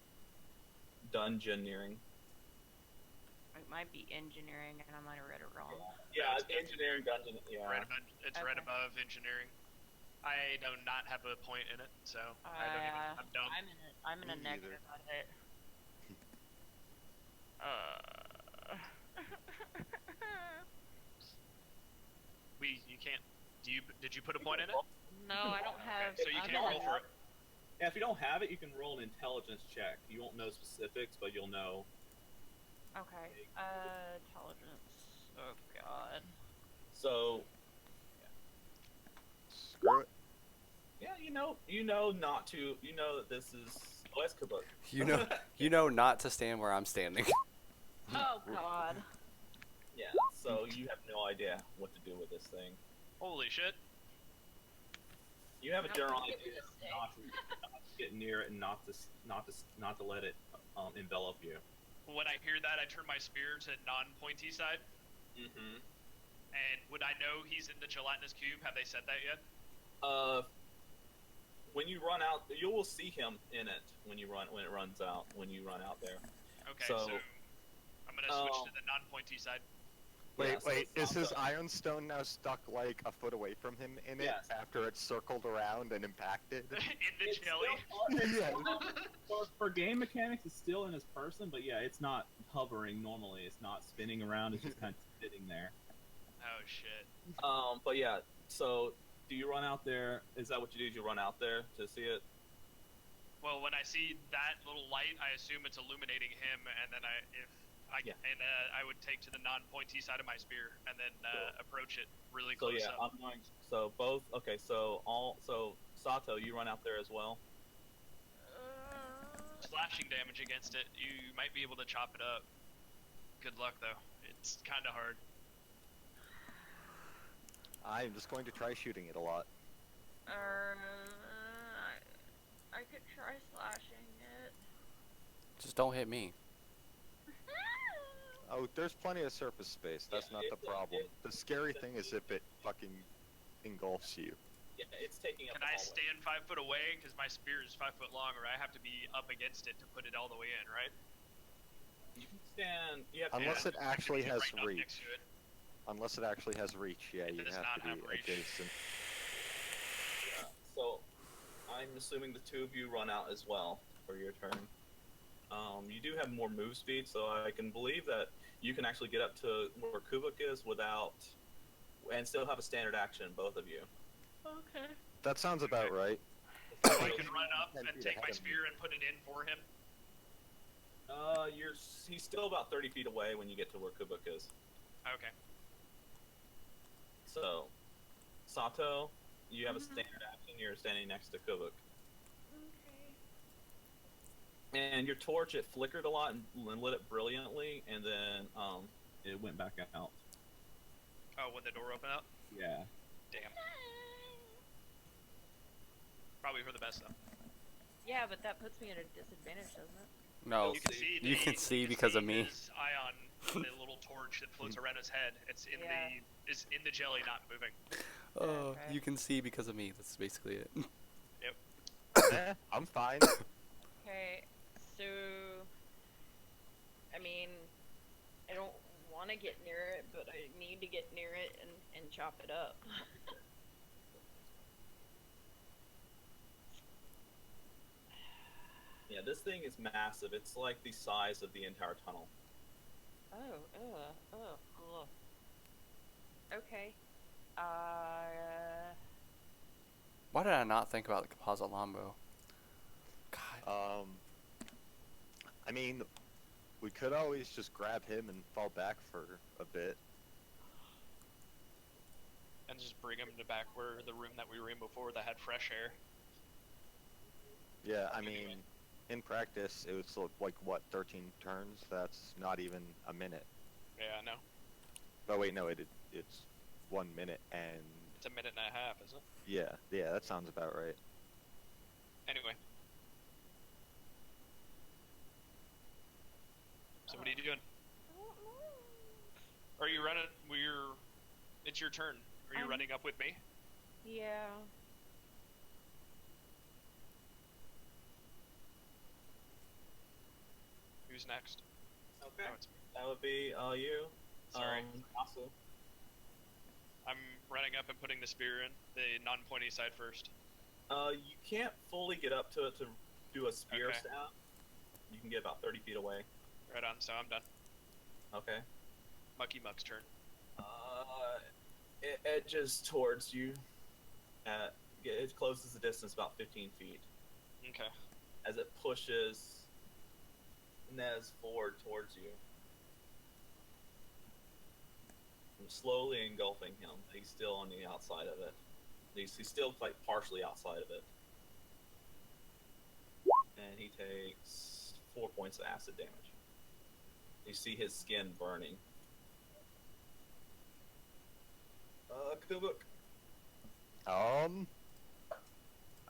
Speaker 1: Dungeoneering.
Speaker 6: It might be engineering, and I might have read it wrong.
Speaker 1: Yeah, engineering dungeon. Yeah.
Speaker 2: It's right
Speaker 6: Okay.
Speaker 2: above engineering. I do not have a point in it, so I'm dumb.
Speaker 6: I'm in a
Speaker 4: Me
Speaker 6: negative on it.
Speaker 2: You can't. Did you put a point in it?
Speaker 6: No, I don't have.
Speaker 2: So you
Speaker 6: I'm
Speaker 2: can't
Speaker 6: in
Speaker 2: roll
Speaker 6: a-
Speaker 2: for it.
Speaker 1: Yeah, if you don't have it, you can roll an intelligence check. You won't know specifics, but you'll know.
Speaker 6: Okay. Intelligence. Oh god.
Speaker 1: So,
Speaker 4: Screw it.
Speaker 7: Yeah, you know not to. You know that this is West Kabuk.
Speaker 5: You know not to stand where I'm standing.
Speaker 6: Oh god.
Speaker 7: Yeah, so you have no idea what to do with this thing.
Speaker 2: Holy shit.
Speaker 7: You have a
Speaker 3: Not
Speaker 7: general
Speaker 3: to
Speaker 7: idea not to get near it and not to let it envelop you.
Speaker 2: When I hear that, I turn my spear to non-pointy side.
Speaker 7: Mm-hmm.
Speaker 2: And would I know he's in the gelatinous cube? Have they said that yet?
Speaker 7: When you run out, you will see him in it when it runs out. When you run out there.
Speaker 2: Okay,
Speaker 7: So,
Speaker 2: so I'm gonna switch to the non-pointy side.
Speaker 4: Wait,
Speaker 7: Yeah, so
Speaker 4: wait,
Speaker 7: it's
Speaker 4: is
Speaker 7: not
Speaker 4: his
Speaker 7: the-
Speaker 4: Iron Stone now stuck like a foot away from him in it
Speaker 7: Yes.
Speaker 4: after it's circled around and impacted?
Speaker 2: In the
Speaker 7: It's
Speaker 2: jelly.
Speaker 4: Yeah.
Speaker 7: For game mechanics, it's still in his person, but yeah, it's not hovering normally. It's not spinning around. It's just kind of sitting there.
Speaker 2: Oh shit.
Speaker 7: But yeah. So, do you run out there? Is that what you do? You run out there to see it?
Speaker 2: Well, when I see that little light, I assume it's illuminating him, and then I would take to the non-pointy side of my spear, and then approach it really
Speaker 7: So
Speaker 2: close
Speaker 7: yeah,
Speaker 2: up.
Speaker 7: I'm going. So both. Okay. So Sato, you run out there as well.
Speaker 2: Slashing damage against it, you might be able to chop it up. Good luck though. It's kind of hard.
Speaker 4: I'm just going to try shooting it a lot.
Speaker 6: I could try slashing it.
Speaker 5: Just don't hit me.
Speaker 4: Oh, there's plenty of surface space. That's
Speaker 7: Yeah,
Speaker 4: not the problem. The scary thing is if it fucking engulfs you.
Speaker 7: Yeah, it's taking up.
Speaker 2: Can I stand 5 foot away? Because my spear is 5 foot long, or I have to be up against it to put it all the way in, right?
Speaker 7: You can stand. You have to
Speaker 4: Unless it
Speaker 2: I have to
Speaker 4: actually
Speaker 2: be
Speaker 4: has
Speaker 2: right up
Speaker 4: reach.
Speaker 2: next to it.
Speaker 4: Unless it actually has reach, yeah,
Speaker 2: It
Speaker 4: you
Speaker 2: does
Speaker 4: have
Speaker 2: not
Speaker 4: to be
Speaker 2: have reach.
Speaker 4: adjacent.
Speaker 7: Yeah. So, I'm assuming the two of you run out as well for your turn. You do have more move speed, so I can believe that you can actually get up to where Kubuk is without, and still have a standard action, both of you.
Speaker 6: Okay.
Speaker 4: That sounds about right.
Speaker 2: So I can run up
Speaker 4: 10
Speaker 2: and
Speaker 4: feet
Speaker 2: take my
Speaker 4: ahead of me.
Speaker 2: spear and put it in for him.
Speaker 7: He's still about 30 feet away when you get to where Kubuk is.
Speaker 2: Okay.
Speaker 7: So, Sato, you have a
Speaker 6: Mhm.
Speaker 7: standard action. You're standing next to Kubuk.
Speaker 6: Okay.
Speaker 7: And your torch, it flickered a lot and lit it brilliantly, and then it went back out.
Speaker 2: Oh, when the door opened up?
Speaker 7: Yeah.
Speaker 2: Damn. Probably for the best though.
Speaker 6: Yeah, but that puts me at a disadvantage, doesn't it?
Speaker 5: No,
Speaker 2: You can see.
Speaker 5: you can see because of me.
Speaker 2: His ion, the little torch that floats around his head. It's in
Speaker 6: Yeah.
Speaker 2: is in the jelly, not moving.
Speaker 5: Oh,
Speaker 6: Okay.
Speaker 5: you can see because of me. That's basically it.
Speaker 4: I'm fine.
Speaker 6: Okay, so I mean, I don't want to get near it, but I need to get near it and chop it up.
Speaker 7: Yeah, this thing is massive. It's like the size of the entire tunnel.
Speaker 6: Ugh. Okay.
Speaker 5: Why did I not think about the composite longbow? God.
Speaker 4: I mean, we could always just grab him and fall back for a bit.
Speaker 2: And just bring him to back where the room that we were in before that had fresh air.
Speaker 4: Yeah, I mean, in practice, it was like, what, 13 turns? That's not even a minute.
Speaker 2: Yeah, I know.
Speaker 4: Oh, wait, no, it's 1 minute and...
Speaker 2: It's a minute and a half, isn't it?
Speaker 4: Yeah, that sounds about right.
Speaker 2: Anyway. So what are you doing? Are you running? It's your turn. Are you running up with me?
Speaker 6: Yeah.
Speaker 2: Who's next?
Speaker 7: Okay.
Speaker 2: Oh, it's me.
Speaker 7: That would be you.
Speaker 2: Sorry.
Speaker 7: Also,
Speaker 2: I'm running up and putting the spear in the non-pointy side first.
Speaker 7: you can't fully get up to it to do a spear
Speaker 2: Okay.
Speaker 7: stab. You can get about 30 feet away.
Speaker 2: Right on. So I'm done.
Speaker 7: Okay.
Speaker 2: Mucky Muck's turn.
Speaker 7: It edges towards you. It closes the distance about 15 feet
Speaker 2: Okay.
Speaker 7: as it pushes Nez forward towards you. And slowly engulfing him. He's still on the outside of it. He's still like partially outside of it, and he takes 4 points of acid damage. You see his skin burning. Kubuk.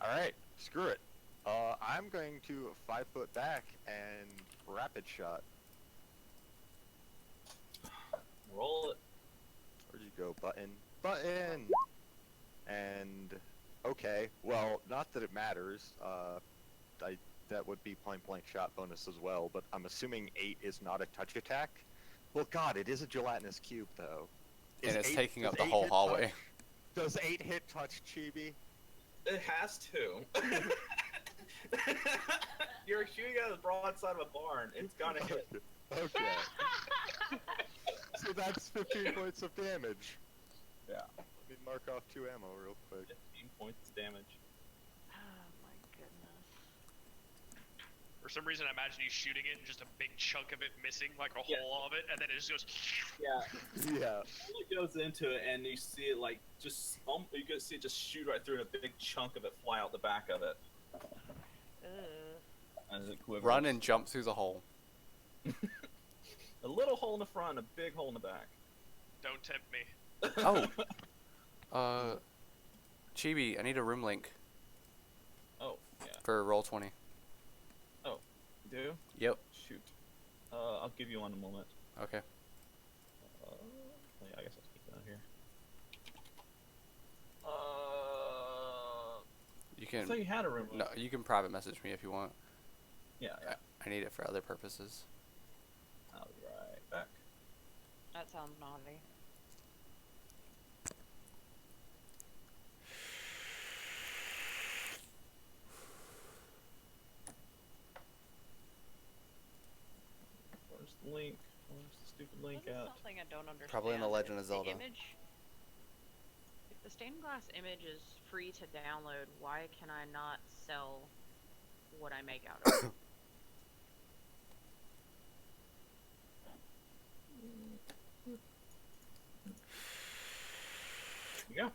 Speaker 4: Alright, screw it. I'm going to 5 foot back and rapid shot.
Speaker 7: Roll it.
Speaker 4: Where'd you go, button? Button! And, okay, well, not that it matters. That would be point blank shot bonus as well, but I'm assuming 8 is not a touch attack. Well, God, it is a gelatinous cube, though.
Speaker 5: And it's taking
Speaker 4: does
Speaker 5: up the
Speaker 4: 8
Speaker 5: whole
Speaker 4: hit
Speaker 5: hallway.
Speaker 4: touch? Does 8 hit touch Chibi?
Speaker 7: It has to. You're shooting at the broadside of a barn. It's gonna hit.
Speaker 4: Okay. So that's 15 points of damage.
Speaker 7: Yeah.
Speaker 4: Let me mark off 2 ammo real quick.
Speaker 7: 15 points of damage.
Speaker 6: Oh my goodness.
Speaker 2: For some reason, I imagine you shooting it and just a big chunk of it missing, like a
Speaker 7: Yeah.
Speaker 2: hole of it, and then it just goes.
Speaker 7: Yeah.
Speaker 4: Yeah.
Speaker 7: It goes into it, and you see it like just you can see it just shoot right through, and a big chunk of it fly out the back of it as it quivers.
Speaker 5: Run and jump through the hole.
Speaker 7: A little hole in the front, a big hole in the back.
Speaker 2: Don't tempt me.
Speaker 5: Oh. Chibi, I need a room link
Speaker 7: Oh, yeah.
Speaker 5: for roll 20.
Speaker 7: Do?
Speaker 5: Yep.
Speaker 7: Shoot. I'll give you one in a moment.
Speaker 5: Okay.
Speaker 7: Yeah, I guess I'll keep that here.
Speaker 5: You
Speaker 7: I
Speaker 5: can.
Speaker 7: thought you had a room.
Speaker 5: No, you can private message me if you want.
Speaker 7: Yeah, yeah.
Speaker 5: I need it for other purposes.
Speaker 7: I'll be right back.
Speaker 6: That sounds naughty.
Speaker 7: Where's the link? Where's the stupid link
Speaker 6: This is
Speaker 7: at?
Speaker 6: something I don't understand.
Speaker 5: Probably in The Legend
Speaker 6: If
Speaker 5: of Zelda.
Speaker 6: If the stained glass image is free to download, why can I not sell what I make out of it?
Speaker 7: There you go.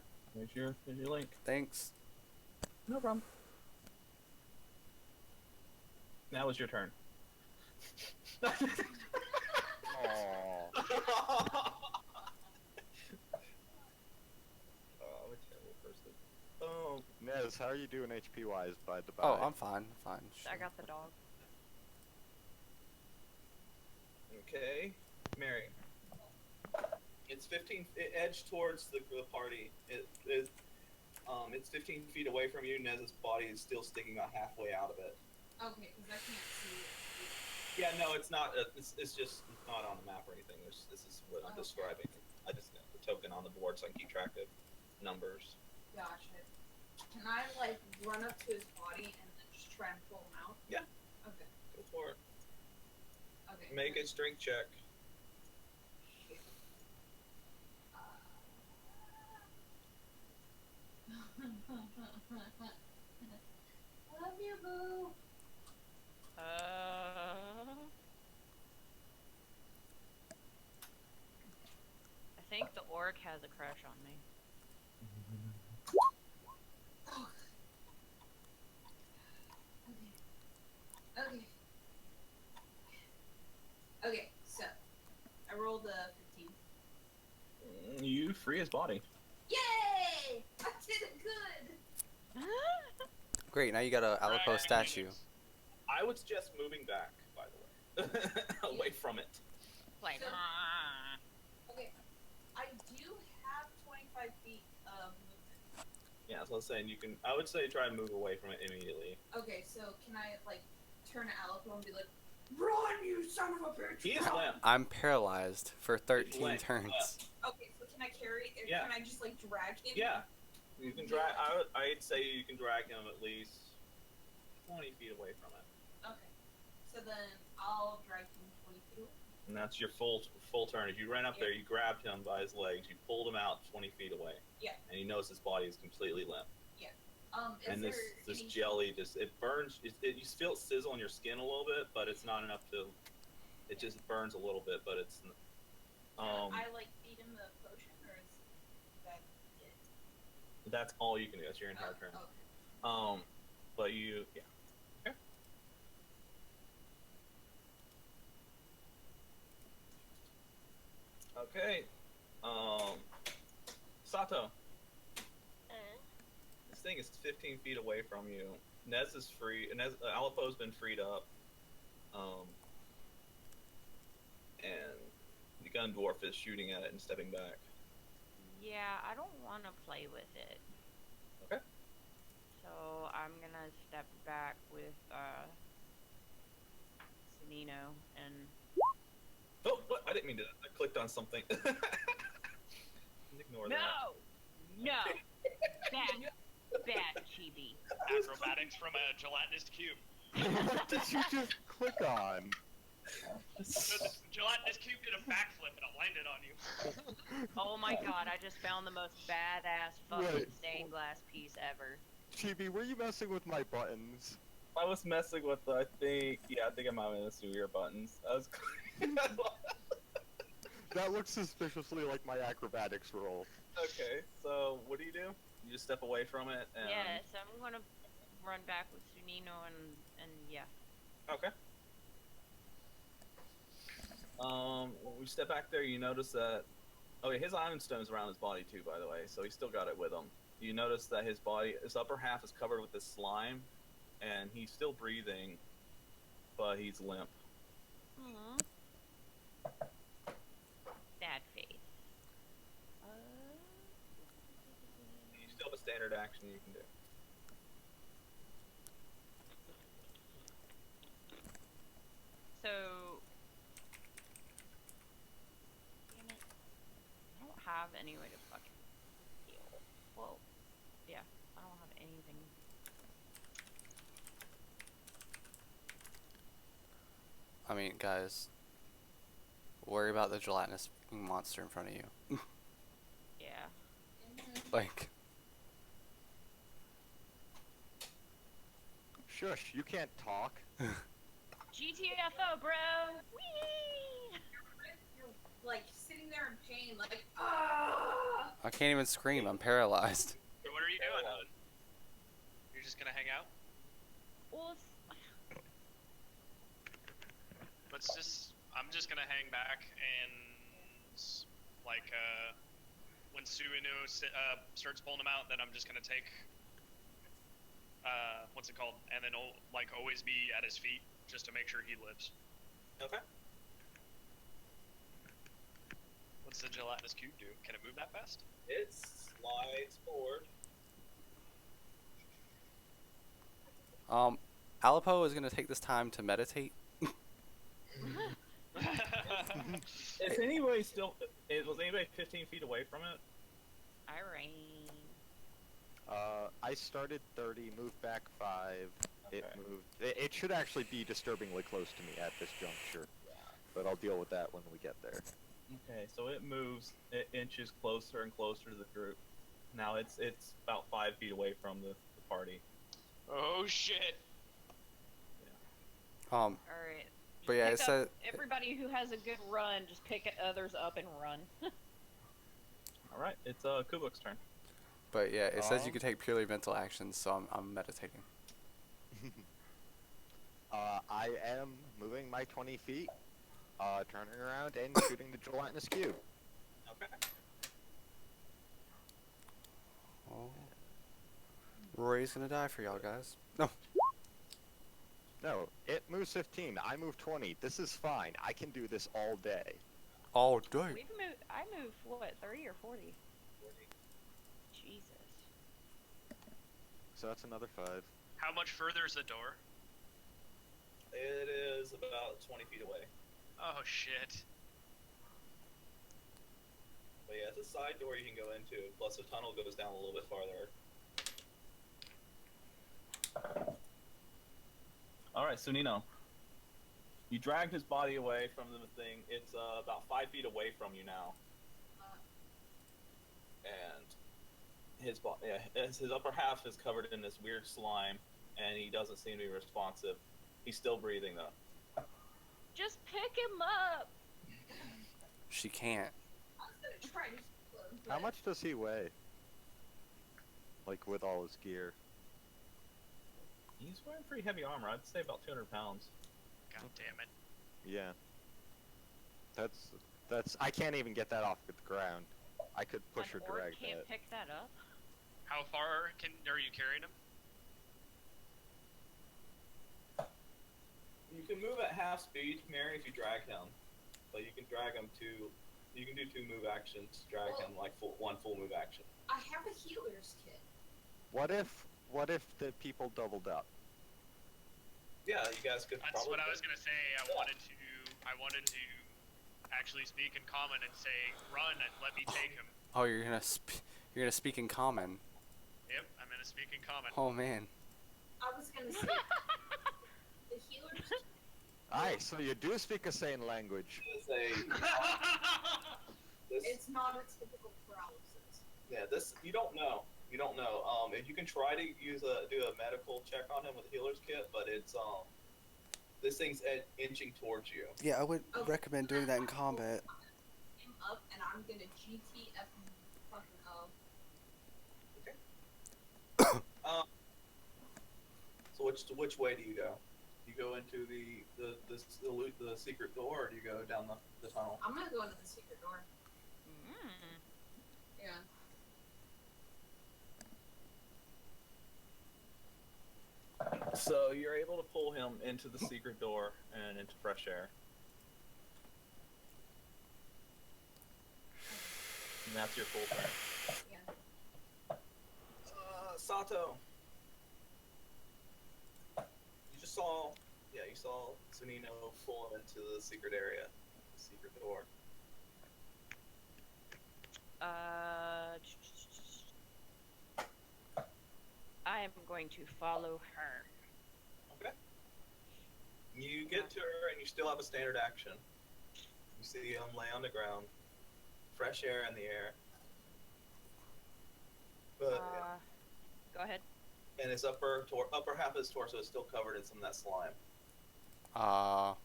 Speaker 7: There's your link.
Speaker 5: Thanks.
Speaker 7: No problem. Now is your turn.
Speaker 4: Aww.
Speaker 7: Oh, I'm a terrible person. Oh,
Speaker 4: Nez, how are you doing HP wise by the by?
Speaker 5: Oh, I'm fine. Fine.
Speaker 6: I got the dog.
Speaker 7: okay. Mary. It's 15. It edged towards the party. It's 15 feet away from you. Nez's body is still sticking about halfway out of it.
Speaker 3: Okay, because I can't see it.
Speaker 7: Yeah, no, it's not. It's just not on the map or anything. This is what I'm
Speaker 3: Okay.
Speaker 7: describing. I just got the token on the board so I can keep track of numbers.
Speaker 3: Gotcha. Can I like run up to his body and then just try and pull him out?
Speaker 7: Yeah.
Speaker 3: Okay.
Speaker 7: Go for it.
Speaker 3: Okay.
Speaker 7: Make a strength check.
Speaker 3: Love you, boo.
Speaker 6: I think the orc has a crush on me.
Speaker 3: Okay. Okay, so I rolled a 15.
Speaker 7: You free his body.
Speaker 3: Yay! I did it good.
Speaker 5: Great. Now you got a Alipo
Speaker 2: Right.
Speaker 5: statue.
Speaker 7: I would suggest moving back, by the way, away from it.
Speaker 6: Like,
Speaker 3: So- Okay, I do have 25 feet of movement.
Speaker 7: Yeah, that's what I was saying. You can. I would say try and move away from it immediately.
Speaker 3: Okay, so can I like turn to Alipo and be like, "Run, you son of a bitch!"
Speaker 7: He is
Speaker 3: run!"
Speaker 7: limp.
Speaker 5: I'm paralyzed for 13
Speaker 7: Limp.
Speaker 5: turns.
Speaker 3: Okay, so can I carry? Or
Speaker 7: Yeah.
Speaker 3: Can I just like drag him?
Speaker 7: Yeah, you can drag. I'd say you can drag him at least 20 feet away from it,
Speaker 3: Okay. So then I'll drag him 20 feet away.
Speaker 7: and that's your full turn. If you ran up there, you grabbed him by his legs, you pulled him out 20 feet away.
Speaker 3: Yeah.
Speaker 7: And he knows his body is completely limp.
Speaker 3: Is
Speaker 7: And
Speaker 3: there
Speaker 7: this
Speaker 3: any-
Speaker 7: jelly just it burns. You feel it sizzle on your skin a little bit, but it's not enough to. It just burns a little bit, but it's.
Speaker 3: Can I like feed him the potion, or is that it?
Speaker 7: That's all you can do. That's your entire turn.
Speaker 3: Okay.
Speaker 7: But you, yeah. Okay. Sato, this thing is 15 feet away from you. Nez is free. Aleppo's been freed up. And the gun dwarf is shooting at it and stepping back.
Speaker 6: Yeah, I don't want to play with it.
Speaker 7: Okay.
Speaker 6: So I'm gonna step back with Sunino and
Speaker 7: Oh, what? I didn't mean to. I clicked on something. Ignore that.
Speaker 6: no, bad chibi.
Speaker 2: Acrobatics from a gelatinous cube.
Speaker 4: What did you just click on?
Speaker 2: So the gelatinous cube did a backflip and it landed on you.
Speaker 6: Oh my god, I just found the most badass fucking
Speaker 4: Right.
Speaker 6: stained glass piece ever.
Speaker 4: Chibi, were you messing with my buttons?
Speaker 7: I was messing with I think I might have messed with your buttons. I was.
Speaker 4: That looks suspiciously like my acrobatics roll.
Speaker 7: Okay, so what do? You just step away from it and.
Speaker 6: Yeah, so I'm gonna run back with Sunino and yeah.
Speaker 7: Okay. When we step back there, you notice that. Okay, his iron stone's around his body too, by the way, so he's still got it with him. You notice that his upper half is covered with this slime, and he's still breathing, but he's limp.
Speaker 6: Aww. Sad face.
Speaker 7: You still have a standard action you can do.
Speaker 6: So, damn it, I don't have any way to fucking heal. Well, yeah, I don't have anything.
Speaker 5: I mean, guys, worry about the gelatinous monster in front of you.
Speaker 6: Yeah.
Speaker 5: Like,
Speaker 4: Shush, you can't talk.
Speaker 6: GTFO, bro! Whee!
Speaker 3: You're like sitting there in pain, like ah.
Speaker 5: I can't even scream. I'm paralyzed.
Speaker 2: So what are you doing, then? You're just gonna hang out?
Speaker 6: Well,
Speaker 2: I'm just gonna hang back and, like, when Suino starts pulling him out, then I'm just gonna take, what's it called? And then, like, always be at his feet, just to make sure he lives.
Speaker 7: Okay.
Speaker 2: What's the gelatinous cube do? Can it move that fast?
Speaker 7: It slides forward.
Speaker 5: Aleppo is gonna take this time to meditate.
Speaker 7: Is anybody still? Was anybody 15 feet away from it?
Speaker 6: Irene.
Speaker 4: I started 30, moved back 5. It
Speaker 7: Okay.
Speaker 4: moved. It should actually be disturbingly close to me at this juncture, but I'll deal with that when we get there.
Speaker 7: Okay, so it moves. It inches closer and closer to the group. Now it's about 5 feet away from the party.
Speaker 2: Oh shit!
Speaker 6: Alright.
Speaker 5: But yeah,
Speaker 6: Pick
Speaker 5: it says
Speaker 6: everybody who has a good run, just pick others up and run.
Speaker 7: All right, it's Kubuk's turn.
Speaker 5: But yeah, it says you
Speaker 4: Oh.
Speaker 5: can take purely mental actions, so I'm meditating.
Speaker 4: I am moving my 20 feet, turning around and shooting the gelatinous cube.
Speaker 7: Okay.
Speaker 5: Oh. Rory's gonna die for y'all guys. No.
Speaker 4: No, it moves 15. I move 20. This is fine. I can do this all day.
Speaker 5: All day.
Speaker 6: I moved, what, 30 or 40? Jesus.
Speaker 4: So that's another 5.
Speaker 2: How much further is the door?
Speaker 7: It is about 20 feet away.
Speaker 2: Oh shit.
Speaker 7: But yeah, it's a side door you can go into. Plus, the tunnel goes down a little bit farther. All right, Sunino. You dragged his body away from the thing. It's about 5 feet away from you now, and his upper half is covered in this weird slime, and he doesn't seem to be responsive. He's still breathing though.
Speaker 6: Just pick him up!
Speaker 5: She can't.
Speaker 3: I was gonna try to explode,
Speaker 4: How
Speaker 3: but
Speaker 4: much does he weigh? Like with all his gear.
Speaker 7: He's wearing pretty heavy armor. I'd say about 200 pounds.
Speaker 2: God damn it.
Speaker 4: Yeah. That's I can't even get that off the ground. I could push
Speaker 6: An
Speaker 4: or
Speaker 6: orc
Speaker 4: drag
Speaker 6: can't
Speaker 4: that.
Speaker 6: pick that up.
Speaker 2: How far are you carrying him?
Speaker 1: You can move at half speed, Mary, if you drag him. But you can drag him to. You can do 2 move actions to drag him, like one full move action.
Speaker 3: I have a healer's kit.
Speaker 4: What if the people doubled up?
Speaker 1: Yeah, you guys could.
Speaker 2: That's
Speaker 1: probably
Speaker 2: what I was gonna say. I wanted to actually speak in common and say, "Run and let me take him."
Speaker 5: Oh, you're gonna speak in common.
Speaker 2: Yep, I'm gonna speak in common.
Speaker 5: Oh man.
Speaker 3: I was gonna say the healer's kit.
Speaker 4: Aye, so you do speak a sane language.
Speaker 1: It's
Speaker 3: It's not a typical paralysis.
Speaker 1: Yeah, this you don't know. You don't know. If you can try to do a medical check on him with a healer's kit, but it's this thing's inching towards you.
Speaker 5: Yeah, I would
Speaker 3: Okay.
Speaker 5: recommend doing that in combat.
Speaker 3: Him up, and I'm gonna GTF fucking up.
Speaker 1: So which way do you go? Do you go into the secret door, or do you go down the tunnel?
Speaker 3: I'm gonna go into the secret door.
Speaker 6: Mm.
Speaker 3: Yeah.
Speaker 7: So you're able to pull him into the secret door and into fresh air. And that's your full turn.
Speaker 3: Yeah.
Speaker 1: Sato. You saw Sunino pull him into the secret area, the secret door.
Speaker 6: I am going to follow her.
Speaker 1: Okay. You get to her and you still have a standard action. You see him lay on the ground, fresh air in the air. But
Speaker 6: Go ahead.
Speaker 1: and his upper half of his torso is still covered in some of that slime. But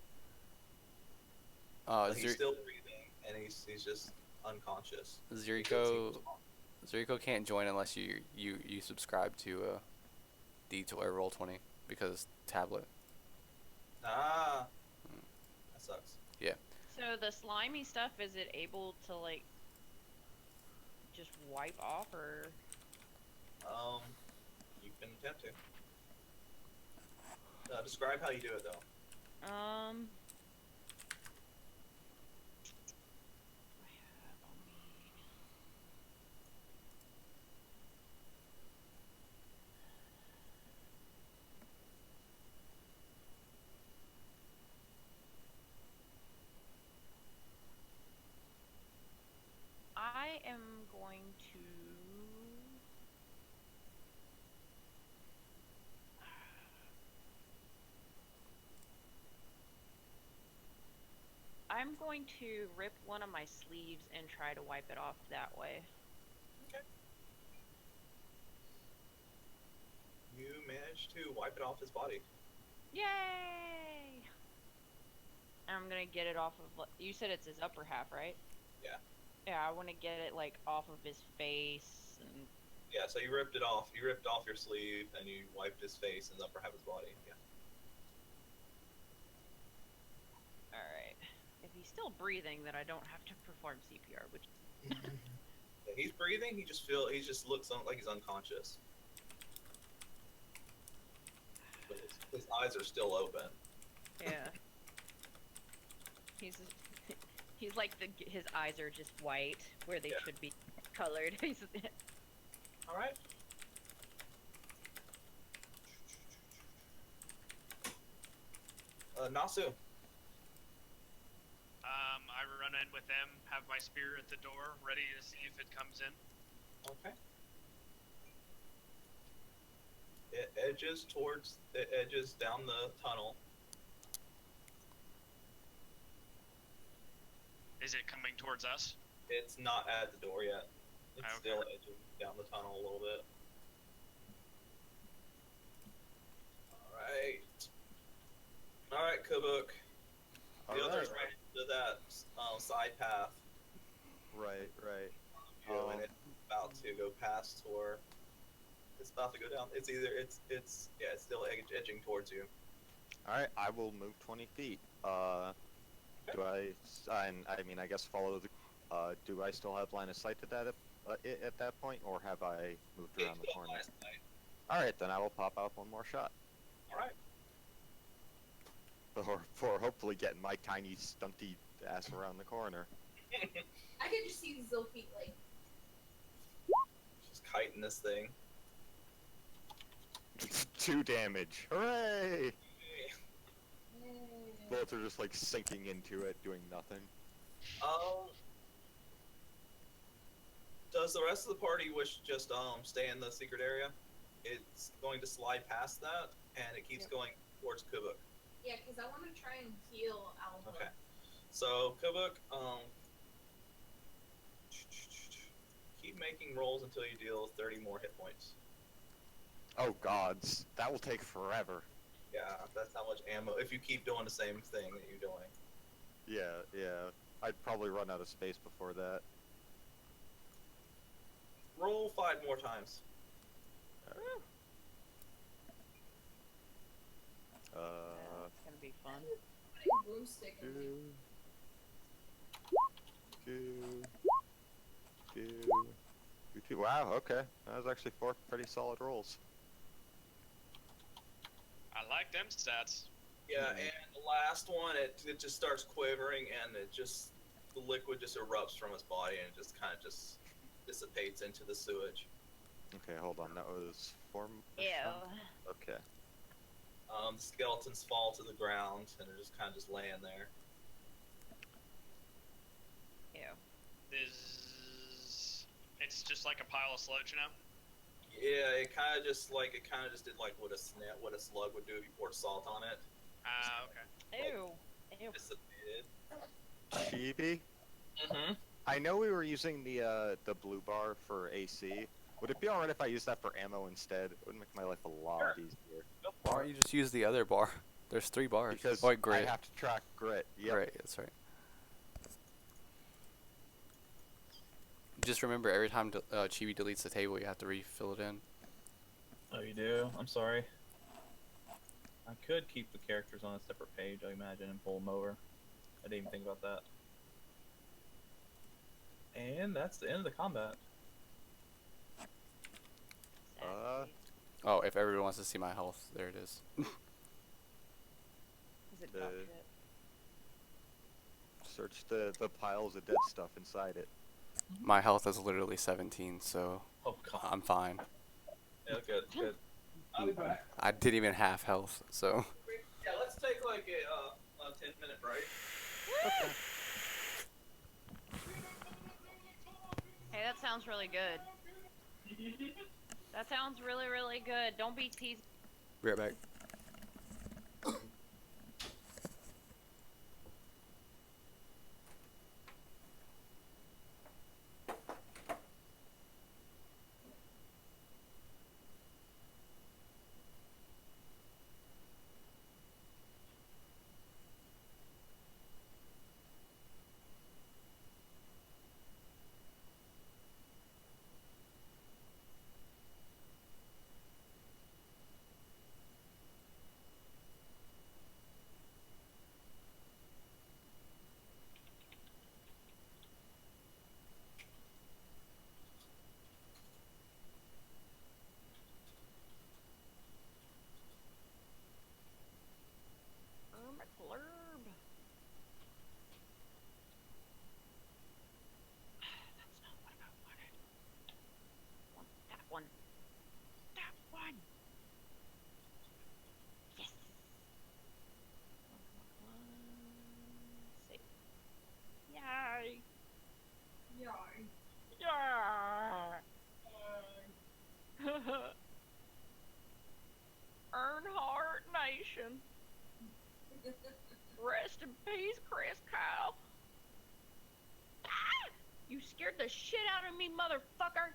Speaker 1: he's still breathing, and he's just unconscious.
Speaker 5: Zuriko can't join unless you subscribe to D-Toy Roll20 because tablet.
Speaker 1: That sucks.
Speaker 6: So the slimy stuff, is it able to like just wipe off, or?
Speaker 1: You can attempt to. Describe how you do it, though.
Speaker 6: What do I have on me? I am going to. I'm going to rip one of my sleeves and try to wipe it off that way.
Speaker 1: Okay. You managed to wipe it off his body.
Speaker 6: Yay! I'm gonna get it off of. You said it's his upper half, right?
Speaker 1: Yeah.
Speaker 6: Yeah, I want to get it like off of his face and.
Speaker 1: Yeah, so you ripped it off. You ripped off your sleeve, and you wiped his face and the upper half of his body. Yeah.
Speaker 6: Alright. If he's still breathing, then I don't have to perform CPR, which.
Speaker 1: Yeah, he's breathing. He just looks like he's unconscious. But his eyes are still open.
Speaker 6: Yeah. He's like his eyes are just white where they should be colored.
Speaker 1: All right. Nasu.
Speaker 2: I run in with them, have my spear at the door, ready to see if it comes in.
Speaker 1: Okay. It edges down the tunnel.
Speaker 2: Is it coming towards us?
Speaker 1: It's not at the door yet. It's
Speaker 2: Okay.
Speaker 1: still edging down the tunnel a little bit. Alright, Kubuk. The other's right into that side path.
Speaker 4: Right.
Speaker 1: And it's about to go past Tor. It's about to go down. It's either it's still edging towards you.
Speaker 4: All right, I will move 20 feet. Do I mean, I guess follow the. Do I still have line of sight at that point, or have I moved around the corner? All right, then I will pop out one more shot.
Speaker 1: All right.
Speaker 4: For hopefully getting my tiny stunty ass around the corner.
Speaker 3: I can just see these little feet like.
Speaker 1: Just kiting this thing.
Speaker 4: 2 damage. Hooray! Bullets are just like sinking into it, doing nothing.
Speaker 1: Does the rest of the party wish to just stay in the secret area? It's going to slide past that, and it keeps going towards Kubuk.
Speaker 3: Yeah, because I want to try and heal Alva.
Speaker 1: Okay. So Kubuk, keep making rolls until you deal 30 more hit points.
Speaker 4: Oh gods, that will take forever.
Speaker 1: Yeah, that's how much ammo. If you keep doing the same thing that you're doing.
Speaker 4: Yeah. I'd probably run out of space before that.
Speaker 1: Roll 5 more times.
Speaker 6: It's gonna be fun.
Speaker 3: Putting broomstick in me.
Speaker 4: Two. Wow, okay. That was actually 4 pretty solid rolls.
Speaker 2: I like them stats.
Speaker 1: Yeah, and the last one, it just starts quivering, and the liquid just erupts from its body, and it just kind of just dissipates into the sewage.
Speaker 4: Okay, hold on. That was 4.
Speaker 6: Ew.
Speaker 4: Okay.
Speaker 1: The skeletons fall to the ground, and they're just kind of just laying there.
Speaker 6: Ew.
Speaker 2: It's just like a pile of sludge now.
Speaker 1: Yeah, it kind of just did like what a slug would do if you poured salt on it.
Speaker 2: Ah, okay.
Speaker 6: Ew. Ew.
Speaker 1: Dissipated.
Speaker 4: Chibi?
Speaker 1: Mm-hmm.
Speaker 4: I know we were using the blue bar for AC. Would it be alright if I used that for ammo instead? It would make my life a lot easier.
Speaker 5: Why don't you just use the other bar? There's 3 bars.
Speaker 4: Because
Speaker 5: oh, wait, grit.
Speaker 4: I have to track grit. Yep.
Speaker 5: Right, that's right. Just remember, every time Chibi deletes the table, you have to refill it in.
Speaker 7: Oh, you do? I'm sorry. I could keep the characters on a separate page, I imagine, and pull them over. I didn't even think about that. And that's the end of the combat.
Speaker 5: Oh, if everyone wants to see my health, there it is.
Speaker 6: Is it dog shit?
Speaker 4: Search the piles of dead stuff inside it.
Speaker 5: My health is literally 17, so
Speaker 7: Oh god.
Speaker 5: I'm fine.
Speaker 1: Yeah, good. I'll be back.
Speaker 5: I didn't even have health, so.
Speaker 1: Yeah, let's take like a 10-minute break.
Speaker 6: Okay. Hey, that sounds really good. That sounds really, really good. Don't be teasing.
Speaker 5: Be right back.
Speaker 6: Blurb. That's not what I wanted. Want that one. That one. Yes. Save. Yay.
Speaker 3: Yay.
Speaker 6: Yeah. Earnhardt Nation. Rest in peace, Chris Kyle. Ah! You scared the shit out of me, motherfucker.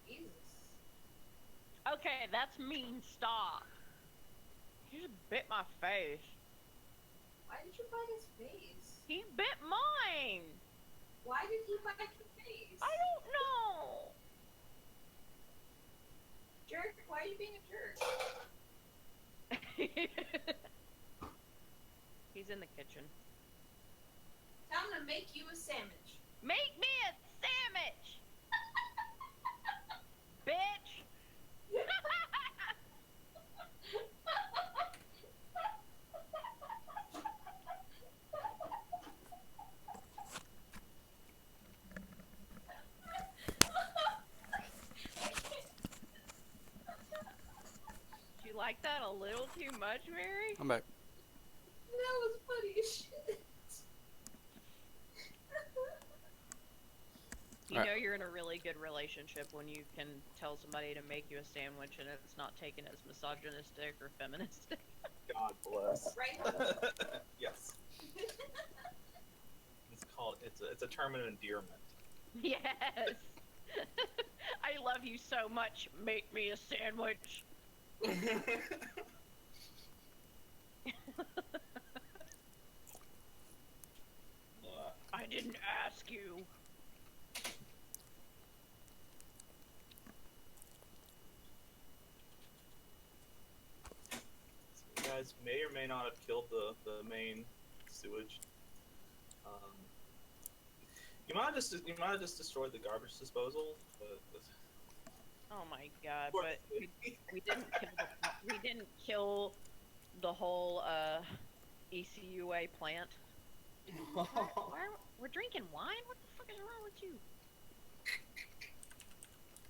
Speaker 3: Jesus.
Speaker 6: Okay, that's mean. Stop. You just bit my face.
Speaker 3: Why did you bite his face?
Speaker 6: He bit mine.
Speaker 3: Why did he bite your face?
Speaker 6: I don't know.
Speaker 3: Jerk, why are you being a jerk?
Speaker 6: He's in the kitchen.
Speaker 3: Tell him to make you a sandwich.
Speaker 6: Make me a sandwich! Bitch! Do you like that a little too much, Mary?
Speaker 5: I'm back.
Speaker 3: That was funny as shit.
Speaker 6: You
Speaker 5: Alright.
Speaker 6: know you're in a really good relationship when you can tell somebody to make you a sandwich and it's not taken as misogynistic or feministic.
Speaker 7: God bless.
Speaker 3: Right?
Speaker 7: Yes. It's called. It's a term of endearment.
Speaker 6: Yes! I love you so much, make me a sandwich. I didn't ask you.
Speaker 7: You guys may or may not have killed the main sewage. You might have just destroyed the garbage disposal, but
Speaker 6: Oh my god, but we didn't kill the whole ECUA plant. We're drinking wine? What the fuck is wrong with you?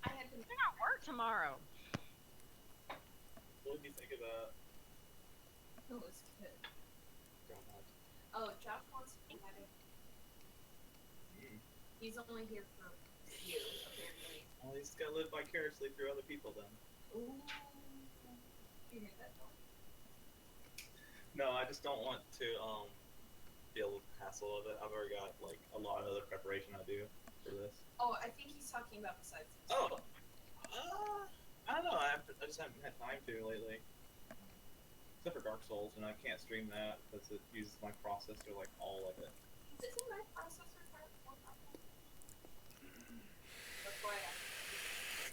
Speaker 3: I had to.
Speaker 6: I got work tomorrow.
Speaker 7: what did you think of that?
Speaker 3: It was good.
Speaker 7: God.
Speaker 3: Oh, Josh wants to have it. He's only here for you, apparently.
Speaker 7: Well, he's got to live vicariously through other people then.
Speaker 3: Ooh. You hear that, Josh?
Speaker 7: No, I just don't want to deal with the hassle of it. I've already got like a lot of other preparation I do for this.
Speaker 3: Oh, I think he's talking about besides this.
Speaker 7: Oh, I don't know. I just haven't had time to lately. Except for Dark Souls, and I can't stream that because it uses my processor, like all of it.
Speaker 3: Isn't my processor part more powerful? That's why I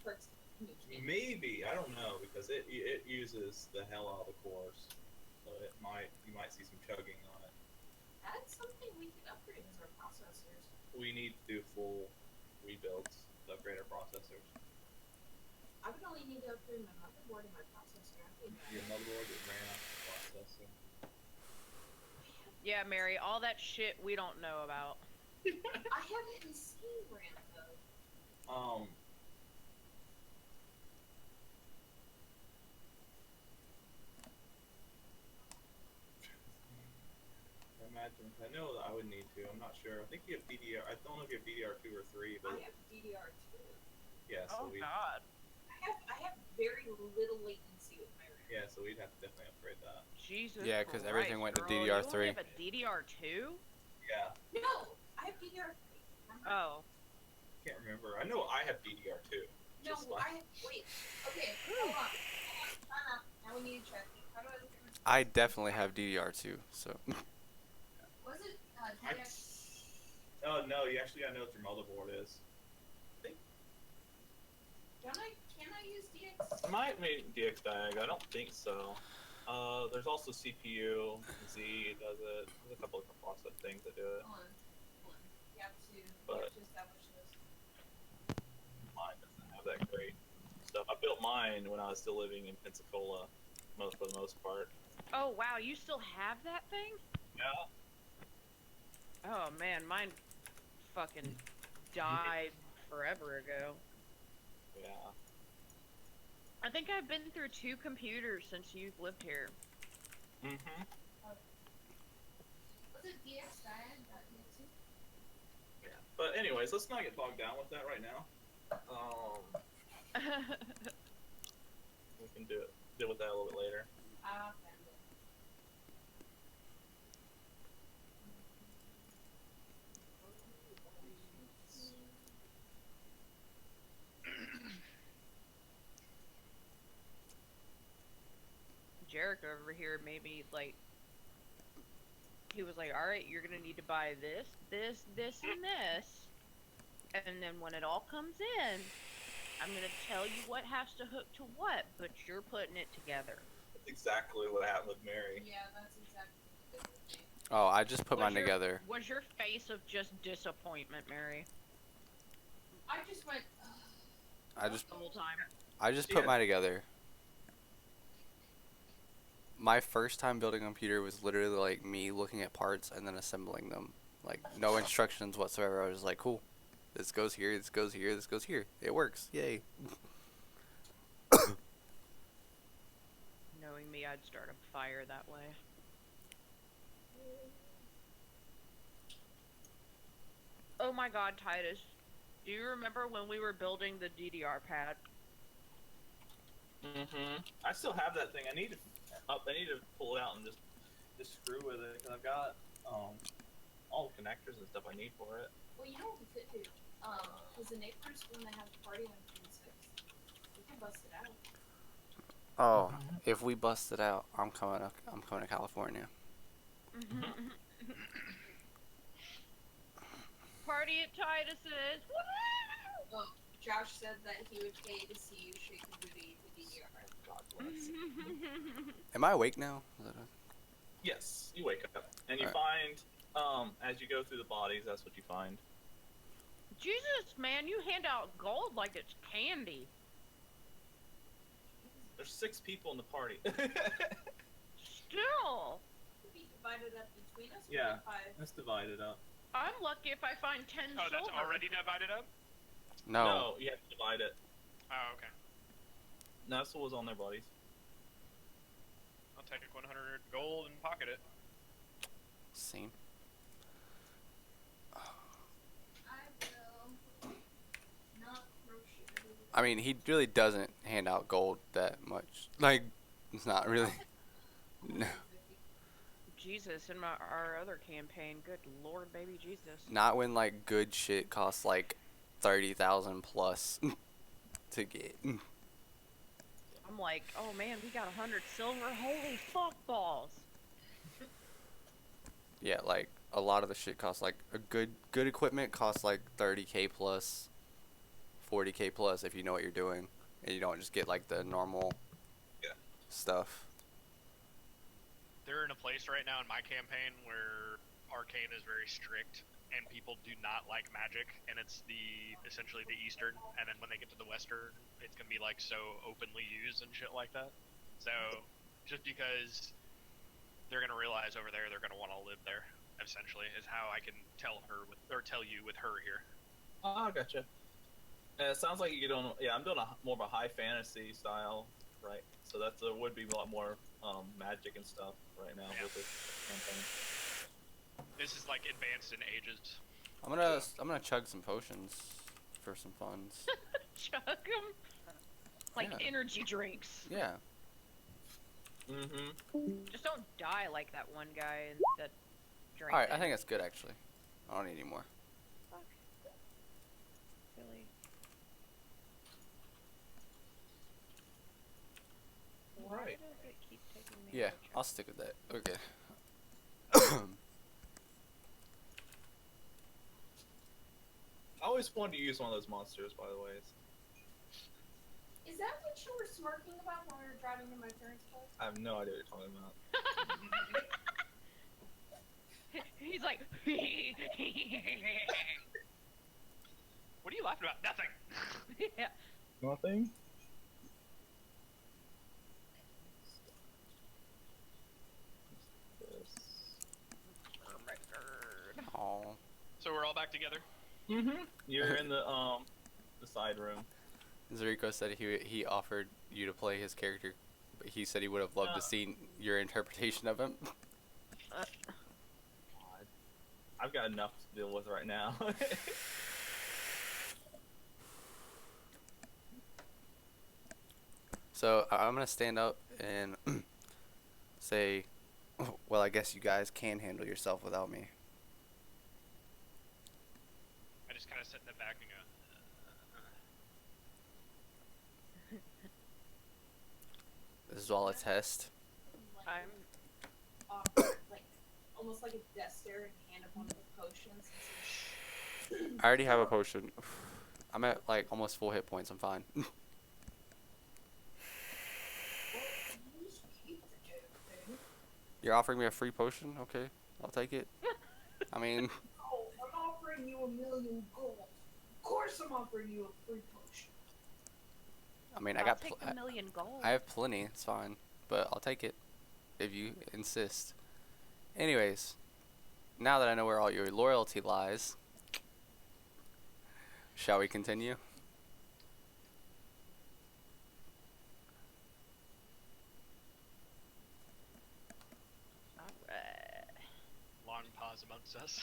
Speaker 3: perks me.
Speaker 7: Maybe, I don't know, because it uses the hell out of the cores, so you might see some chugging on it.
Speaker 3: That's something we could upgrade as our processors.
Speaker 7: We need to do full rebuilds to upgrade our processors.
Speaker 3: I would only need to upgrade my motherboard and my processor. I think
Speaker 7: Your motherboard is RAM processor.
Speaker 6: Yeah, Mary, all that shit we don't know about.
Speaker 3: I haven't even seen RAM though.
Speaker 7: I know that I would need to. I'm not sure. I think you have DDR. I don't know if you have DDR2 or 3, but
Speaker 3: I have DDR2.
Speaker 7: yeah. So
Speaker 6: God.
Speaker 3: I have very little latency with my RAM.
Speaker 7: Yeah, so we'd have to definitely upgrade that.
Speaker 6: Jesus
Speaker 5: Yeah, 'cause everything went to
Speaker 6: Christ, girl,
Speaker 5: DDR3.
Speaker 6: You only have a DDR2?
Speaker 7: Yeah,
Speaker 3: No, I have DDR3. Remember?
Speaker 6: Oh.
Speaker 7: can't remember. I know I have DDR2.
Speaker 3: No,
Speaker 7: Just fine.
Speaker 3: wait. Okay, hold on. Time out. Now we need to check. How do I look at my?
Speaker 5: I definitely have DDR2, so.
Speaker 3: Was it DX?
Speaker 7: Oh no, you actually gotta know what your motherboard is.
Speaker 3: Can I use DX?
Speaker 7: It might make DX Diag. I don't think so. There's also CPU. Z does it. There's a couple of process things that do it.
Speaker 3: Hold on. You have to
Speaker 7: But-
Speaker 3: establish this.
Speaker 7: Mine doesn't have that great stuff. I built mine when I was still living in Pensacola, for the most part.
Speaker 6: Oh, wow, you still have that thing?
Speaker 7: Yeah.
Speaker 6: Oh, man, mine fucking died forever ago.
Speaker 7: Yeah.
Speaker 6: I think I've been through 2 computers since you've lived here.
Speaker 7: Mm-hmm.
Speaker 3: Was it DXDiag.exe?
Speaker 7: Yeah. But anyways, let's not get bogged down with that right now. We can deal with that a little bit later.
Speaker 3: Ah, found it.
Speaker 6: Jarek over here maybe, like, he was like, alright, you're gonna need to buy this, this, this, and this. And then when it all comes in, I'm gonna tell you what has to hook to what, but you're putting it together.
Speaker 1: That's exactly what happened with Mary.
Speaker 3: Yeah, that's exactly what it did with me.
Speaker 5: Oh, I just put mine together.
Speaker 6: Was your face of just disappointment, Mary?
Speaker 3: I just went.
Speaker 5: I just
Speaker 6: The whole time.
Speaker 5: put mine together. My first time building a computer was literally like me looking at parts and then assembling them. Like no instructions whatsoever. I was just like, cool. This goes here, this goes here, this goes here. It works. Yay.
Speaker 6: Knowing me, I'd start a fire that way. Oh my god, Titus. Do you remember when we were building the DDR pad?
Speaker 1: I still have that thing. I need to pull it out and just screw with it because I've got all the connectors and stuff I need for it.
Speaker 3: Well, you know what we could do? Because the neighbors, when they have a party on June 6th, we can bust it out.
Speaker 5: Oh, if we bust it out, I'm coming to California.
Speaker 6: Party at Titus's. Woo!
Speaker 3: Well, Josh said that he would pay to see you shake the booty to DDR.
Speaker 1: God bless.
Speaker 5: Am I awake now? Is that
Speaker 1: Yes, you wake up and you
Speaker 5: Alright.
Speaker 1: find as you go through the bodies, that's what you find.
Speaker 6: Jesus, man, you hand out gold like it's candy.
Speaker 1: There's 6 people in the party.
Speaker 6: Still,
Speaker 3: Could be divided up between us.
Speaker 8: Yeah.
Speaker 3: 5.
Speaker 8: Let's divide it up.
Speaker 6: I'm lucky if I find 10
Speaker 2: Oh, that's
Speaker 6: silver.
Speaker 2: already divided up?
Speaker 5: No.
Speaker 1: You have to divide it.
Speaker 2: Oh, okay.
Speaker 1: That's what was on their bodies.
Speaker 2: I'll take 100 gold and pocket it.
Speaker 5: Same.
Speaker 3: I will not crochet.
Speaker 5: I mean, he really doesn't hand out gold that much. Like, it's not really. No.
Speaker 6: Jesus, in our other campaign, good lord, baby Jesus.
Speaker 5: Not when like good shit costs like 30,000 plus to get.
Speaker 6: I'm like, oh man, we got 100 silver. Holy fuck balls!
Speaker 5: Yeah, like a lot of the shit costs like a good equipment costs like 30k plus, 40k plus if you know what you're doing, and you don't just get like the normal stuff.
Speaker 2: They're in a place right now in my campaign where Arcane is very strict and people do not like magic, and it's essentially the Eastern, and then when they get to the Western, it's gonna be like so openly used and shit like that. So just because they're gonna realize over there they're gonna want to live there, essentially, is how I can tell you with her here.
Speaker 1: Oh, gotcha. It sounds like you're doing. Yeah, I'm doing more of a high fantasy style, right? So there would be a lot more magic and stuff right now with this campaign.
Speaker 2: This is like advanced in ages.
Speaker 5: I'm gonna chug some potions for some funds.
Speaker 6: Chug 'em like
Speaker 5: Yeah.
Speaker 6: energy drinks.
Speaker 5: Yeah.
Speaker 6: Just don't die like that one guy that drank.
Speaker 5: All right, I
Speaker 6: it.
Speaker 5: think that's good actually. I don't need any more.
Speaker 6: Fuck. Really? Why
Speaker 1: Right.
Speaker 6: does it keep taking me?
Speaker 5: Yeah,
Speaker 6: out of
Speaker 5: I'll
Speaker 6: check?
Speaker 5: stick with that. Okay.
Speaker 1: I always wanted to use one of those monsters, by the way.
Speaker 3: Is that what you were smirking about when we were driving to my parents' place?
Speaker 1: I have no idea what you're talking about.
Speaker 6: He's like.
Speaker 2: What are you laughing about? Nothing.
Speaker 6: Yeah.
Speaker 1: Nothing.
Speaker 5: Oh.
Speaker 2: So we're all back together.
Speaker 1: You're in the side room.
Speaker 5: Zeriko said he offered you to play his character, but he said he would have loved to see your interpretation of him.
Speaker 1: God. I've got enough to deal with right now.
Speaker 5: So I'm gonna stand up and say, well, I guess you guys can handle yourself without me.
Speaker 2: I just kind of sit in the back and go.
Speaker 5: This is all a test.
Speaker 6: I'm.
Speaker 3: Off, like, almost like a death stare and hand up one of the potions.
Speaker 5: I already have a potion. I'm at like almost full hit points. I'm fine.
Speaker 3: Well, you just keep the damn thing.
Speaker 5: You're offering me a free potion? Okay, I'll take it. I mean,
Speaker 3: Oh, I'm offering you 1,000,000 gold. Of course I'm offering you a free potion.
Speaker 5: I
Speaker 6: I'll
Speaker 5: got
Speaker 6: take the 1,000,000 gold.
Speaker 5: I have plenty. It's fine, but I'll take it if you insist. Anyways, now that I know where all your loyalty lies, shall we continue?
Speaker 6: Alright.
Speaker 2: Long pause amongst us.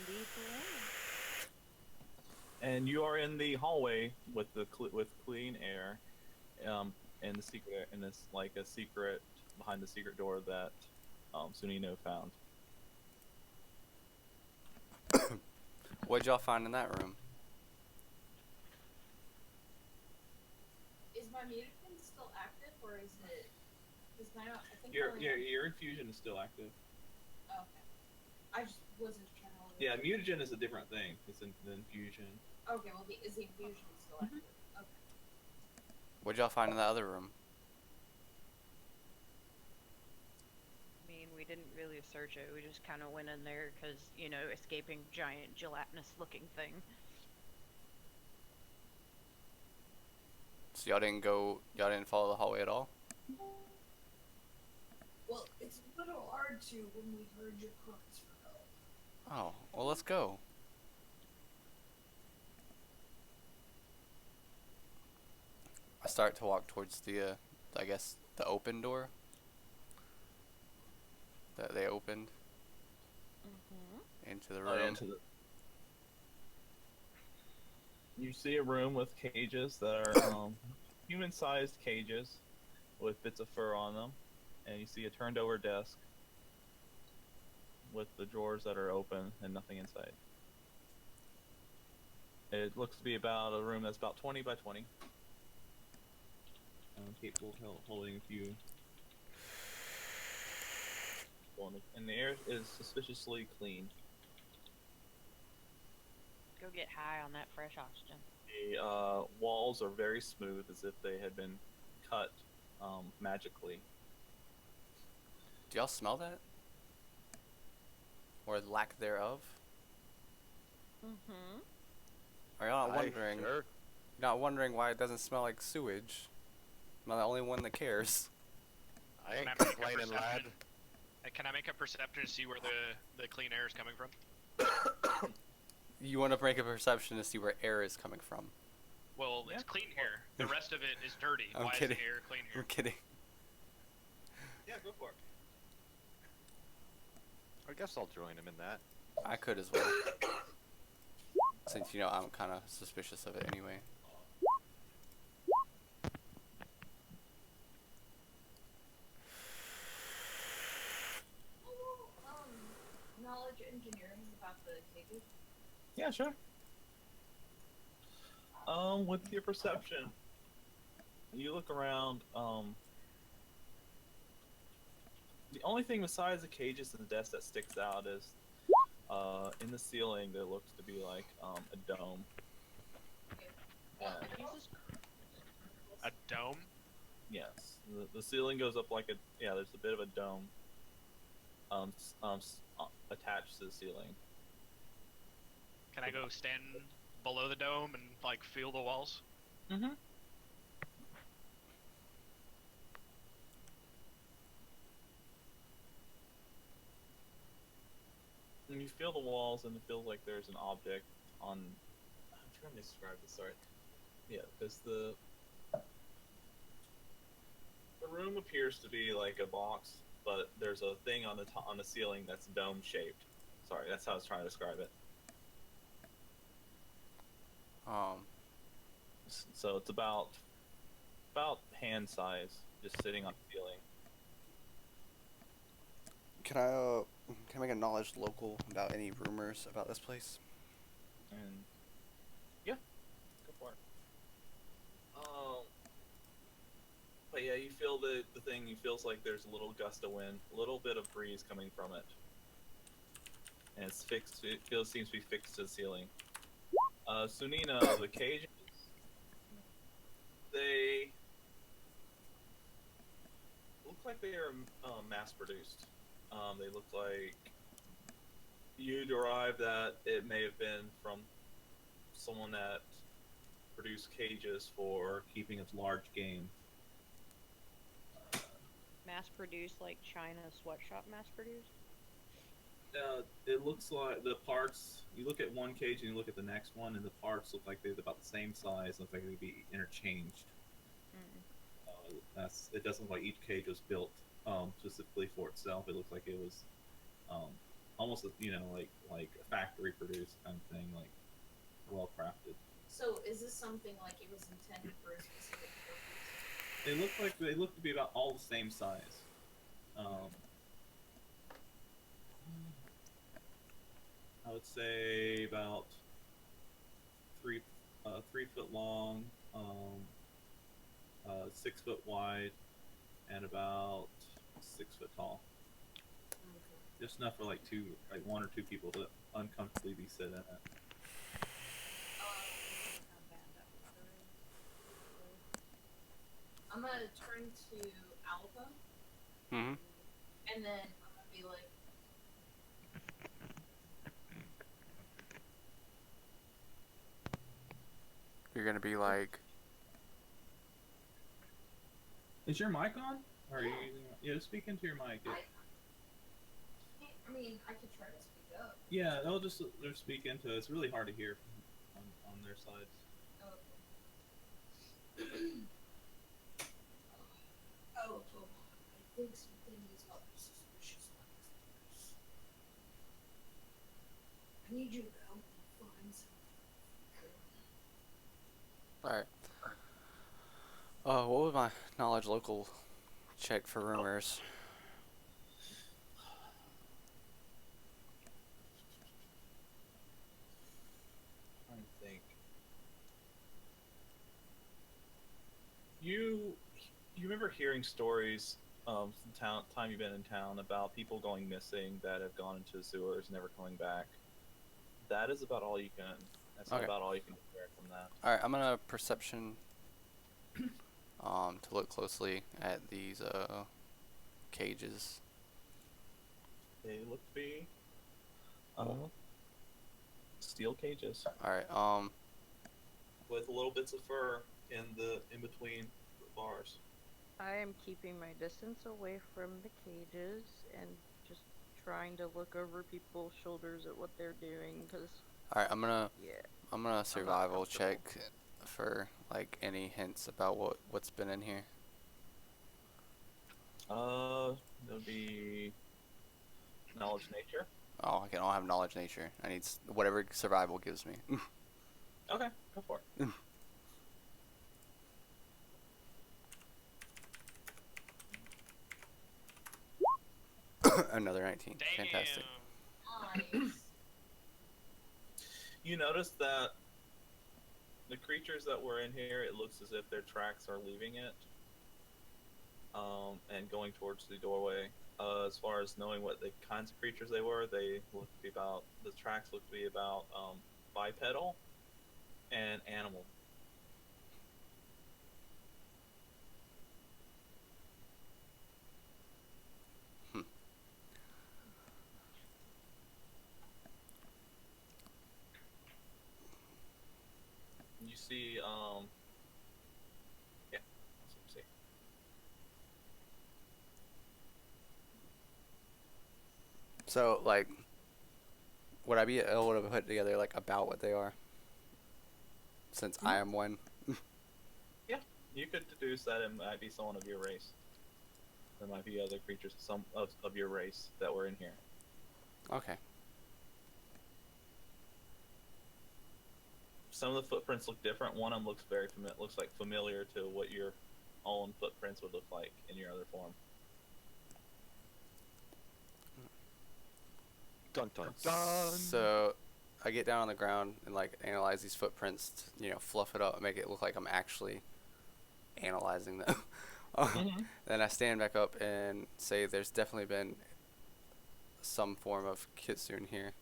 Speaker 6: Lead the way.
Speaker 7: And you are in the hallway with the with clean air, and the secret, and it's like a secret behind the secret door that Sunino found.
Speaker 5: What'd y'all find in that room?
Speaker 3: Is my mutagen still active, or is it? Is my I think
Speaker 7: Your infusion is still active.
Speaker 3: Okay. I just wasn't sure how.
Speaker 7: Yeah, mutagen is a different thing. It's an infusion.
Speaker 3: Okay, well, is the infusion still active? Okay.
Speaker 5: What'd y'all find in that other room?
Speaker 6: I mean, we didn't really search it. We just kind of went in there because, you know, escaping giant gelatinous-looking thing.
Speaker 5: So y'all didn't follow the hallway at all?
Speaker 3: Well, it's a little hard to when we heard your cries for help.
Speaker 5: Oh, well, let's go. I start to walk towards the, I guess, the open door that they opened into the room.
Speaker 7: You see a room with cages that are human-sized cages with bits of fur on them, and you see a turned-over desk with the drawers that are open and nothing inside. It looks to be about a room that's about 20 by 20. Capable of holding a few. And the air is suspiciously clean.
Speaker 6: Go get high on that fresh oxygen.
Speaker 7: The walls are very smooth, as if they had been cut magically.
Speaker 5: Do y'all smell that? Or lack thereof? Are y'all not wondering?
Speaker 4: Sure.
Speaker 5: You're not wondering why it doesn't smell like sewage? Am I the only one that cares?
Speaker 4: I ain't
Speaker 2: Can I make a
Speaker 4: complaining, lad.
Speaker 2: perception? Can I make a perception to see where the clean air is coming from?
Speaker 5: You want to make a perception to see where air is coming from?
Speaker 2: Well, it's clean here. The rest of it is dirty.
Speaker 5: I'm
Speaker 2: Why
Speaker 5: kidding.
Speaker 2: is the air clean here?
Speaker 5: I'm kidding.
Speaker 7: Yeah, go for it.
Speaker 4: I guess I'll join him in that.
Speaker 5: I could as well. Since, you know, I'm kind of suspicious of it anyway.
Speaker 3: Knowledge engineering about the cages.
Speaker 7: Yeah, sure. With your perception, you look around. The only thing besides the cages and the desk that sticks out is, in the ceiling there looks to be like a dome.
Speaker 6: Jesus.
Speaker 2: A dome?
Speaker 7: Yes, the ceiling goes up like a there's a bit of a dome. Attached to the ceiling.
Speaker 2: Can I go stand below the dome and like feel the walls?
Speaker 7: Mm-hmm. And you feel the walls, and it feels like there's an object on. I'm trying to describe this. Sorry. Yeah, because the room appears to be like a box, but there's a thing on the on the ceiling that's dome shaped. Sorry, that's how I was trying to describe it. So it's about hand size, just sitting on the ceiling.
Speaker 5: Can I make a knowledge local about any rumors about this place?
Speaker 7: And yeah, go for it. But yeah, you feel the thing. You feels like there's a little gust of wind, a little bit of breeze coming from it. and it's fixed. It seems to be fixed to the ceiling. Sunina, the cages, they look like they are mass produced. They look like you derive that it may have been from someone that produced cages for keeping its large game.
Speaker 6: Mass produced like China sweatshop mass produced?
Speaker 7: It looks like the parts. You look at one cage and you look at the next one, and the parts look like they're about the same size. Look like they'd be interchanged. It doesn't look like each cage was built specifically for itself. It looks like it was almost like a factory produced kind of thing, like well crafted.
Speaker 3: So is this something like it was intended for a specific purpose?
Speaker 7: They look to be about all the same size. I would say about 3 foot long, 6 foot wide, and about 6 foot tall.
Speaker 3: Okay.
Speaker 7: Just enough for like one or two people to uncomfortably be sitting in it.
Speaker 3: I'm gonna turn to Alpha,
Speaker 5: Mm-hmm.
Speaker 3: and then I'm gonna be like,
Speaker 5: You're gonna be like,
Speaker 7: Is your mic on? Or are you using? Yeah, speak into your mic.
Speaker 3: I mean, I could try to speak up.
Speaker 7: Yeah, they'll just speak into it. It's really hard to hear on their sides.
Speaker 3: Oh, I think something is up suspicious about this. I need you to help me find something.
Speaker 5: alright. What was my knowledge local check for rumors?
Speaker 7: Trying to think. You remember hearing stories from time you've been in town about people going missing that have gone into the sewers, never coming back. That is about all you can. That's
Speaker 5: Okay.
Speaker 7: about all you can hear from that.
Speaker 5: Alright, I'm gonna perception to look closely at these cages.
Speaker 7: They look to be steel cages
Speaker 5: Alright,
Speaker 7: with little bits of fur in between the bars.
Speaker 6: I am keeping my distance away from the cages and just trying to look over people's shoulders at what they're doing, because
Speaker 5: alright, I'm
Speaker 6: yeah.
Speaker 5: gonna survival
Speaker 7: comfortable.
Speaker 5: check for like any hints about what's been in here.
Speaker 7: That would be knowledge nature.
Speaker 5: Oh, I don't have knowledge nature. I need whatever survival gives me.
Speaker 7: Okay, go for it.
Speaker 5: Another 19.
Speaker 2: Damn.
Speaker 5: Fantastic.
Speaker 3: Nice.
Speaker 7: You notice that the creatures that were in here, it looks as if their tracks are leaving it, and going towards the doorway. As far as knowing what the kinds of creatures they were, they look to be about, the tracks look to be about bipedal and animal. You see, yeah, that's what you see.
Speaker 5: So, like, would I be able to put together, like, about what they are? Since I am one.
Speaker 7: You could deduce that it might be someone of your race. There might be other creatures, some of your race, that were in here.
Speaker 5: Okay.
Speaker 7: Some of the footprints look different. One of them looks looks like familiar to what your own footprints would look like in your other form.
Speaker 4: Dun dun dun.
Speaker 5: So, I get down on the ground and, like, analyze these footprints, fluff it up, make it look like I'm actually analyzing them. Then I stand back up and say there's definitely been some form of kitsune here.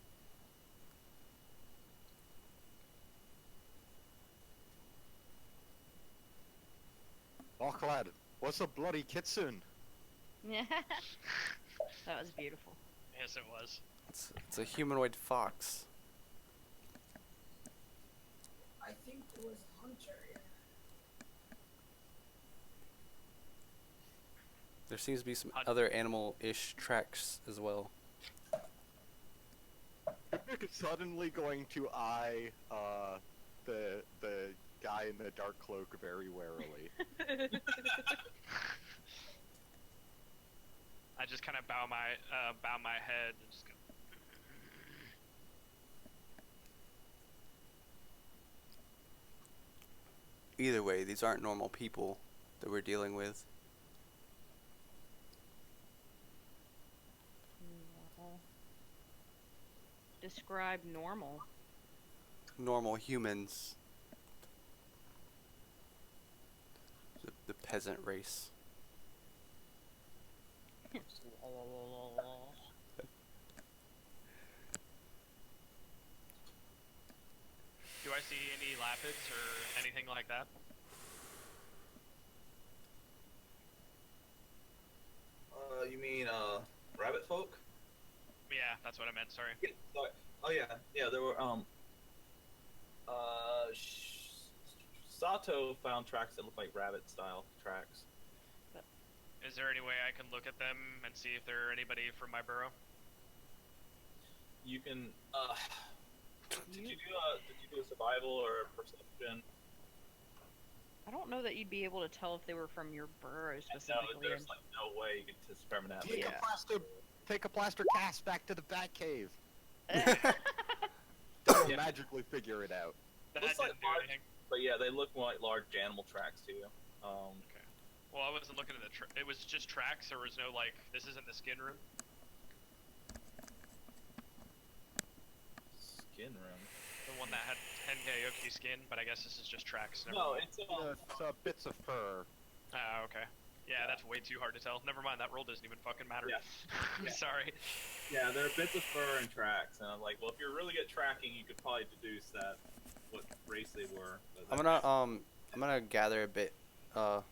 Speaker 4: Awklad, what's a bloody kitsune?
Speaker 6: Yeah. That was beautiful.
Speaker 2: Yes, it was.
Speaker 5: It's a humanoid fox.
Speaker 9: I think there was a hunter. Yeah.
Speaker 5: There seems to be some
Speaker 2: Hunt.
Speaker 5: other animal-ish tracks as well.
Speaker 4: Suddenly going to eye the guy in the dark cloak very warily.
Speaker 2: I just kind of bow my head and just go.
Speaker 5: Either way, these aren't normal people that we're dealing with.
Speaker 6: Normal. Describe normal.
Speaker 5: Normal humans. The peasant race.
Speaker 2: Do I see any lapids or anything like that?
Speaker 1: You mean rabbit folk?
Speaker 2: Yeah, that's what I meant. Sorry.
Speaker 1: Yeah, sorry. Oh yeah. There were Sato found tracks that look like rabbit style tracks.
Speaker 2: Is there any way I can look at them and see if there are anybody from my burrow?
Speaker 1: You can. Did you do a survival or a perception?
Speaker 6: I don't know that you'd be able to tell if they were from your burrow
Speaker 1: No,
Speaker 6: specifically.
Speaker 1: there's like no way you can determine that.
Speaker 4: Take
Speaker 6: Yeah.
Speaker 4: take a plaster cast back to the Batcave.
Speaker 6: Uh,
Speaker 4: They'll
Speaker 1: Yeah.
Speaker 4: magically figure it out.
Speaker 2: That
Speaker 1: Looks
Speaker 2: didn't
Speaker 1: like
Speaker 2: do
Speaker 1: large-
Speaker 2: anything.
Speaker 1: But yeah, they look more like large animal tracks to you.
Speaker 2: Okay. Well, I wasn't looking at the. It was just tracks. There was no like. This isn't the skin room.
Speaker 1: Skin room.
Speaker 2: The one that had Hengayoki skin, but I guess this is just tracks. Never
Speaker 1: No,
Speaker 2: mind.
Speaker 1: it's
Speaker 4: Bits of fur.
Speaker 2: Ah, okay. Yeah, that's way too hard to tell. Never mind. That roll doesn't even fucking matter.
Speaker 1: Yeah.
Speaker 2: I'm
Speaker 1: Yeah.
Speaker 2: sorry.
Speaker 1: Yeah, there are bits of fur and tracks, and I'm like, well, if you're really good at tracking, you could probably deduce that what race they were. But
Speaker 5: I'm gonna gather a bit, the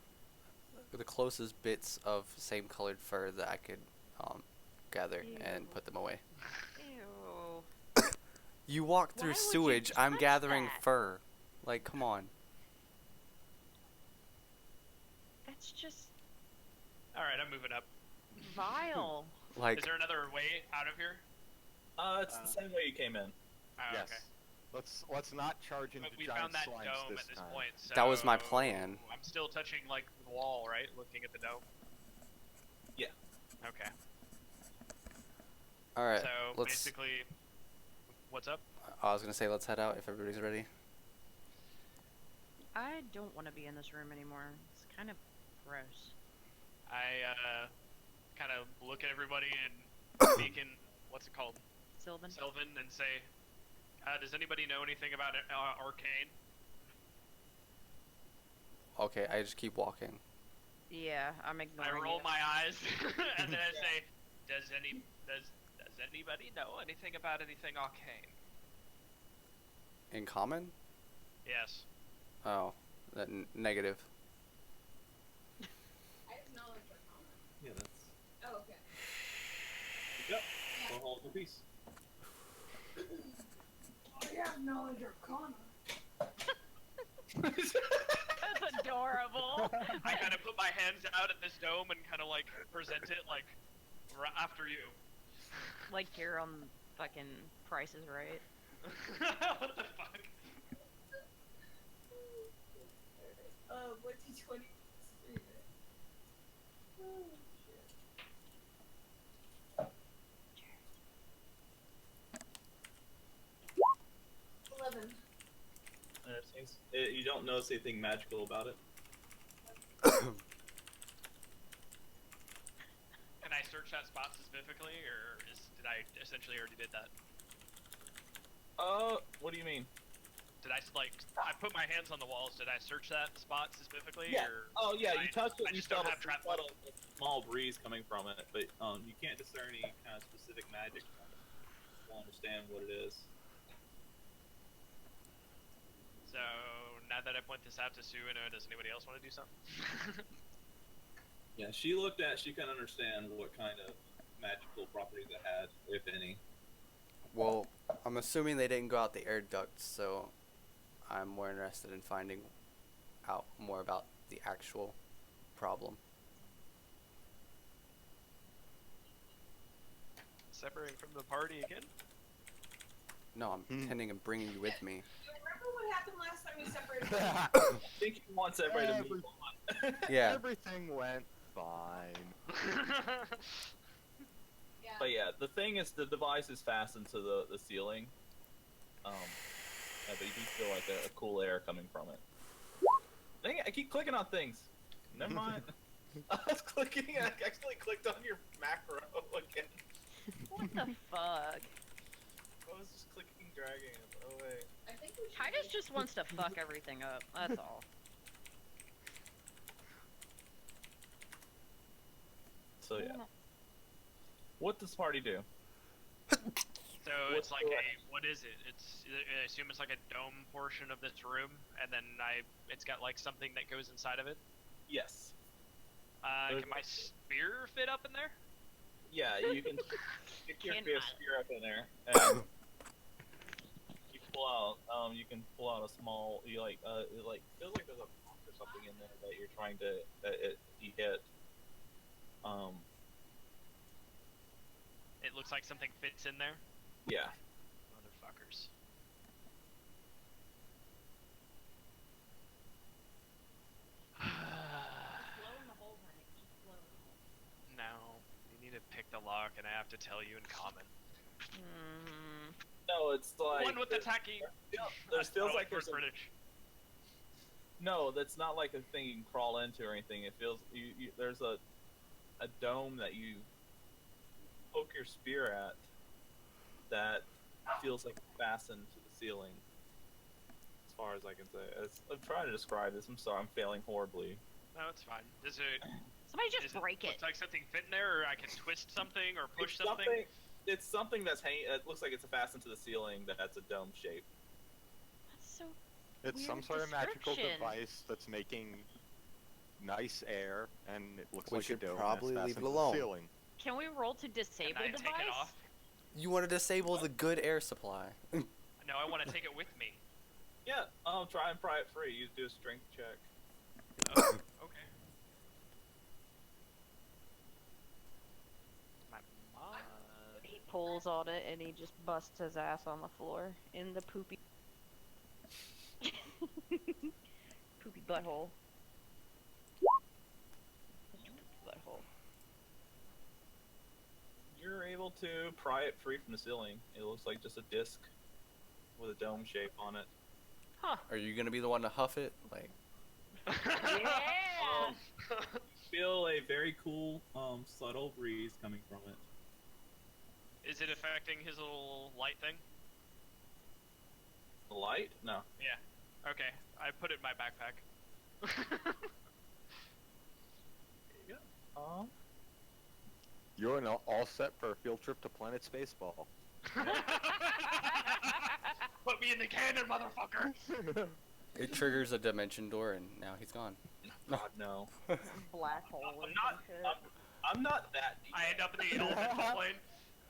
Speaker 5: closest bits of same colored fur that I could gather and put them away.
Speaker 6: Ew.
Speaker 5: You walk through
Speaker 6: Why would you
Speaker 5: sewage. I'm
Speaker 6: touch
Speaker 5: gathering
Speaker 6: that?
Speaker 5: fur. Like, come on.
Speaker 6: That's just
Speaker 2: All right, I'm moving up.
Speaker 6: vile.
Speaker 5: Like,
Speaker 2: Is there another way out of here?
Speaker 1: it's the same way you came in.
Speaker 2: Oh,
Speaker 4: Yes.
Speaker 2: okay.
Speaker 4: Let's not charge into
Speaker 2: But we
Speaker 4: giant
Speaker 2: found that
Speaker 4: slimes
Speaker 2: dome
Speaker 4: this
Speaker 2: at this
Speaker 4: time.
Speaker 2: point. So
Speaker 5: That was my plan.
Speaker 2: I'm still touching like the wall, right? Looking at the dome.
Speaker 1: Yeah.
Speaker 2: Okay.
Speaker 5: all right.
Speaker 2: So
Speaker 5: Let's.
Speaker 2: basically, what's up?
Speaker 5: I was gonna say let's head out if everybody's ready.
Speaker 6: I don't want to be in this room anymore. It's kind of gross.
Speaker 2: I kind of look at everybody and speak in what's it called,
Speaker 6: Sylvan?
Speaker 2: Sylvan, and say, does anybody know anything about Arcane?
Speaker 5: Okay, I just keep walking.
Speaker 6: Yeah, I'm
Speaker 2: I
Speaker 6: ignoring
Speaker 2: roll
Speaker 6: you.
Speaker 2: my eyes and then I say, does anybody know anything about anything Arcane?
Speaker 5: In common?
Speaker 2: Yes.
Speaker 5: Oh, negative.
Speaker 9: I have knowledge or common.
Speaker 1: Yeah, that's.
Speaker 9: Oh, okay.
Speaker 1: Yep. We'll hold the piece.
Speaker 9: I have knowledge or common.
Speaker 6: That's adorable.
Speaker 2: I kind of put my hands out at this dome and kind of like present it like after you.
Speaker 6: Like you're on fucking Price is Right.
Speaker 2: What the fuck?
Speaker 9: What D20? Oh, shit. 11.
Speaker 1: You don't notice anything magical about it.
Speaker 2: Can I search that spot specifically, or did I essentially already did that?
Speaker 1: What do you mean?
Speaker 2: Did I I put my hands on the walls? Did I search that spot specifically?
Speaker 1: Yeah.
Speaker 2: Or
Speaker 1: Oh yeah,
Speaker 2: I-
Speaker 1: you touched it.
Speaker 2: I
Speaker 1: You
Speaker 2: just don't
Speaker 1: felt
Speaker 2: have trap
Speaker 1: a small breeze coming from it, but you can't discern any kind of specific magic from it. You won't understand what it is.
Speaker 2: So now that I point this out to Suino, does anybody else want to do something?
Speaker 8: Yeah, she can understand what kind of magical properties it had, if any.
Speaker 5: Well, I'm assuming they didn't go out the air ducts, so I'm more interested in finding out more about the actual problem.
Speaker 2: Separating from the party again?
Speaker 5: No, I'm intending on bringing you with me.
Speaker 9: You remember what happened last time we separated?
Speaker 1: I think he wants everybody to move on.
Speaker 5: Yeah.
Speaker 4: Everything went fine.
Speaker 9: Yeah.
Speaker 1: But yeah, the thing is, the device is fastened to the ceiling. Yeah, but you do feel like a cool air coming from it. Dang it, I keep clicking on things. Never mind. I was clicking and I actually clicked on your macro again.
Speaker 6: What the fuck?
Speaker 1: I was just clicking and dragging it. Oh wait.
Speaker 9: I think we should.
Speaker 6: Titus just wants to fuck everything up. That's all.
Speaker 1: So yeah. What does party do?
Speaker 2: So it's like a, what is it? I assume it's like a dome portion of this room, and then it's got like something that goes inside of it.
Speaker 1: Yes.
Speaker 2: Can my spear fit up in there?
Speaker 1: Yeah, you can get your
Speaker 6: Cannot.
Speaker 1: spear up in there, and you pull out. You can pull out a small. It feels like there's a rock or something in there that you're trying to you hit.
Speaker 2: It looks like something fits in there.
Speaker 1: Yeah.
Speaker 2: Motherfuckers.
Speaker 9: Blow in the hole, honey. Just blow in the hole.
Speaker 2: No, you need to pick the lock, and I have to tell you in common.
Speaker 1: No, it's like
Speaker 2: One with the tacky.
Speaker 1: There feels like
Speaker 2: first
Speaker 1: there's a,
Speaker 2: British.
Speaker 1: no, that's not like a thing you can crawl into or anything. It feels there's a dome that you poke your spear at that feels like fastened to the ceiling. As far as I can say, I'm trying to describe this. I'm sorry, I'm failing horribly.
Speaker 2: No, it's fine. Does it?
Speaker 6: Somebody just break it.
Speaker 2: Looks like something fit in there, or I can twist something or push something.
Speaker 1: It's something that's hanging. It looks like it's fastened to the ceiling. That's a dome shape.
Speaker 6: That's so.
Speaker 4: It's
Speaker 6: Weird
Speaker 4: some sort of magical
Speaker 6: description.
Speaker 4: device that's making nice air, and it looks
Speaker 5: We
Speaker 4: like
Speaker 5: should
Speaker 4: a dome.
Speaker 5: probably
Speaker 4: that's
Speaker 5: leave
Speaker 4: fastened
Speaker 5: it
Speaker 4: to the
Speaker 5: alone.
Speaker 4: ceiling.
Speaker 6: Can we roll to disable
Speaker 2: Can I
Speaker 6: device?
Speaker 2: take it off?
Speaker 5: You want to disable the good air supply.
Speaker 2: No, I want to take it with me.
Speaker 1: Yeah, try and pry it free. You do a strength check.
Speaker 2: Oh, okay. My mod.
Speaker 6: He pulls on it and he just busts his ass on the floor in the poopy poopy butthole. Butthole.
Speaker 1: You're able to pry it free from the ceiling. It looks like just a disc with a dome shape on it.
Speaker 6: Huh.
Speaker 5: Are you gonna be the one to huff it? Like,
Speaker 6: Yeah.
Speaker 8: Feel a very cool, subtle breeze coming from it.
Speaker 2: Is it affecting his little light thing?
Speaker 1: The light? No.
Speaker 2: Yeah. Okay. I put it in my backpack.
Speaker 4: You're all set for a field trip to Planet Spaceball.
Speaker 2: Put me in the cannon, motherfucker!
Speaker 5: it triggers a dimension door, and now he's gone.
Speaker 1: God, no.
Speaker 6: Black hole or
Speaker 1: I'm not.
Speaker 6: some shit.
Speaker 1: I'm not that deep.
Speaker 2: I end up in the elemental plane.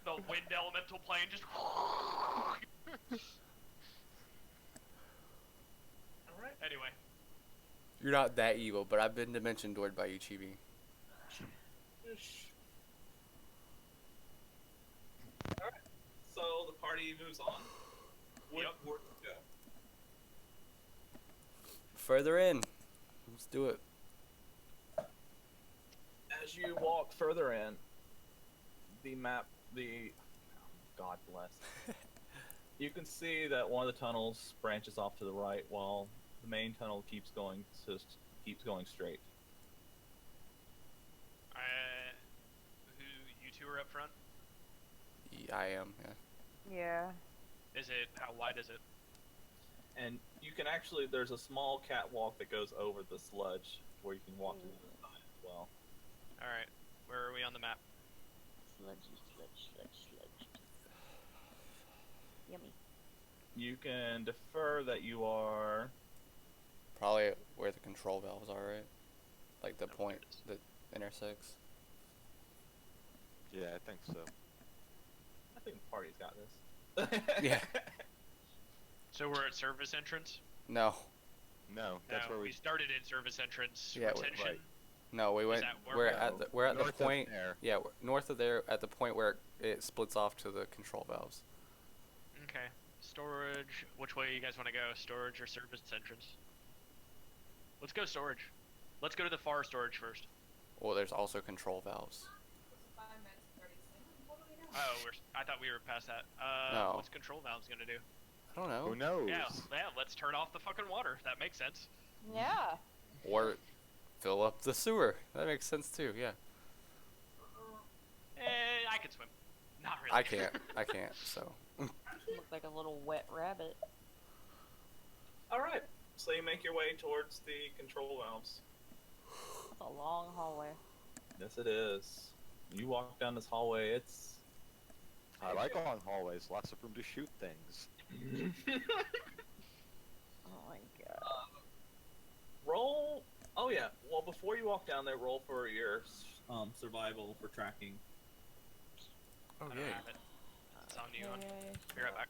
Speaker 2: The wind elemental plane just. Alright. Anyway.
Speaker 5: You're not that evil, but I've been dimension doored by you, Chibi.
Speaker 1: Alright. So the party moves on. Where
Speaker 2: Yep.
Speaker 1: to go?
Speaker 5: Further in. Let's do it.
Speaker 1: As you walk further in, God bless. You can see that one of the tunnels branches off to the right, while the main tunnel keeps going straight.
Speaker 2: Who you two are up front?
Speaker 5: Yeah, I am. Yeah.
Speaker 6: Yeah.
Speaker 2: Is it how wide is it?
Speaker 1: And you can actually, there's a small catwalk that goes over the sludge where you can walk to the other side as well.
Speaker 2: All right. Where are we on the map?
Speaker 6: Sludgy, sludge, sludge, sludge. Yummy.
Speaker 7: you can defer that you are.
Speaker 5: Probably where the control valves are, right? Like the
Speaker 2: Nope,
Speaker 5: point
Speaker 2: there it
Speaker 5: that intersects.
Speaker 4: Yeah, I think so.
Speaker 7: I think the party's got this.
Speaker 5: Yeah.
Speaker 2: So we're at service entrance.
Speaker 4: No,
Speaker 5: No,
Speaker 4: that's
Speaker 2: No,
Speaker 4: where
Speaker 2: we
Speaker 4: we.
Speaker 2: started in service entrance.
Speaker 5: Yeah,
Speaker 2: Retention.
Speaker 4: right.
Speaker 5: no, we went.
Speaker 2: that where
Speaker 5: We're
Speaker 2: we
Speaker 5: at
Speaker 4: go?
Speaker 5: the we're at
Speaker 4: North
Speaker 5: the
Speaker 4: of
Speaker 5: point.
Speaker 4: there.
Speaker 5: Yeah, north of there, at the point where it splits off to the control valves.
Speaker 2: Okay. Storage. Which way you guys want to go? Storage or service entrance? Let's go storage. Let's go to the far storage first.
Speaker 5: Well, there's also control valves.
Speaker 9: 5 minutes, 30 seconds. What do we know?
Speaker 2: Oh, I thought we were past that.
Speaker 5: No.
Speaker 2: What's control valves gonna do?
Speaker 5: I don't know.
Speaker 4: Who knows?
Speaker 2: Yeah, let's turn off the fucking water. That makes sense.
Speaker 6: Yeah.
Speaker 5: Or fill up the sewer. That makes sense too. Yeah.
Speaker 2: I can swim. Not really.
Speaker 5: I can't. I can't. So.
Speaker 6: Look like a little wet rabbit.
Speaker 7: All right. So you make your way towards the control valves.
Speaker 6: It's a long hallway.
Speaker 7: Yes, it is. You walk down this hallway. It's.
Speaker 4: I like long hallways. Lots of room to shoot things.
Speaker 6: Oh my god.
Speaker 7: Roll. Oh yeah. Well, before you walk down there, roll for your.
Speaker 8: Survival for tracking.
Speaker 5: Oh
Speaker 2: I don't have it. It's on you.
Speaker 6: Okay.
Speaker 2: Be right back.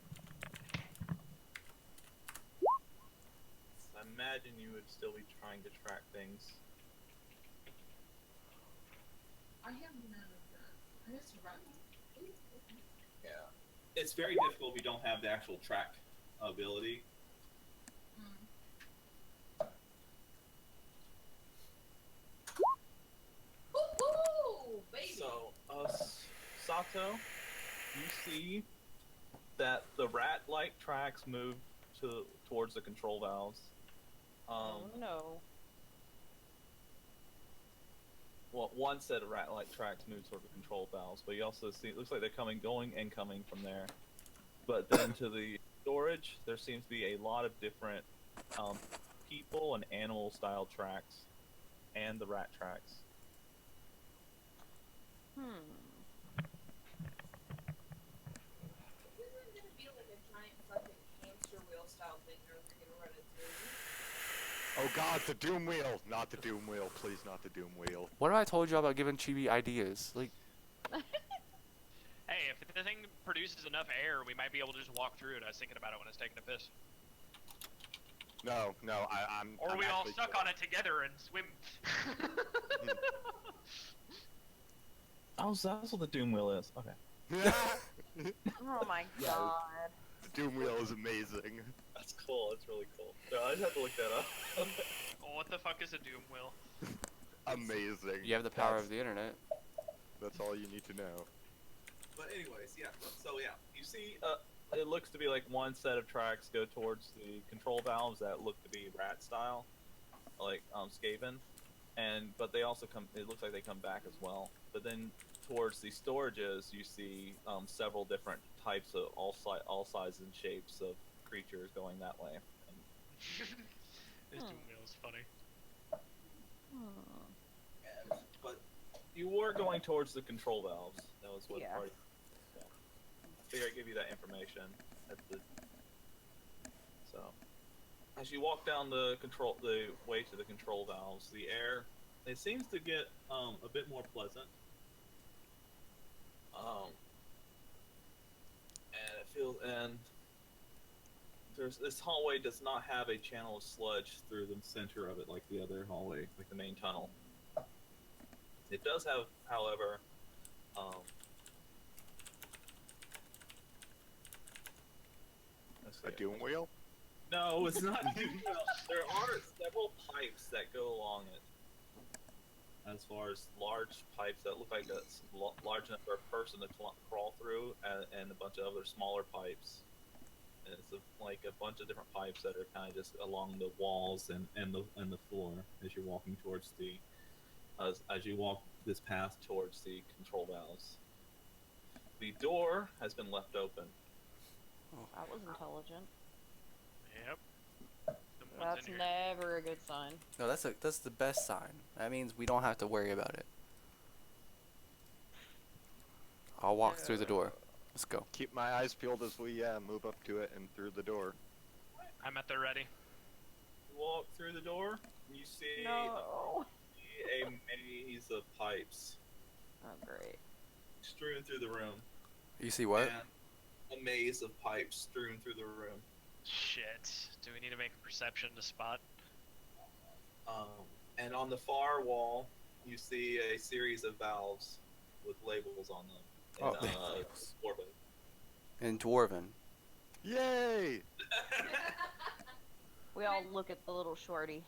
Speaker 7: I imagine you would still be trying to track things.
Speaker 9: I have none of that. I just run.
Speaker 7: Yeah.
Speaker 8: It's very difficult if you don't have the actual track ability.
Speaker 9: Woohoo! Baby!
Speaker 7: So, Sato, you see that the rat-like tracks move towards the control valves.
Speaker 6: Oh no.
Speaker 7: Well, one set of rat-like tracks move toward the control valves, but you also see it looks like they're going and coming from there. But then to the storage, there seems to be a lot of different people and animal-style tracks, and the rat tracks.
Speaker 6: Hmm.
Speaker 9: Isn't it gonna be like a giant fucking hamster wheel style thing or we're gonna run into?
Speaker 4: Oh god, the Doom Wheel! Not the Doom Wheel, please, not the Doom Wheel.
Speaker 5: What have I told you about giving Chibi ideas? Like,
Speaker 2: Hey, if the thing produces enough air, we might be able to just walk through it. I was thinking about it when I was taking a piss.
Speaker 4: No, I'm.
Speaker 2: Or
Speaker 4: I'm
Speaker 2: we all
Speaker 4: actually
Speaker 2: stuck on it together and swim.
Speaker 7: Oh, so that's what the Doom Wheel is. Okay.
Speaker 6: Oh my
Speaker 4: Yeah.
Speaker 6: god.
Speaker 4: The Doom Wheel is amazing.
Speaker 7: That's cool. That's really cool. So I just have to look that up.
Speaker 2: Oh, what the fuck is a doom wheel?
Speaker 4: Amazing.
Speaker 5: you have the power
Speaker 4: That's-
Speaker 5: of the internet.
Speaker 4: That's all you need to know.
Speaker 7: But anyways, yeah. So yeah, you see, it looks to be like one set of tracks go towards the control valves that look to be rat style, like Skaven, but they also come. It looks like they come back as well. But then towards the storages, you see several different types of all sizes and shapes of creatures going that way. And
Speaker 2: This doom wheel is funny.
Speaker 7: but you were going towards the control valves. That was what
Speaker 6: Yeah.
Speaker 7: part. Yeah. I figure I'd give you that information at the. So, as you walk down the way to the control valves, the air
Speaker 8: It seems to get a bit more pleasant.
Speaker 7: and it feels this hallway does not have a channel of sludge through the center of it like the other hallway, like the main tunnel. It does have, however, let's see.
Speaker 4: A Doom Wheel?
Speaker 7: No, it's not. There are several pipes that go along it. As far as large pipes that look like a large enough for a person to crawl through, and a bunch of other smaller pipes. And it's like a bunch of different pipes that are kind of just along the walls and the floor as you're walking towards the as you walk this path towards the control valves. The door has been left open.
Speaker 6: That was intelligent.
Speaker 2: Yep. Someone's
Speaker 6: That's
Speaker 2: in here.
Speaker 6: never a good sign.
Speaker 5: No, that's the best sign. That means we don't have to worry about it. I'll walk through the door. Let's go.
Speaker 4: Keep my eyes peeled as we move up to it and through the door.
Speaker 2: I'm at the ready.
Speaker 1: You walk through the door, you see
Speaker 6: No.
Speaker 1: a maze of pipes
Speaker 6: Oh, great.
Speaker 1: strewn through the room.
Speaker 5: You see what?
Speaker 1: And a maze of pipes strewn through the room.
Speaker 2: Shit. Do we need to make a perception to spot?
Speaker 1: And on the far wall, you see a series of valves with labels on them. In, Dwarven.
Speaker 5: In Dwarven.
Speaker 4: Yay!
Speaker 6: We all look at the little shorty.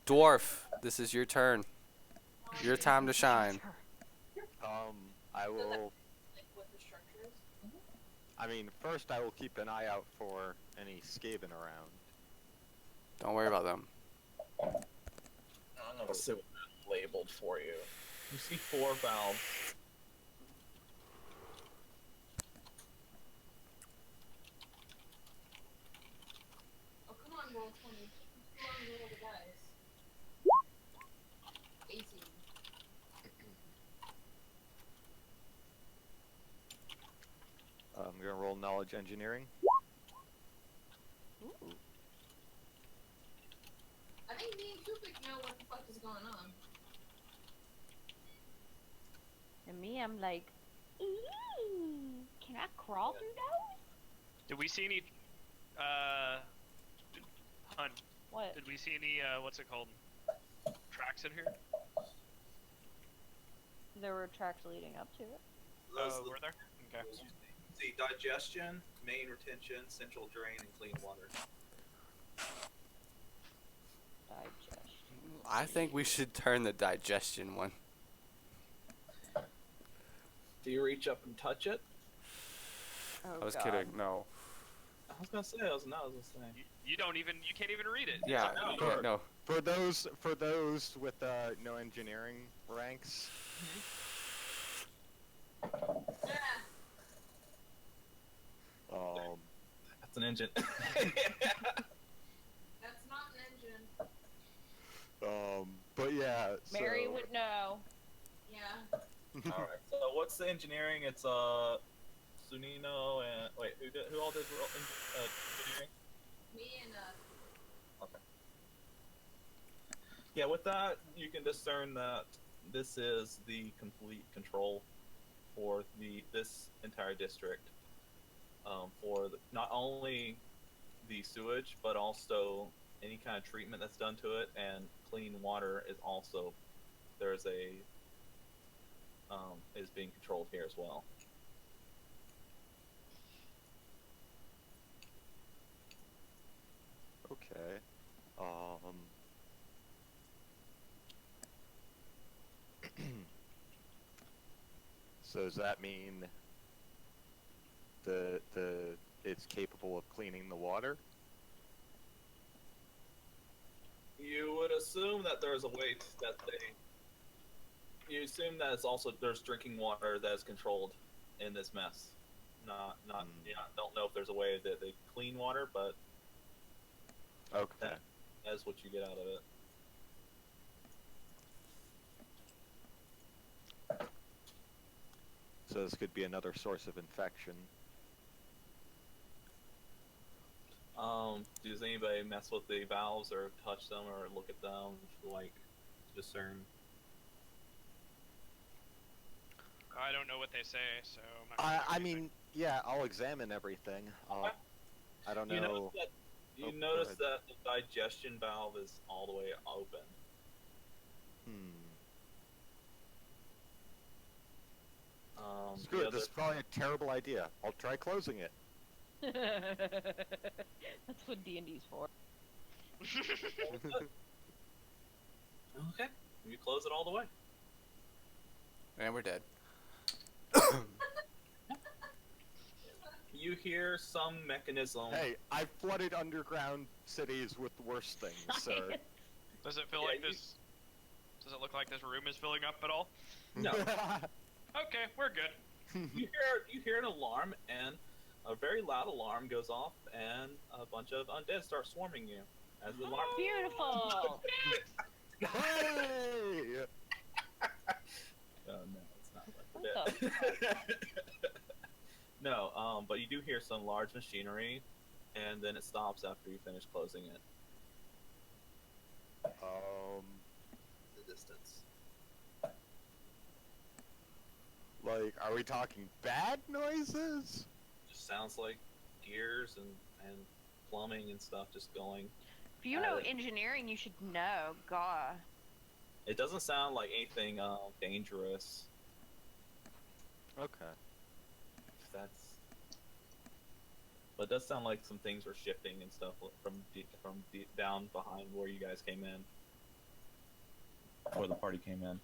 Speaker 5: Dwarf, this is your turn. Your time to shine.
Speaker 4: I will.
Speaker 9: Like what the structure is.
Speaker 4: I mean, first I will keep an eye out for any Skaven around.
Speaker 5: Don't worry about them.
Speaker 1: I'm gonna see what that's labeled for you. You see 4 valves.
Speaker 9: Oh, come on, roll 20. Come on, roll the dice. 18.
Speaker 4: I'm gonna roll knowledge engineering.
Speaker 6: Ooh.
Speaker 9: I think me and Kupik know what the fuck is going on.
Speaker 6: And me, I'm like, ooh, can I crawl through those?
Speaker 2: Did we see any, Hun,
Speaker 6: What?
Speaker 2: did we see any, what's it called? Tracks in here?
Speaker 6: There were tracks leading up to it.
Speaker 2: Were there? Okay.
Speaker 1: See digestion, main retention, central drain, and clean water.
Speaker 6: Digestion.
Speaker 5: I think we should turn the digestion one.
Speaker 1: Do you reach up and touch it?
Speaker 6: Oh,
Speaker 5: I was
Speaker 6: God.
Speaker 5: kidding. No.
Speaker 1: I was gonna say.
Speaker 2: You don't even, you can't even read it.
Speaker 5: Yeah.
Speaker 1: No.
Speaker 5: You can't, no.
Speaker 4: For those with no engineering ranks,
Speaker 1: That's an engine.
Speaker 9: That's not an engine.
Speaker 4: but yeah.
Speaker 6: Mary
Speaker 4: so,
Speaker 6: would know.
Speaker 9: Yeah.
Speaker 1: All right. So what's the engineering? It's Sunino and wait, who all did engineering?
Speaker 9: Me and
Speaker 1: Okay. Yeah, with that you can discern that this is the complete control for this entire district. For not only the sewage, but also any kind of treatment that's done to it, and clean water is also is being controlled here as well.
Speaker 4: Okay. So does that mean it's capable of cleaning the water?
Speaker 1: You would assume that there's a way you assume that it's also there's drinking water that is controlled in this mess. Don't know if there's a way that they clean water, but
Speaker 4: Okay.
Speaker 1: that's what you get out of it.
Speaker 4: So this could be another source of infection.
Speaker 1: Does anybody mess with the valves or touch them or look at them, like discern?
Speaker 2: I don't know what they say, so I'm not gonna
Speaker 4: I
Speaker 2: do anything.
Speaker 4: mean, yeah, I'll examine everything. I don't know.
Speaker 1: You
Speaker 4: Oh, go
Speaker 1: notice
Speaker 4: ahead.
Speaker 1: that the digestion valve is all the way open.
Speaker 4: Screw
Speaker 1: the
Speaker 4: it. This is probably a terrible idea. I'll try closing it.
Speaker 6: That's what D&D's for.
Speaker 1: Okay, you close it all the way.
Speaker 5: And we're dead.
Speaker 1: You hear some mechanism.
Speaker 4: Hey, I've flooded underground cities with worse things, sir.
Speaker 2: Does it feel
Speaker 1: Yeah,
Speaker 2: like this? Does it look like this room is filling up at all?
Speaker 1: No.
Speaker 2: Okay, we're good.
Speaker 1: You hear an alarm, and a very loud alarm goes off, and a bunch of undead start swarming you. As the alarm.
Speaker 6: Beautiful!
Speaker 4: Hey!
Speaker 1: Oh no, it's not like
Speaker 6: What
Speaker 1: that.
Speaker 7: No, but you do hear some large machinery, and then it stops after you finish closing it.
Speaker 8: The distance.
Speaker 4: Like, are we talking bad noises?
Speaker 7: Just sounds like gears and plumbing and stuff just going.
Speaker 6: If you know engineering, you should know. God.
Speaker 7: It doesn't sound like anything dangerous.
Speaker 4: Okay.
Speaker 7: If that's. But it does sound like some things were shifting and stuff from down behind where you guys came in, where the party came in.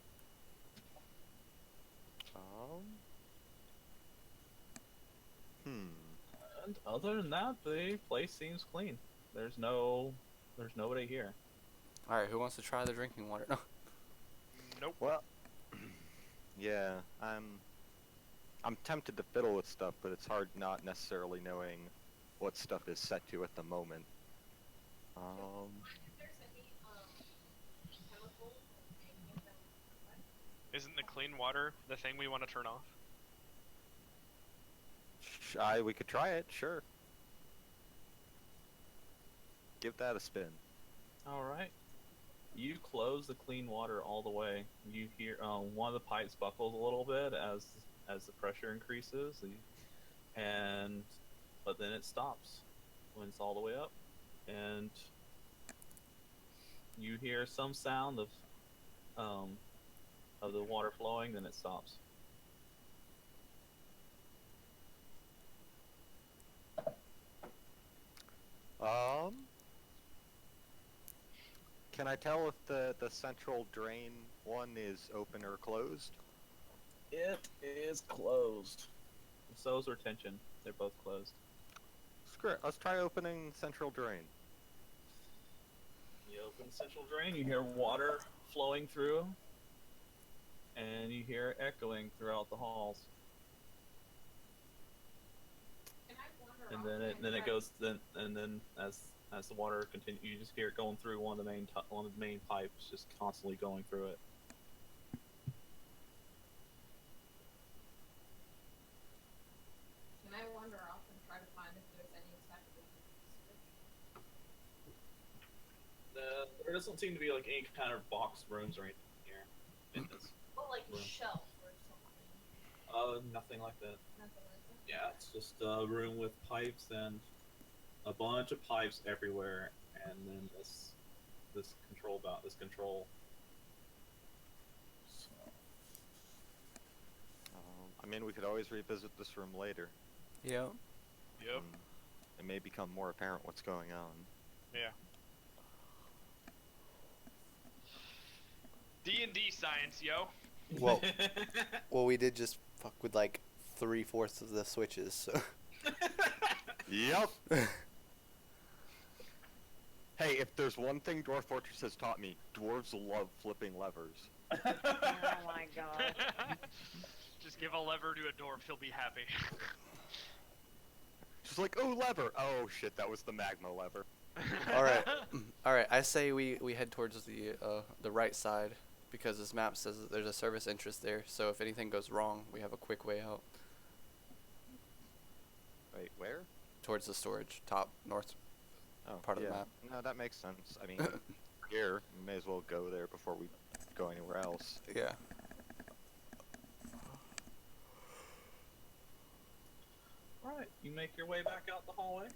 Speaker 7: And other than that, the place seems clean. There's nobody here.
Speaker 5: All right, who wants to try the drinking water? No.
Speaker 2: Nope.
Speaker 4: Well, yeah, I'm tempted to fiddle with stuff, but it's hard not necessarily knowing what stuff is set to at the moment.
Speaker 9: If there's any chemicals or anything that we
Speaker 2: Isn't the clean water the thing we want to turn off?
Speaker 4: We could try it, sure. Give that a spin.
Speaker 7: All right. You close the clean water all the way. You hear one of the pipes buckles a little bit as the pressure increases, but then it stops when it's all the way up, and you hear some sound of the water flowing. Then it stops.
Speaker 4: Can I tell if the central drain one is open or closed?
Speaker 7: It is closed. So is retention. They're both closed.
Speaker 4: Screw it, let's try opening central drain.
Speaker 7: You open the central drain, you hear water flowing through, and you hear it echoing throughout the halls.
Speaker 9: Can I wander
Speaker 7: And
Speaker 9: off
Speaker 7: then
Speaker 9: and
Speaker 7: it
Speaker 9: try-
Speaker 7: goes then as the water continues, you just hear it going through one of the main pipes, just constantly going through it.
Speaker 9: Can I wander off and try to find if there's any type of switch?
Speaker 7: There doesn't seem to be like any kind of box rooms or anything here in this.
Speaker 9: Well, like
Speaker 7: Room.
Speaker 9: shelf or something.
Speaker 7: Nothing like that.
Speaker 9: Nothing like that.
Speaker 7: Yeah, it's just a room with pipes and a bunch of pipes everywhere, and then this control. So,
Speaker 4: I mean, we could always revisit this room later.
Speaker 5: Yeah.
Speaker 2: Yep.
Speaker 4: It may become more apparent what's going on.
Speaker 2: Yeah. D&D science, yo.
Speaker 5: Well, we did just fuck with like 3/4 of the switches. So.
Speaker 4: Yep. Hey, if there's one thing Dwarf Fortress has taught me, dwarves love flipping levers.
Speaker 6: Oh my god.
Speaker 2: Just give a lever to a dwarf, he'll be happy.
Speaker 4: She's like, oh, lever. Oh, shit, that was the magma lever.
Speaker 5: All right. All right. I say we head towards the right side because this map says that there's a service interest there. So if anything goes wrong, we have a quick way out
Speaker 4: Wait, where?
Speaker 5: towards the storage, top north.
Speaker 4: Oh,
Speaker 5: Part of the
Speaker 4: yeah.
Speaker 5: map.
Speaker 4: No, that makes sense. I mean, here, we may as well go there before we go anywhere else.
Speaker 5: Yeah.
Speaker 7: Alright, you make your way back out the hallway.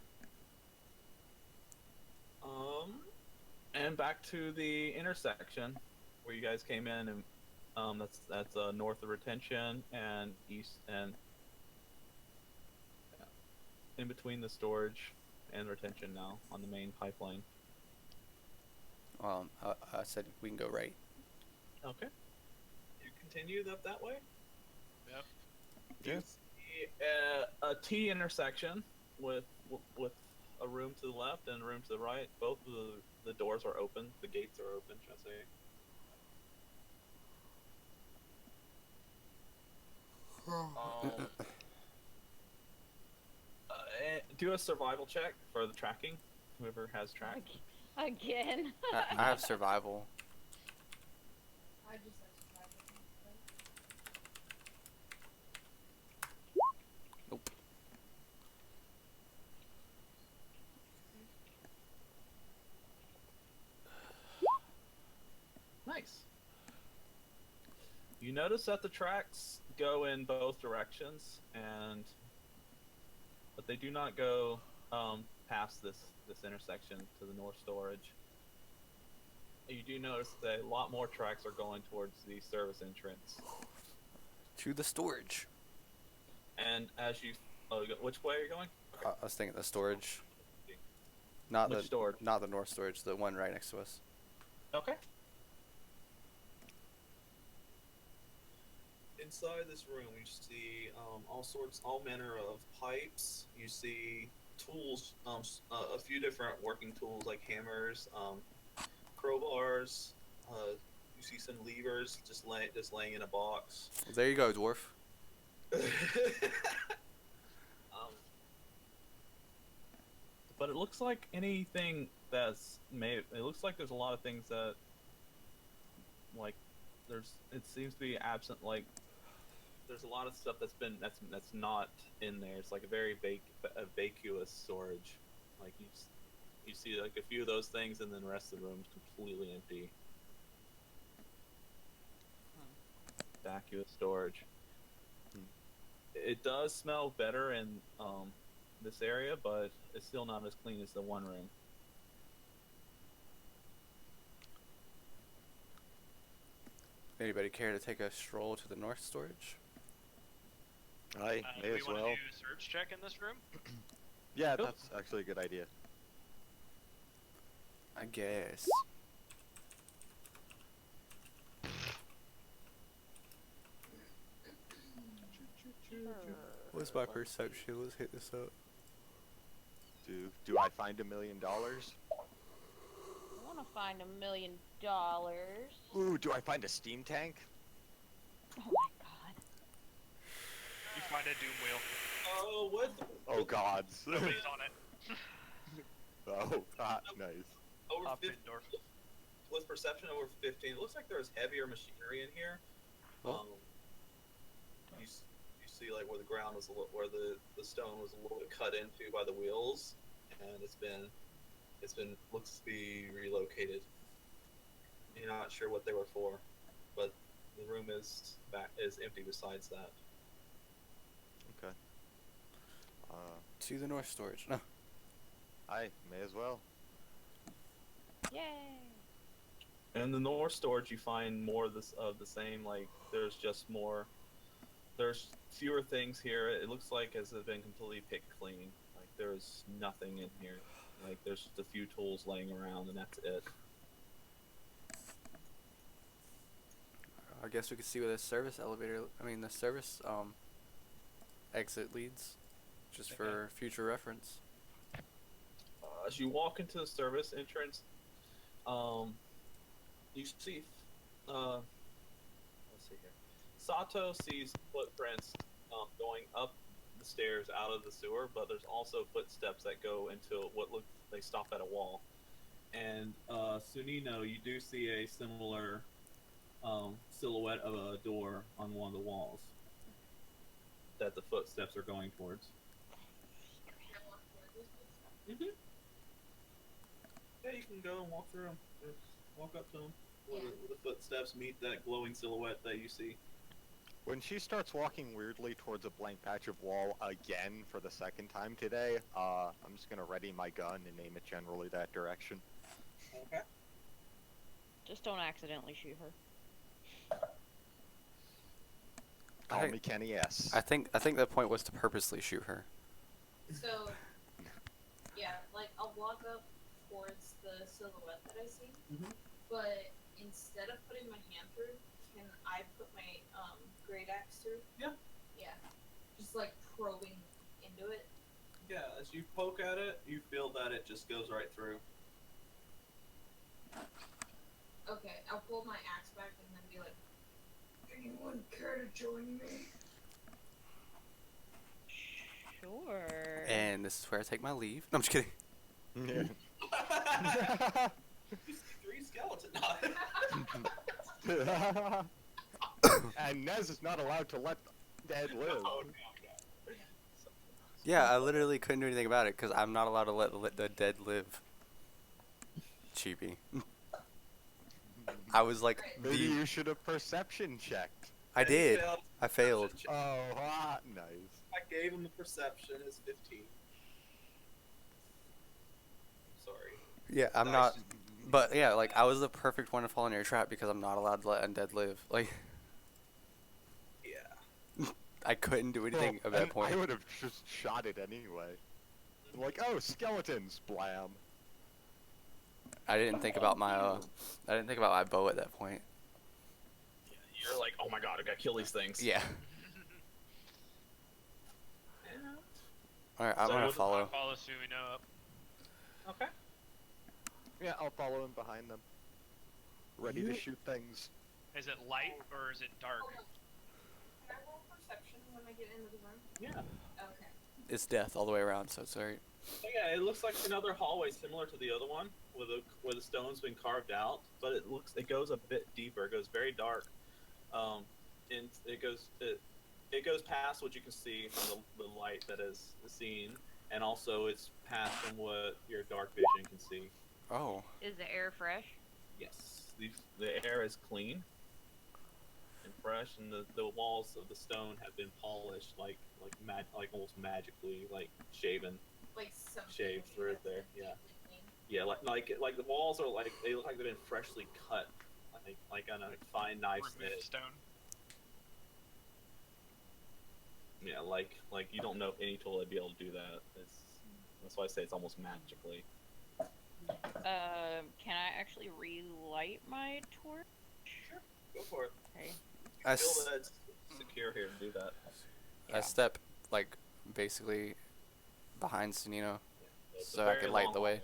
Speaker 7: And back to the intersection where you guys came in, and that's north of retention and east and in between the storage and retention now on the main pipeline.
Speaker 5: I said we can go right.
Speaker 7: Okay. You continue up that way.
Speaker 2: Yep.
Speaker 7: You see a T intersection with a room to the left and a room to the right. Both of the doors are open. The gates are open, should I say. Do a survival check for the tracking. Whoever has track.
Speaker 6: Again.
Speaker 5: I have survival.
Speaker 9: I just exercise.
Speaker 5: Nope.
Speaker 7: notice that the tracks go in both directions, but they do not go past this intersection to the north storage. You do notice that a lot more tracks are going towards the service entrance.
Speaker 5: To the storage.
Speaker 7: And as you, which way are you going?
Speaker 5: I was thinking the storage. Not
Speaker 7: Which
Speaker 5: the
Speaker 7: storage?
Speaker 5: Not the north storage, the one right next to us.
Speaker 7: Okay.
Speaker 8: Inside this room, you see all manner of pipes. You see tools, a few different working tools like hammers, crowbars. You see some levers just laying in a box.
Speaker 5: There you go, dwarf.
Speaker 7: But it looks like anything that's made. It looks like there's a lot of things that, like, it seems to be absent. Like, there's a lot of stuff that's not in there. It's like a very vacuous storage. Like you see like a few of those things, and then the rest of the room's completely empty. Vacuous storage. It does smell better in this area, but it's still not as clean as the one room.
Speaker 5: Anybody care to take a stroll to the north storage?
Speaker 4: I may
Speaker 2: Do
Speaker 4: as
Speaker 2: we want
Speaker 4: well.
Speaker 2: to do a search check in this room?
Speaker 4: Yeah,
Speaker 7: Cool.
Speaker 4: that's actually a good idea.
Speaker 5: I guess. What's my perception? Let's hit this up.
Speaker 4: Do I find $1 million?
Speaker 6: I want to find $1 million.
Speaker 4: Ooh, do I find a steam tank?
Speaker 6: Oh my god.
Speaker 2: You find a doom wheel.
Speaker 8: Oh, what?
Speaker 4: Oh gods.
Speaker 2: Nobody's on it.
Speaker 4: Oh, nice.
Speaker 8: Over
Speaker 2: Pop
Speaker 8: 50,
Speaker 2: Endorph.
Speaker 8: with perception over 15, it looks like there's heavier machinery in here.
Speaker 5: Oh.
Speaker 8: You see like where the ground was where the stone was a little bit cut into by the wheels, and it's been looks to be relocated. You're not sure what they were for, but the room is empty besides that.
Speaker 4: Okay.
Speaker 5: To the north storage. No.
Speaker 4: I may as well.
Speaker 6: Yay!
Speaker 7: In the north storage, you find more of the same. Like there's just more. There's fewer things here. It looks like as it's been completely picked clean. Like there's nothing in here. Like there's just a few tools laying around, and that's it.
Speaker 5: I guess we could see where the service the service exit leads, just for future reference.
Speaker 7: As you walk into the service entrance, you see, let's see here. Sato sees footprints going up the stairs out of the sewer, but there's also footsteps that go into they stop at a wall. And Sunino, you do see a similar silhouette of a door on one of the walls that the footsteps are going towards. Mm-hmm. Yeah, you can go and walk through them. Just walk up to them. Where the footsteps meet that glowing silhouette that you see.
Speaker 4: When she starts walking weirdly towards a blank patch of wall again for the second time today, I'm just gonna ready my gun and aim it generally that direction.
Speaker 8: Okay.
Speaker 6: Just don't accidentally shoot her.
Speaker 4: Call me Kenny S.
Speaker 5: I think the point was to purposely shoot her.
Speaker 9: So, yeah, like I'll walk up towards the silhouette that I see, but instead of putting my hand through, can I put my great axe through?
Speaker 8: Yeah.
Speaker 9: Yeah. Just like probing into it.
Speaker 8: Yeah, as you poke at it, you feel that it just goes right through.
Speaker 9: Okay, I'll pull my axe back and then be like, anyone care to join me?
Speaker 6: Sure.
Speaker 5: And this is where I take my leave. No, I'm just kidding.
Speaker 8: You see 3 skeleton knives.
Speaker 4: And Nez is not allowed to let the dead live.
Speaker 8: Oh, no.
Speaker 5: Yeah, I literally couldn't do anything about it because I'm not allowed to let the dead live. Cheapy. I was like,
Speaker 4: Maybe you should have perception checked.
Speaker 5: I
Speaker 8: And he
Speaker 5: did.
Speaker 8: failed.
Speaker 5: I failed.
Speaker 4: Oh, nice.
Speaker 8: I gave him a perception as 15.
Speaker 1: Sorry.
Speaker 5: Yeah, I'm
Speaker 8: Nice.
Speaker 5: not. But yeah, like I was the perfect one to fall in your trap because I'm not allowed to let undead live. Like
Speaker 8: Yeah.
Speaker 5: I couldn't do anything
Speaker 4: Well,
Speaker 5: at that
Speaker 4: and
Speaker 5: point.
Speaker 4: I would have just shot it anyway. Like, oh, skeletons, blam.
Speaker 5: I didn't think about my bow at that point.
Speaker 1: Yeah, you're like, oh my god, I gotta kill these things.
Speaker 5: Yeah. All right, I'm
Speaker 1: So
Speaker 5: gonna
Speaker 1: with the
Speaker 5: follow.
Speaker 2: I'll follow Suino up.
Speaker 1: Okay.
Speaker 4: Yeah, I'll follow him behind them. Ready to shoot things.
Speaker 2: Is it light or is it dark?
Speaker 9: Can I roll perception when I get into the room?
Speaker 1: Yeah.
Speaker 9: Okay.
Speaker 5: It's death all the way around, so it's alright.
Speaker 1: So yeah, it looks like another hallway similar to the other one, where the stone's been carved out, but it goes a bit deeper. It goes very dark, and it goes past what you can see from the light that is seen, and also it's past from what your dark vision can see.
Speaker 5: Oh.
Speaker 6: Is the air fresh?
Speaker 1: Yes, the air is clean and fresh, and the walls of the stone have been polished like almost magically, like shaven.
Speaker 9: Like something
Speaker 1: Shaved through it there,
Speaker 9: deeply
Speaker 1: yeah.
Speaker 9: clean.
Speaker 1: Yeah, like the walls are like they look like they've been freshly cut, like on a fine knife
Speaker 2: Remove
Speaker 1: snip.
Speaker 2: stone.
Speaker 1: Yeah, like you don't know any tool that'd be able to do that. That's why I say it's almost magically.
Speaker 6: Can I actually relight my torch?
Speaker 1: Go for it.
Speaker 6: Okay.
Speaker 5: I,
Speaker 1: Feel
Speaker 5: s-
Speaker 1: that it's secure here to do that.
Speaker 5: I step like basically behind Sunino
Speaker 1: It's a
Speaker 5: so I
Speaker 1: very
Speaker 5: can light
Speaker 1: long
Speaker 5: the way.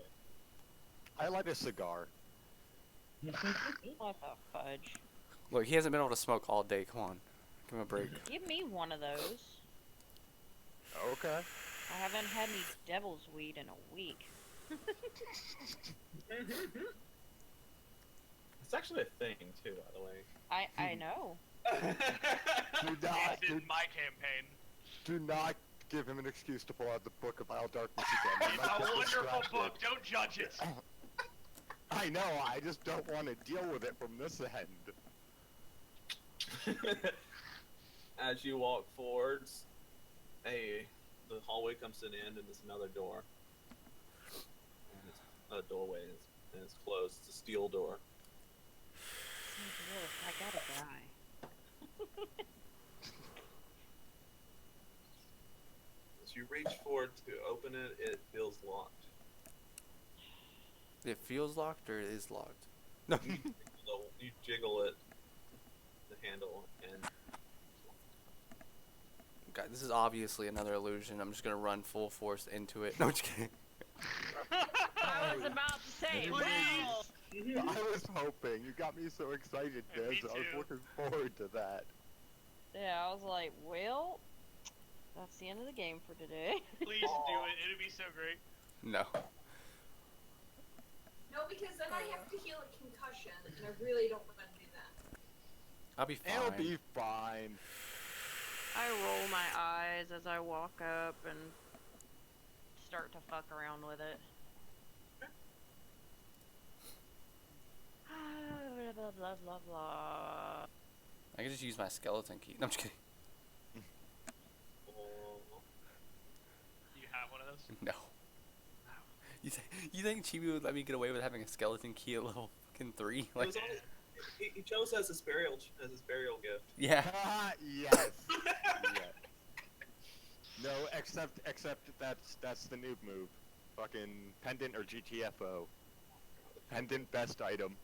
Speaker 4: I light a cigar.
Speaker 6: What the fudge?
Speaker 5: Look, he hasn't been able to smoke all day. Come on, give him a break.
Speaker 6: Give me one of those.
Speaker 4: Okay.
Speaker 6: I haven't had any devil's weed in a week.
Speaker 1: It's actually a thing too, by the way.
Speaker 6: I know.
Speaker 4: Do not,
Speaker 2: It's in my campaign.
Speaker 4: do not give him an excuse to pull out the Book of Vile Darkness again. He
Speaker 2: It's
Speaker 4: might
Speaker 2: a
Speaker 4: get
Speaker 2: wonderful
Speaker 4: distracted.
Speaker 2: book. Don't judge it.
Speaker 4: I know, I just don't want to deal with it from this end.
Speaker 1: As you walk forwards, the hallway comes to an end, and there's another door. And it's a doorway, and it's closed. It's a steel door.
Speaker 6: I gotta die.
Speaker 1: As you reach forward to open it, it feels locked.
Speaker 5: It feels locked or it is locked? No.
Speaker 1: You jiggle it, the handle, and
Speaker 5: God, this is obviously another illusion. I'm just gonna run full force into it. No, I'm just kidding.
Speaker 6: I was about to say,
Speaker 2: Please.
Speaker 6: wow.
Speaker 4: I was hoping. You got me so excited,
Speaker 2: Yeah, me
Speaker 4: Des. I was
Speaker 2: too.
Speaker 4: looking forward to that.
Speaker 6: Yeah, I was like, well, that's the end of the game for today.
Speaker 2: Please do it. It'd be so great.
Speaker 5: No.
Speaker 9: No, because then I have to heal a concussion, and I really don't want to do that.
Speaker 5: I'll be fine.
Speaker 4: It'll be fine.
Speaker 6: I roll my eyes as I walk up and start to fuck around with it. Blah, blah, blah, blah.
Speaker 5: I can just use my skeleton key. No, I'm just kidding.
Speaker 2: You have one of those?
Speaker 5: No. You think Chibi would let me get away with having a skeleton key at level fucking 3?
Speaker 1: it
Speaker 5: Like,
Speaker 1: was he chose as his burial gift.
Speaker 5: yeah.
Speaker 4: Yes. Yes. No, except that's the noob move. Fucking pendant or GTFO. Pendant best item.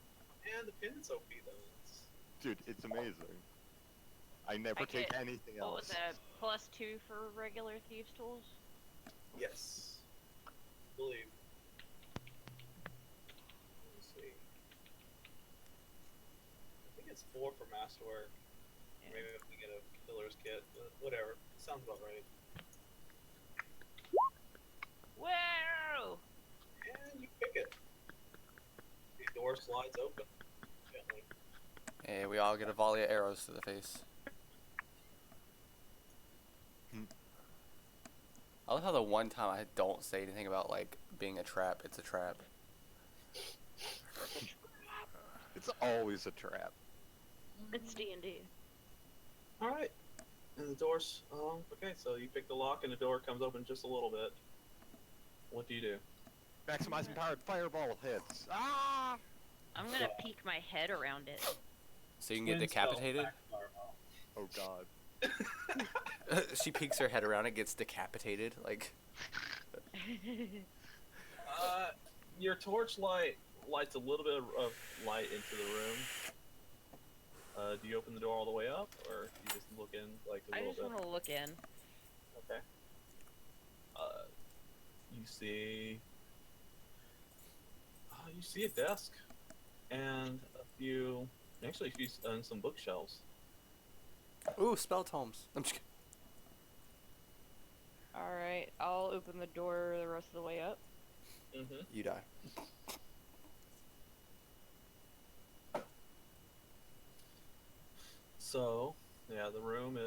Speaker 1: And the pin's OP though. It's,
Speaker 4: Dude, it's amazing. I never
Speaker 6: I
Speaker 4: take
Speaker 6: get-
Speaker 4: anything
Speaker 6: What
Speaker 4: else.
Speaker 6: was that? +2 for regular thieves' tools?
Speaker 1: yes. I believe. Let me see. I think it's 4 for masterwork.
Speaker 6: Yeah.
Speaker 1: Maybe if we get a killer's kit, but whatever. Sounds about right.
Speaker 6: Whoa!
Speaker 1: And you pick it. The door slides open. Gently.
Speaker 5: Hey, we all get a volley of arrows to the face. I love how the one time I don't say anything about, like, being a trap, it's a trap.
Speaker 4: It's always a trap.
Speaker 6: It's D&D.
Speaker 7: All right. And the door's okay. So you pick the lock, and the door comes open just a little bit. What do you do?
Speaker 4: Maximizing powered fireball hits. Ah!
Speaker 6: I'm gonna peek my head around it.
Speaker 5: So you can get
Speaker 8: Twin spell
Speaker 5: decapitated.
Speaker 8: backfire.
Speaker 4: Oh god.
Speaker 5: She peeks her head around and gets decapitated. Like,
Speaker 7: Your torch lights a little bit of light into the room. Do you open the door all the way up, or do you just look in like a
Speaker 6: I
Speaker 7: little
Speaker 6: just
Speaker 7: bit?
Speaker 6: want to look in.
Speaker 7: Okay. You see. You see a desk, and a few. Actually, and some bookshelves.
Speaker 5: ooh, spell tomes. I'm just kidding.
Speaker 6: Alright, I'll open the door the rest of the way up.
Speaker 7: Mm-hmm.
Speaker 5: You die.
Speaker 7: So, yeah, the room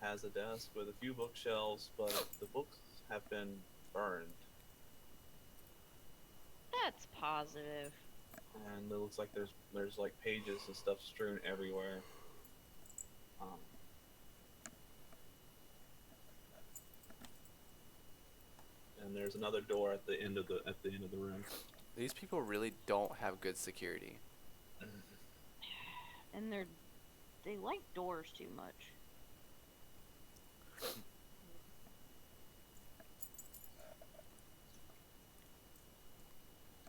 Speaker 7: has a desk with a few bookshelves, but the books have been burned,
Speaker 6: That's positive.
Speaker 7: and it looks like there's like pages and stuff strewn everywhere. And there's another door at the end of the room.
Speaker 5: These people really don't have good security.
Speaker 6: And they like doors too much.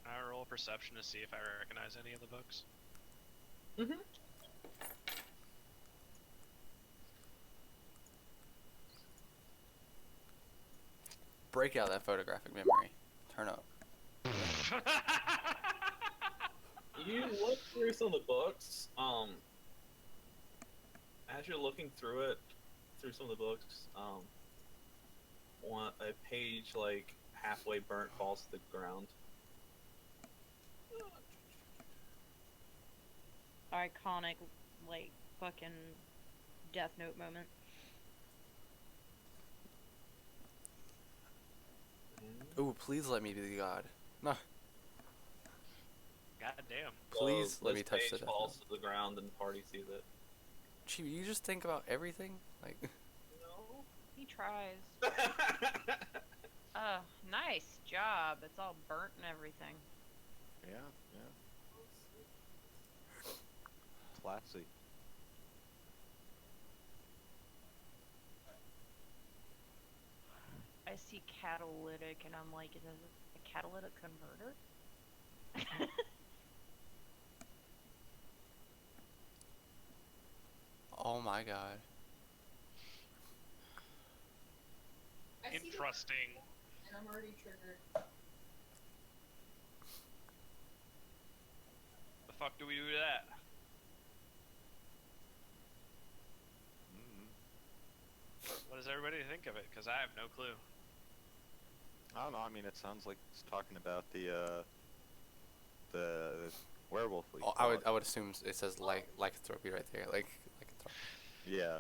Speaker 2: I roll perception to see if I recognize any of the books.
Speaker 7: Mm-hmm.
Speaker 5: Break out that photographic memory. Turn up.
Speaker 7: You look through some of the books. As you're looking through some of the books, a page like halfway burnt falls to the ground.
Speaker 6: Iconic, like, fucking Death Note moment.
Speaker 5: Ooh, please let me be the god. No,
Speaker 2: God damn.
Speaker 5: please let me
Speaker 7: this
Speaker 5: touch the
Speaker 7: page
Speaker 5: death
Speaker 7: falls
Speaker 5: note.
Speaker 7: to the ground and the party sees it.
Speaker 5: Chibi, you just think about everything? Like,
Speaker 7: No.
Speaker 6: He tries. Nice job. It's all burnt and everything.
Speaker 4: Yeah, yeah. Classy.
Speaker 6: I see catalytic and I'm like, is it a catalytic converter?
Speaker 5: oh my god.
Speaker 9: I see the
Speaker 2: Interesting.
Speaker 9: and I'm already triggered.
Speaker 2: The fuck do we do to that? What does everybody think of it? Because I have no clue.
Speaker 4: I don't know. I mean, it sounds like it's talking about the werewolf. We
Speaker 5: Oh,
Speaker 4: fought.
Speaker 5: I would assume it says lycanthropy right there. Like lycanthropy.
Speaker 4: Yeah.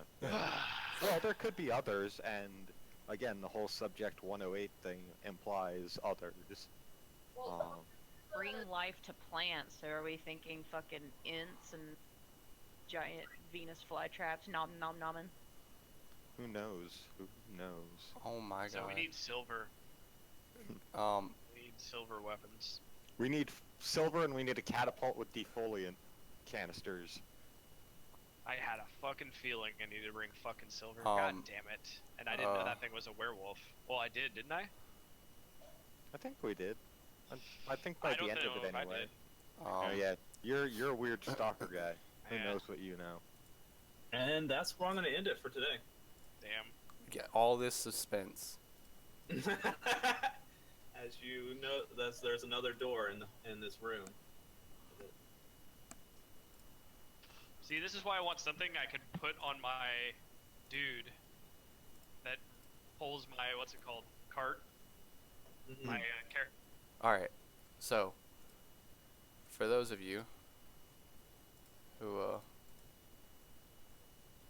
Speaker 4: Well, there could be others, and again, the whole subject 108 thing implies others.
Speaker 9: Well,
Speaker 6: Bring life to plants. So are we thinking fucking ints and giant Venus flytraps? Nom nom nomin.
Speaker 4: Who knows? Who knows?
Speaker 5: Oh my
Speaker 2: So
Speaker 5: god.
Speaker 2: we need silver. We need silver weapons.
Speaker 4: We need silver, and we need a catapult with defoliant canisters.
Speaker 2: I had a fucking feeling I needed to bring fucking silver. God damn it. And I didn't know that thing was a werewolf. Well, I did, didn't I?
Speaker 4: I think we did. I think by
Speaker 2: I don't
Speaker 4: the end
Speaker 2: know
Speaker 4: of it
Speaker 2: if I
Speaker 4: anyway.
Speaker 2: did.
Speaker 4: Oh yeah, you're a weird stalker guy. Who
Speaker 2: Yeah.
Speaker 4: knows what you know?
Speaker 7: And that's where I'm going to end it for today.
Speaker 2: Damn.
Speaker 5: Get all this suspense.
Speaker 7: As you know, there's another door in this room.
Speaker 2: See, this is why I want something I could put on my dude that pulls my, what's it called, cart?
Speaker 7: Mhm.
Speaker 2: My character.
Speaker 5: Alright, so, for those of you who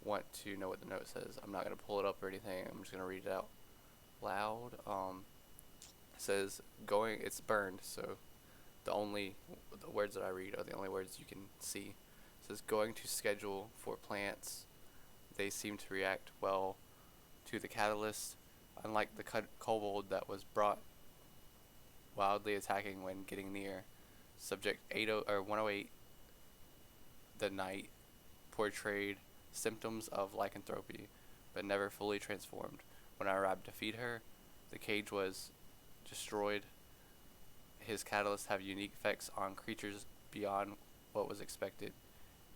Speaker 5: want to know what the note says, I'm not going to pull it up or anything, I'm just going to read it out loud. It says, it's burned, so the words that I read are the only words you can see. It says, going to schedule for plants. they seem to react well to the catalyst, unlike the kobold that was brought wildly attacking when getting near. Subject 108, the knight, portrayed symptoms of lycanthropy, but never fully transformed. When I arrived to feed her, the cage was destroyed. His catalysts have unique effects on creatures beyond what was expected.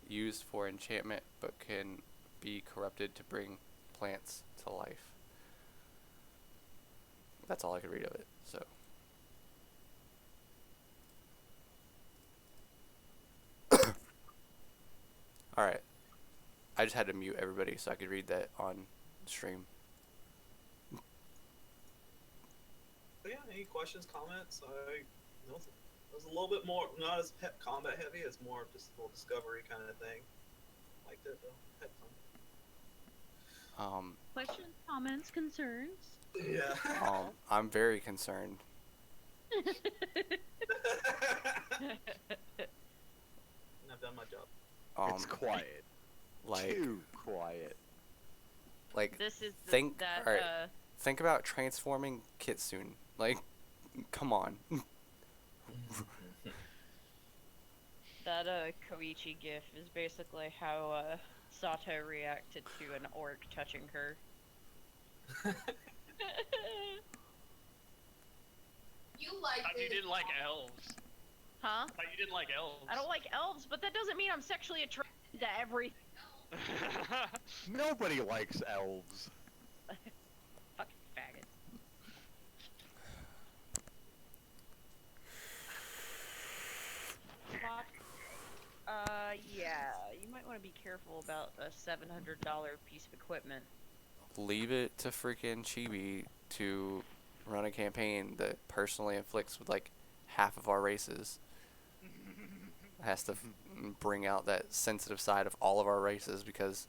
Speaker 5: Used for enchantment, but can be corrupted to bring plants to life. That's all I could read of it, so. Alright. I just had to mute everybody so I could read that on stream.
Speaker 8: But yeah, any questions, comments? It was a little bit more, not as combat heavy, it's more of just a little discovery kind of thing. Liked it though. Had fun.
Speaker 6: Questions, comments, concerns?
Speaker 8: Yeah.
Speaker 5: I'm very concerned.
Speaker 8: And I've done my job.
Speaker 4: It's quiet.
Speaker 5: Like,
Speaker 4: Too quiet.
Speaker 5: like,
Speaker 6: This is
Speaker 5: think about transforming Kitsune. Like, come on.
Speaker 6: that Koichi gif is basically how Sato reacted to an orc touching her.
Speaker 9: You like
Speaker 2: Thought you
Speaker 9: this.
Speaker 2: didn't like elves.
Speaker 6: Huh?
Speaker 2: Thought you didn't like elves.
Speaker 6: I don't like elves, but that doesn't mean I'm sexually attracted to everything.
Speaker 4: Nobody likes elves.
Speaker 6: Fucking faggots. Yeah, you might want to be careful about a $700 piece of equipment.
Speaker 5: Leave it to freaking Chibi to run a campaign that personally inflicts with like half of our races. Has to bring out that sensitive side of all of our races because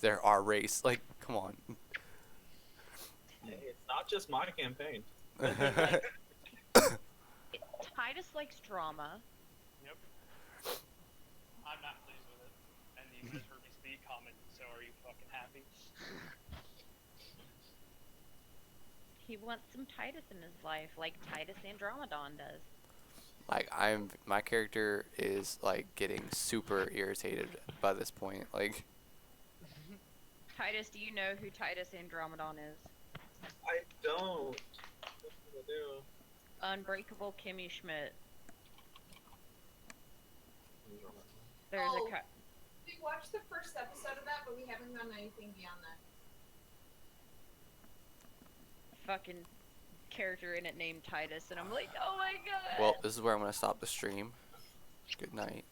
Speaker 5: they're our race. Like, come on.
Speaker 8: Hey, it's not just my campaign.
Speaker 6: Titus likes drama.
Speaker 2: Yep. I'm not pleased with it. And you just heard me speak, comment, so are you fucking happy?
Speaker 6: He wants some Titus in his life, like Titus Andromedon does.
Speaker 5: Like, my character is like getting super irritated by this point. Like,
Speaker 6: Titus, do you know who Titus Andromedon is?
Speaker 8: I don't. What should I do?
Speaker 6: Unbreakable Kimmy Schmidt. There's
Speaker 9: Oh.
Speaker 6: a cut.
Speaker 9: We watched the first episode of that, but we haven't done anything beyond that.
Speaker 6: Fucking character in it named Titus, and I'm like, oh my god.
Speaker 5: well, this is where I'm gonna stop the stream. Good night.